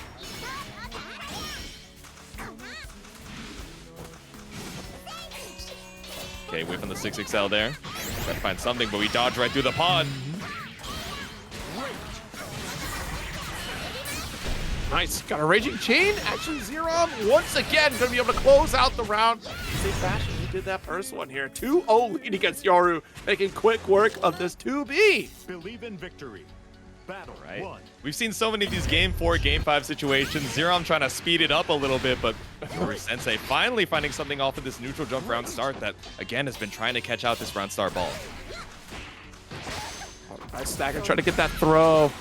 Okay, whipping the 6XL there. Try to find something, but we dodge right through the pod. Nice. Got a Raging Chain. Action Xerom once again going to be able to close out the round. Same fashion he did that first one here. 2-0 lead against Yoru, making quick work of this 2B. Believe in victory. Battle Right. 1. We've seen so many of these Game 4, Game 5 situations. Xerom trying to speed it up a little bit, but Yoru Sensei finally finding something off of this neutral jump round start that, again, has been trying to catch out this round star ball. Nice stagger, trying to get that throw.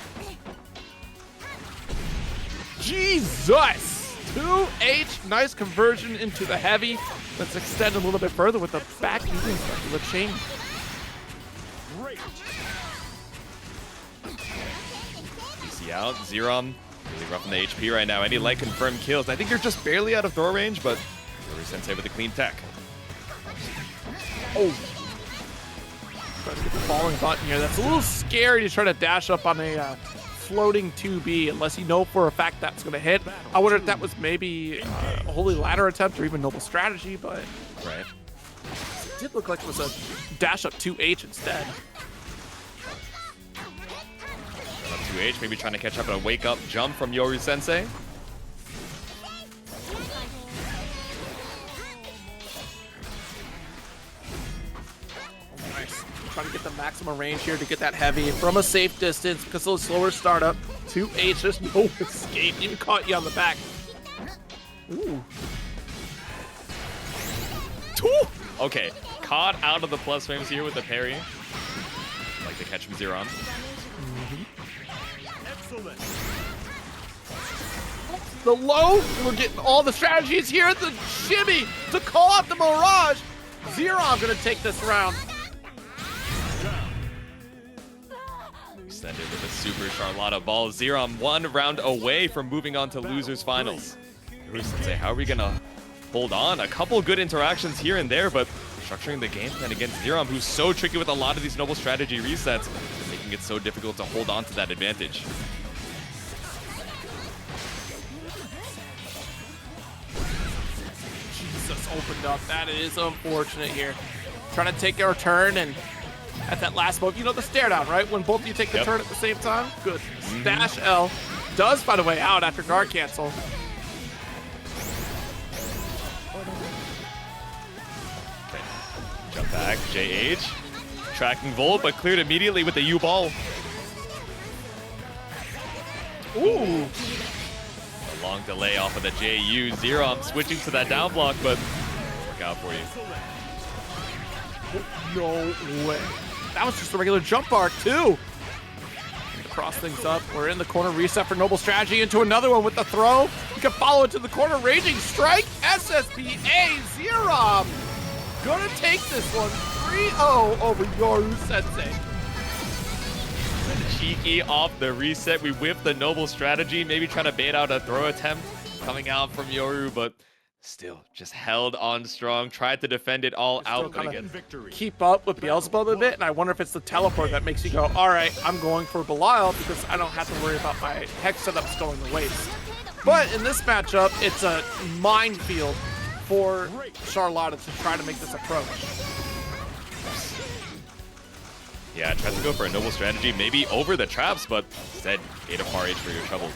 Jesus! 2H, nice conversion into the heavy. Let's extend a little bit further with the back medium of the chain. Great. out. Xerom really rough in the HP right now. Any light confirmed kills. I think you're just barely out of throw range, but Sensei with a clean tech. Oh. Trying to get the falling button here. That's a little scary to try to dash up on a floating 2B unless you know for a fact that's going to hit. I wonder if that was maybe a Holy Ladder attempt or even Noble Strategy, but Right. it did look like it was a dash up 2H instead. Up 2H, maybe trying to catch up on a wake up jump from Yoru Sensei. Nice. Trying to get the maximum range here to get that heavy from a safe distance because of the slower startup. 2H, there's no escape. Even caught you on the back. Ooh. Okay, caught out of the plus frames here with the parry. Like to catch from Xerom. Excellent. The low, we're getting all the strategies here. The shimmy to call out the Mirage. Xerom gonna take this round. Extended with a super Charlotta ball. Xerom 1 round away from moving on to losers finals. Sensei, how are we gonna hold on? A couple good interactions here and there, but structuring the game plan against Xerom, who's so tricky with a lot of these noble strategy resets, making it so difficult to hold on to that advantage. Jesus opened up. That is unfortunate here. Trying to take our turn and at that last smoke, you know the stare down, right? When both of you take the turn at the same time? Good. Dash L does find a way out after guard cancel. Okay. Jump back, JH. Tracking Volt, but cleared immediately with the U-ball. Ooh. A long delay off of the JU. Xerom switching to that down block, but work out for you. No way. That was just a regular jump arc, too. To cross things up. We're in the corner. Reset for Noble Strategy into another one with the throw. We can follow it to the corner. Raging Strike. SSBA. Xerom. Gonna take this one 3-0 over Yoru Sensei. Cheeky off the reset. We whipped the Noble Strategy, maybe trying to bait out a throw attempt coming out from Yoru, but still just held on strong. Tried to defend it all out, but again, Keep up with Beelzebub a bit, and I wonder if it's the teleport that makes you go, all right, I'm going for Belial because I don't have to worry about my hex setups going to waste. But in this matchup, it's a minefield for Charlotta to try to make this approach. yeah, tried to go for a Noble Strategy, maybe over the traps, but instead, 8 of RH for your trouble.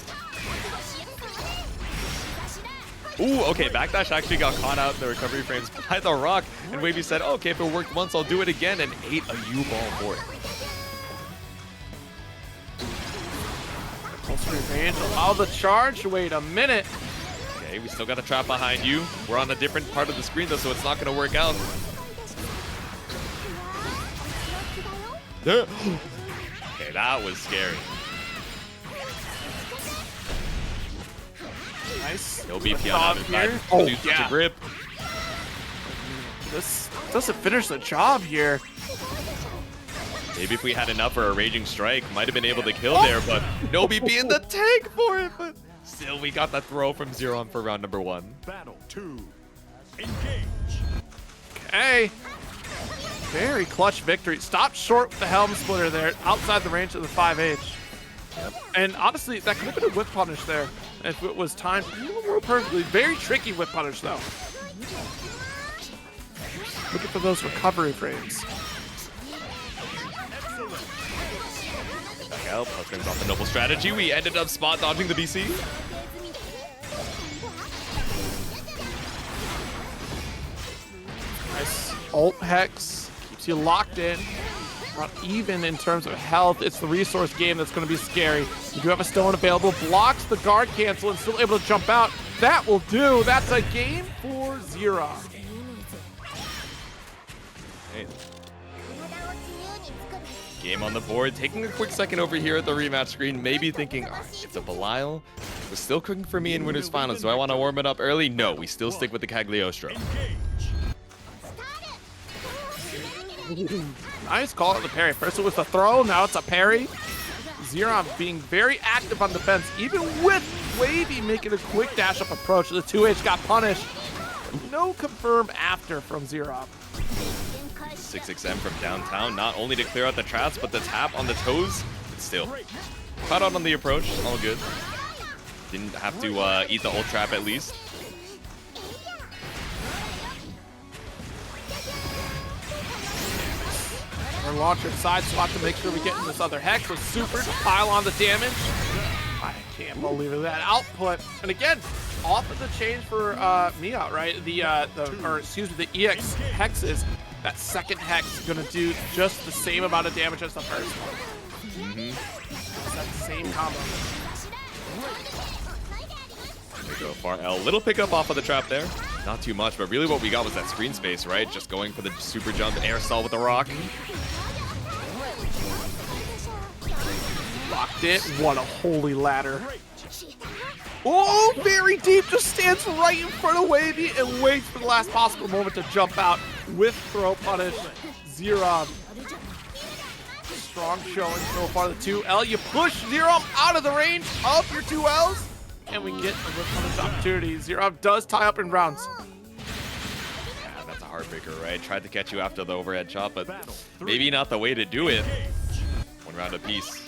Ooh, okay, backdash actually got caught out in the recovery frames by the rock, and Wavy said, oh, okay, if it worked once, I'll do it again, and ate a U-ball for it. Close range, allow the charge. Wait a minute. Okay, we still got a trap behind you. We're on a different part of the screen, though, so it's not going to work out. Okay, that was scary. Nice. No BP on either side. Oh, Suits yeah. to grip. This doesn't finish the job here. Maybe if we had enough for a Raging Strike, might have been able to kill there, but no BP in the tank for it. But still, we got the throw from Xerom for round number 1. Battle 2. Engage. Okay. Very clutch victory. Stopped short with the Helm Splitter there, outside the range of the 5H. Yep. And honestly, that could have been a whip punish there if it was timed more perfectly. Very tricky whip punish, though. Looking for those recovery frames. Back out, plus brings off the Noble Strategy. We ended up spot dodging the BC. Nice ult hex. Keeps you locked in. Not even in terms of health. It's the resource game that's going to be scary. You do have a stone available. Blocks the guard cancel and still able to jump out. That will do. That's a game for Xerom. Hey. Game on the board. Taking a quick second over here at the rematch screen. Maybe thinking, oh, it's a Belial. It was still cooking for me in winners finals. Do I want to warm it up early? No, we still stick with the Cagliostro. Nice call on the parry. First it was the throw, now it's a parry. Xerom being very active on defense, even with Wavy making a quick dash up approach. The 2H got punished. No confirm after from Xerom. 6XM from downtown, not only to clear out the traps, but the tap on the toes, but still. Caught out on the approach, all good. Didn't have to eat the ult trap at least. Our launcher side swap to make sure we get in this other hex with super to pile on the damage. I can't believe it, that output. And again, off of the change for Mia, right? The EX hexes. That second hex gonna do just the same amount of damage as the first one. It's that same combo. There you go, far L. Little pickup off of the trap there. Not too much, but really what we got was that screen space, right? Just going for the super jump, air stall with the rock. Locked it. What a holy ladder. Oh, very deep. Just stands right in front of Wavy and waits for the last possible moment to jump out with throw punish. Xerom. Strong showing so far. The 2L. You push Xerom out of the range of your 2Ls, and we get a whip punish opportunity. Xerom does tie up in rounds. Yeah, that's a heartbreaker, right? Tried to catch you after the overhead chop, but maybe not the way to do it. One round apiece.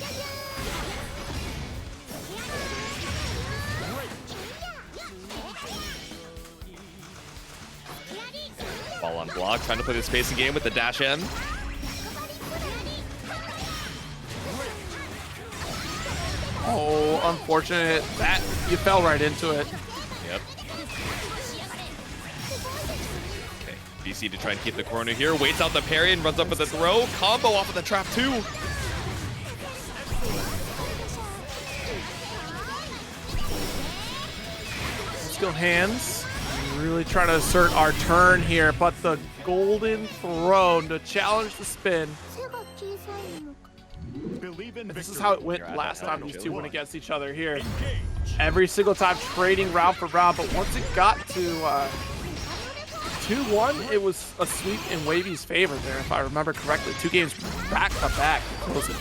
Ball on block, trying to play the spacing game with the dash M. Oh, unfortunate. That, you fell right into it. Yep. Okay, BC to try and keep the corner here. Waits out the parry and runs up with the throw. Combo off of the trap too. Still hands. Really trying to assert our turn here, but the golden throne to challenge the spin. This is how it went last time these two went against each other here. Every single time trading round for round, but once it got to 2-1, it was a sweep in Wavy's favor there, if I remember correctly. 2 games back to back to close it.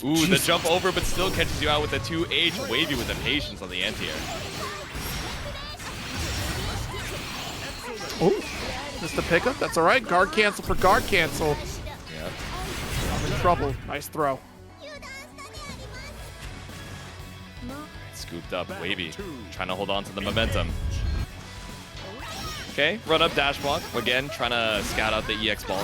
Ooh, the jump over, but still catches you out with the 2H. Wavy with the patience on the anti-air. Oh, just a pickup. That's all right. Guard cancel for guard cancel. Yeah. I'm in trouble. Nice throw. Scooped up, Wavy, trying to hold on to the momentum. Okay, run up dash block. Again, trying to scout out the EX ball.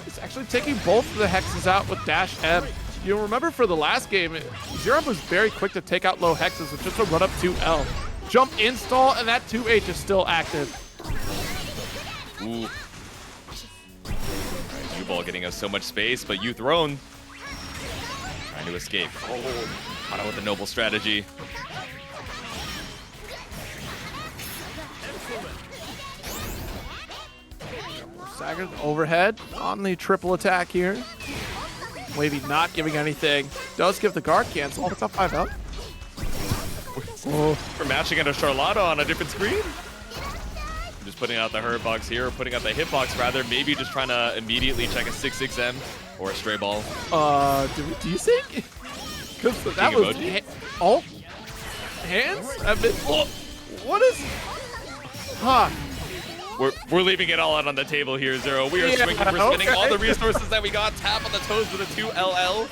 He's actually taking both of the hexes out with dash M. You'll remember for the last game, Xerom was very quick to take out low hexes with just a run up 2L. Jump install, and that 2H is still active. Ooh. U-Ball getting us so much space, but U-Throne trying to escape. Oh, caught out with a noble strategy. Sager overhead on the triple attack here. Wavy not giving anything. Does give the guard cancel. What's up 5L? Oh. We're matching into Charlotta on a different screen. Just putting out the hurt box here, putting out the hitbox rather. Maybe just trying to immediately check a 6-6M or a stray ball. Do you think? Because that was oh, hands. Oh, what is? Huh. We're leaving it all out on the table here, Zero. We are swinging, we're spinning all the resources that we got. Tap on the toes with a 2LL.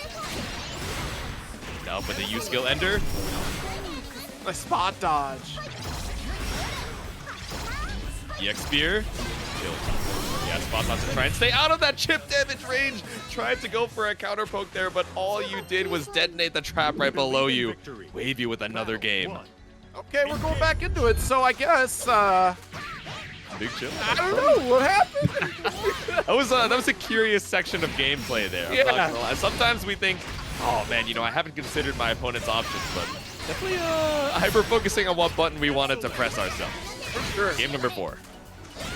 Now for the U skill ender. A spot dodge. EX spear. Killed. Yeah, spot dodge to try and stay out of that chip damage range. Tried to go for a counter poke there, but all you did was detonate the trap right below you. Wavy with another game. Okay, we're going back into it. So I guess Big chill. I don't know what happened. that was a curious section of gameplay there. I'm not gonna lie. Sometimes we think, oh man, you know, I haven't considered my opponent's options, but definitely hyper focusing on what button we wanted to press ourselves. For sure. Game number 4.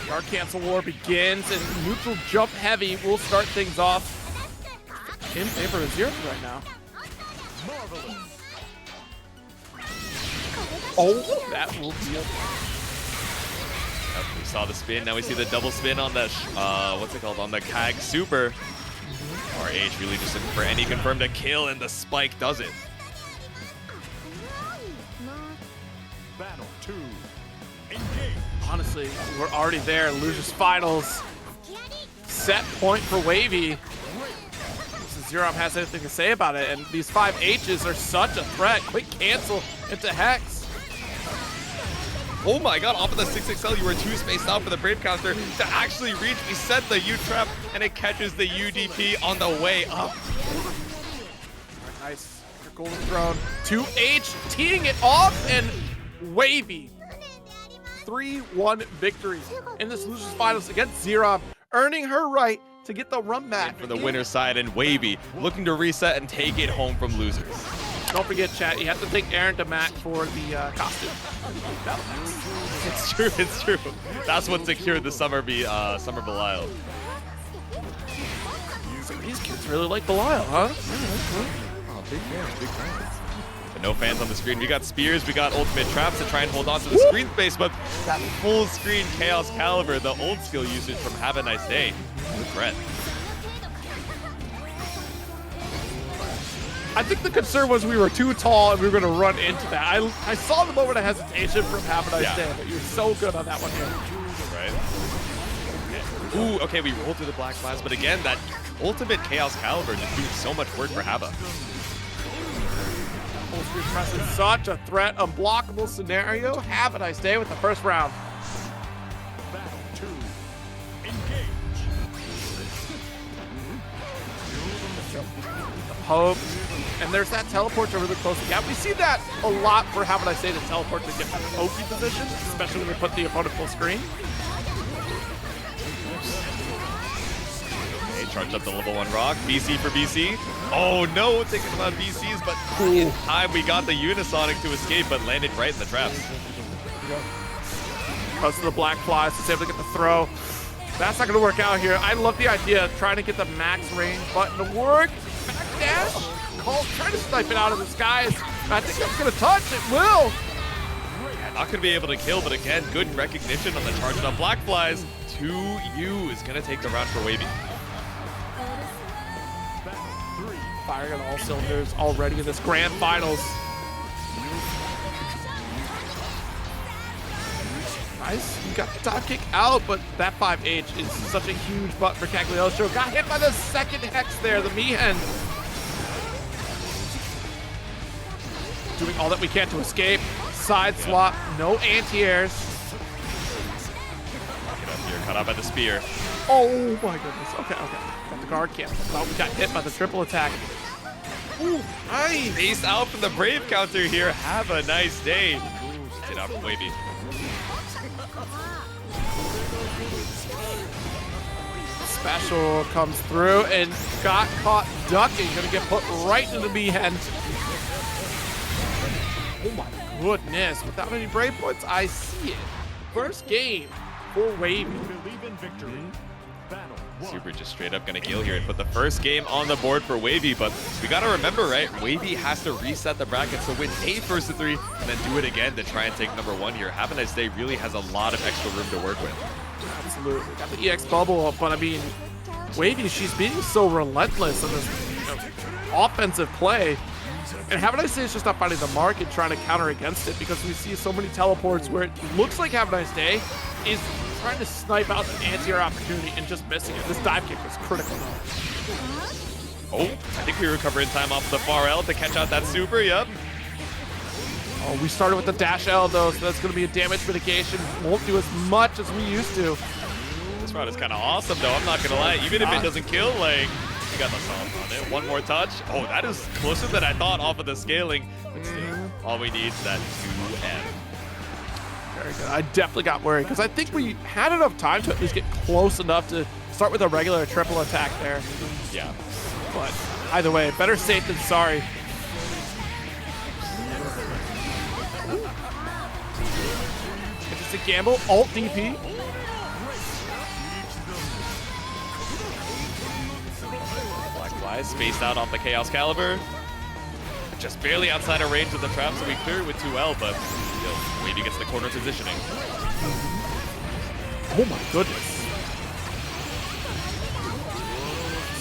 Guard cancel war begins, and neutral jump heavy will start things off in favor of Xerom right now. Oh, that will be a Yep, we saw the spin. Now we see the double spin on the, what's it called? On the Cag Super. RH really just looking for any confirmed a kill, and the spike does it. Battle 2. Engage. Honestly, we're already there. Losers finals. Set point for Wavy. Xerom has anything to say about it, and these 5 H's are such a threat. Quick cancel into Hex. Oh my god, off of the 6XL, you were too spaced out for the Brave counter to actually reach. We set the U-trap, and it catches the UDP on the way up. Nice. Your golden throne. 2H teeing it off, and Wavy. 3-1 victory in this losers finals against Xerom, earning her right to get the run back For the winner's side, and Wavy looking to reset and take it home from losers. Don't forget, chat, you have to thank Aaron DeMac for the costume. It's true, it's true. That's what secured the summer Belial. These kids really like Belial, huh? Oh, big fans, big fans. But no fans on the screen. We got spears, we got ultimate traps to try and hold on to the screen space, but that full screen Chaos Caliber, the old skill usage from Havaniceday, the threat. I think the concern was we were too tall and we were going to run into that. I saw the moment of hesitation from Havaniceday, but you're so good on that one here. Right. Ooh, okay, we rolled through the Black Flash, but again, that ultimate Chaos Caliber just doing so much work for Hava. Full screen press is such a threat, unblockable scenario. Havaniceday with the first round. Battle 2. Engage. Hope. And there's that teleport to really close the gap. We see that a lot for Havaniceday to teleport to get back in Oki position, especially when they put the opponent full screen. Okay, charge up the level 1 rock. BC for BC. Oh no, thinking about BCs, but in time we got the Unisonic to escape, but landed right in the traps. Goes to the Black Flies, is able to get the throw. That's not going to work out here. I love the idea of trying to get the max range button to work. Back dash. Cole trying to snipe it out of the skies. I think that's going to touch. It will. Yeah, not going to be able to kill, but again, good recognition on the charged up Black Flies. 2U is going to take the round for Wavy. Firing on all cylinders already in this grand finals. Nice. You got the top kick out, but that 5H is such a huge butt for Cagliostro. Got hit by the second Hex there, the Mihen. Doing all that we can to escape. Side swap, no anti-airs. Get up here, cut out by the spear. Oh my goodness. Okay. Got the guard camp. Thought we got hit by the triple attack. Ooh, nice. Ace out from the Brave counter here. Have a nice day. Get out from Wavy. Special comes through and got caught ducking. Gonna get put right into the Mihen. Oh my goodness. Without any brave points, I see it. First game for Wavy. Believe in victory. Battle 1. Super just straight up gonna kill here and put the first game on the board for Wavy, but we gotta remember, right? Wavy has to reset the bracket, so win a first to 3 and then do it again to try and take number 1 here. Havaniceday really has a lot of extra room to work with. Absolutely. Got the EX bubble up, but I mean, Wavy, she's being so relentless in this offensive play. And Havaniceday is just not finding the mark and trying to counter against it because we see so many teleports where it looks like Havaniceday is trying to snipe out an anti-air opportunity and just missing it. This dive kick was critical. Oh, I think we recover in time off the far L to catch out that super, yep. Oh, we started with the dash L though, so that's going to be a damage mitigation. Won't do as much as we used to. This round is kind of awesome though, I'm not gonna lie. Even if it doesn't kill, like, you got the salt on it. One more touch. Oh, that is closer than I thought off of the scaling. But still, all we need is that 2M. Very good. I definitely got worried because I think we had enough time to at least get close enough to start with a regular triple attack there. Yeah. But either way, better safe than sorry. Interesting gamble. Alt DP. Black Flies spaced out off the Chaos Caliber. Just barely outside of range of the trap, so we clear it with 2L, but still, Wavy gets the corner positioning. Oh my goodness.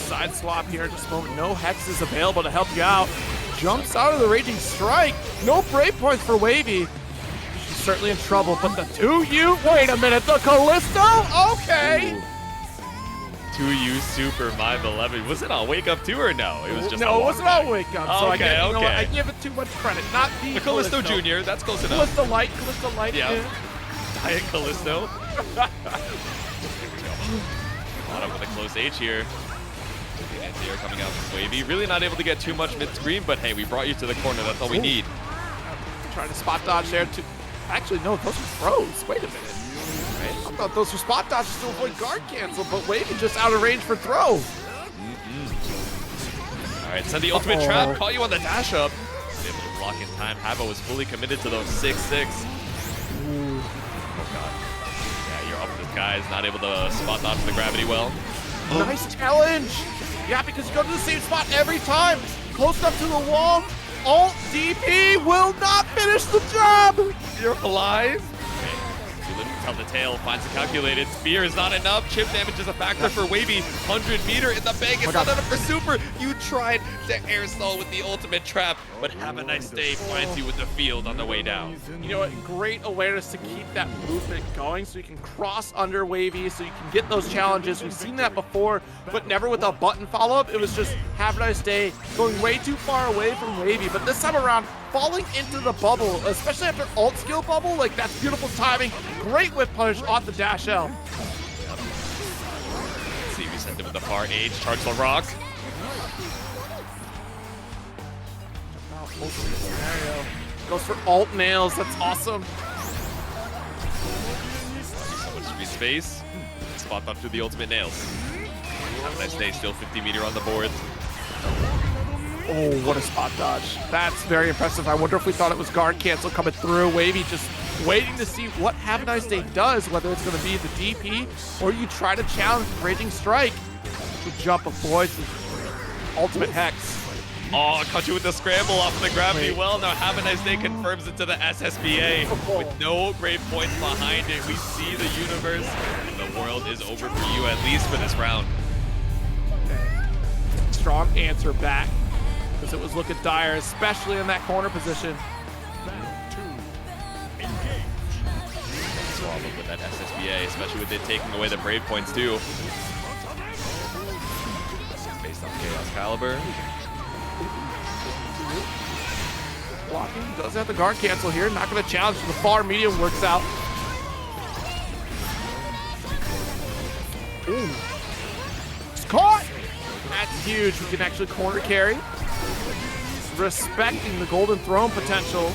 Side swap here in just a moment. No Hex is available to help you out. Jumps out of the Raging Strike. No break points for Wavy. She's certainly in trouble, but the 2U, wait a minute, the Callisto? Okay. Ooh. 2U Super, my beloved. Was it on Wake Up 2 or no? It was just no, it wasn't on Wake Up. So okay, you know what, I give it too much credit. Not the Callisto Jr., that's close enough. Callisto Light. Yeah. Diet Callisto. Caught up with a close H here. Nier coming out from Wavy. Really not able to get too much mid-screen, but hey, we brought you to the corner. That's all we need. Trying to spot dodge there too. Actually, no, those are throws. Wait a minute. Right? I thought those were spot dodges to avoid guard cancel, but Wavy just out of range for throw. All right, send the ultimate trap. Caught you on the dash up. Able to block in time. Hava was fully committed to those 6-6. Oh god. Yeah, you're up this guy is not able to spot dodge the gravity well. Nice challenge. Yeah, because you go to the same spot every time. Close enough to the wall. Alt DP will not finish the job. You're alive. Tell the tail finds the calculated. Spear is not enough. Chip damage is a factor for Wavy. 100 meter in the bag. It's not enough for Super. You tried to air stall with the ultimate trap, but Havaniceday finds you with the field on the way down. You know what? Great awareness to keep that movement going so you can cross under Wavy, so you can get those challenges. We've seen that before, but never with a button follow-up. It was just Havaniceday going way too far away from Wavy, but this time around, falling into the bubble, especially after ult skill bubble, like that's beautiful timing. Great whip punish off the dash L. Let's see, we sent him with the far H, charge the rock. Scenario. Goes for alt nails, that's awesome. So much free space. Spot up to the ultimate nails. Havaniceday still 50 meter on the board. Oh, what a spot dodge. That's very impressive. I wonder if we thought it was guard cancel coming through. Wavy just waiting to see what Havaniceday does, whether it's going to be the DP or you try to challenge Raging Strike. Good jump of boys. Ultimate Hex. Oh, caught you with the scramble off of the gravity well. Now Havaniceday confirms it to the SSBA with no great points behind it. We see the universe and the world is over for you, at least for this round. Strong answer back, because it was looking dire, especially in that corner position. Swallow with that SSBA, especially with it taking away the Brave points too. Based on Chaos Caliber. Blocking, does have the guard cancel here. Not going to challenge. The far medium works out. Ooh. It's caught! That's huge. We can actually corner carry. Respecting the Golden Throne potential.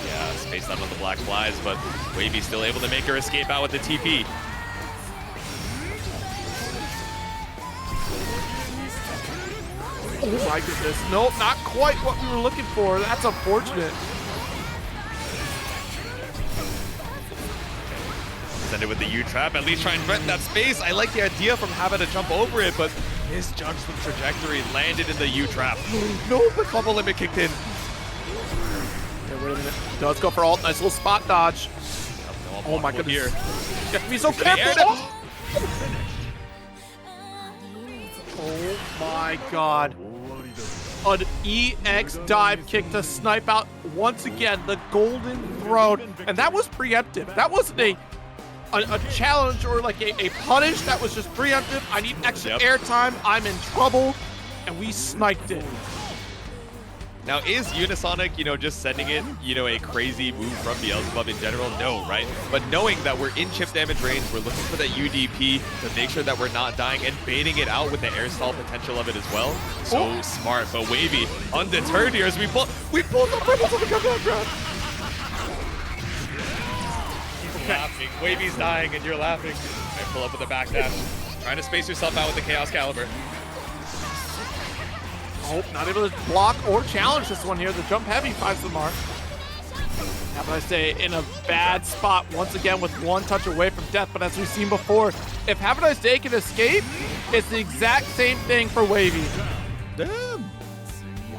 Yeah, spaced out on the black flies, but Wavy's still able to make her escape out with the TP. Oh my goodness. Nope, not quite what we were looking for. That's unfortunate. Send it with the U-trap, at least try and threaten that space. I like the idea from Hava to jump over it, but misjudged the trajectory, landed in the U-trap. No, the combo limit kicked in. Yeah, wait a minute. Does go for ult. Nice little spot dodge. Oh my goodness. Here. You have to be so careful. Oh my god. An EX dive kick to snipe out once again the Golden Throne. And that was preemptive. That wasn't a challenge or like a punish. That was just preemptive. I need extra airtime. I'm in trouble. And we sniped it. Now, is Unisonic, just sending it, a crazy move from Beelzebub in general? No, right? But knowing that we're in chip damage range, we're looking for that UDP to make sure that we're not dying and baiting it out with the air stall potential of it as well. So smart, but Wavy undeterred here as we pulled the purples on the comeback ground. Laughing. Wavy's dying and you're laughing. I pull up with a backdash. Trying to space yourself out with the Chaos Caliber. Oh, not able to block or challenge this one here. The jump heavy finds the mark. Havaniceday in a bad spot once again with one touch away from death. But as we've seen before, if Havaniceday can escape, it's the exact same thing for Wavy. Damn.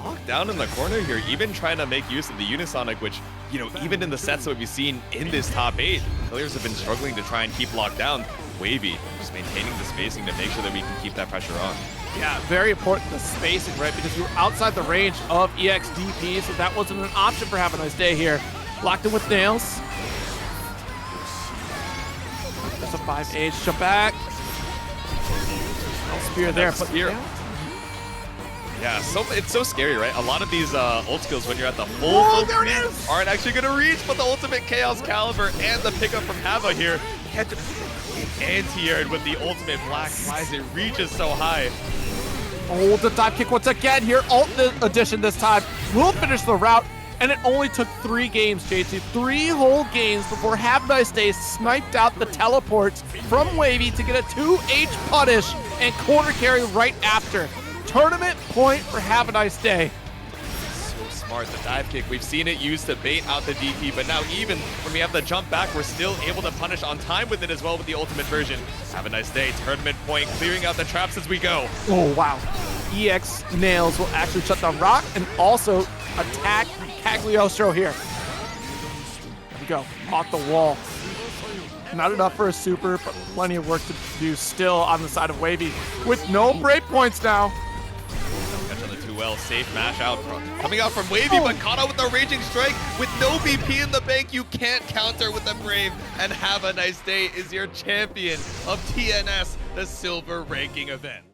locked down in the corner here, even trying to make use of the Unisonic, which, you know, even in the sets that we've seen in this top 8, players have been struggling to try and keep locked down. Wavy just maintaining the spacing to make sure that we can keep that pressure on. Yeah, very important, the spacing, right? Because you were outside the range of EXDP, so that wasn't an option for Havaniceday here. Locked in with nails. There's a 5H, jump back. No spear there, but spear. Yeah, so it's so scary, right? A lot of these ult skills when you're at the full there it is! aren't actually gonna reach, but the ultimate Chaos Caliber and the pickup from Hava here catch anti-aired with the ultimate Black Flies. It reaches so high. Oh, the dive kick once again here. Ult addition this time will finish the route. And it only took 3 games, JT. 3 whole games before Havaniceday sniped out the teleports from Wavy to get a 2H punish and corner carry right after. Tournament point for Havaniceday. So smart, the dive kick. We've seen it used to bait out the DP, but now even when we have the jump back, we're still able to punish on time with it as well with the ultimate version. Havaniceday, tournament point, clearing out the traps as we go. Oh, wow. EX nails will actually shut down Rock and also attack Cagliostro here. There we go, off the wall. Not enough for a super, but plenty of work to do still on the side of Wavy with no break points now. Catch on the 2L, safe mash out. Coming out from Wavy, but caught out with a Raging Strike. With no BP in the bank, you can't counter with the Brave. And Havaniceday is your champion of TNS, the silver ranking event.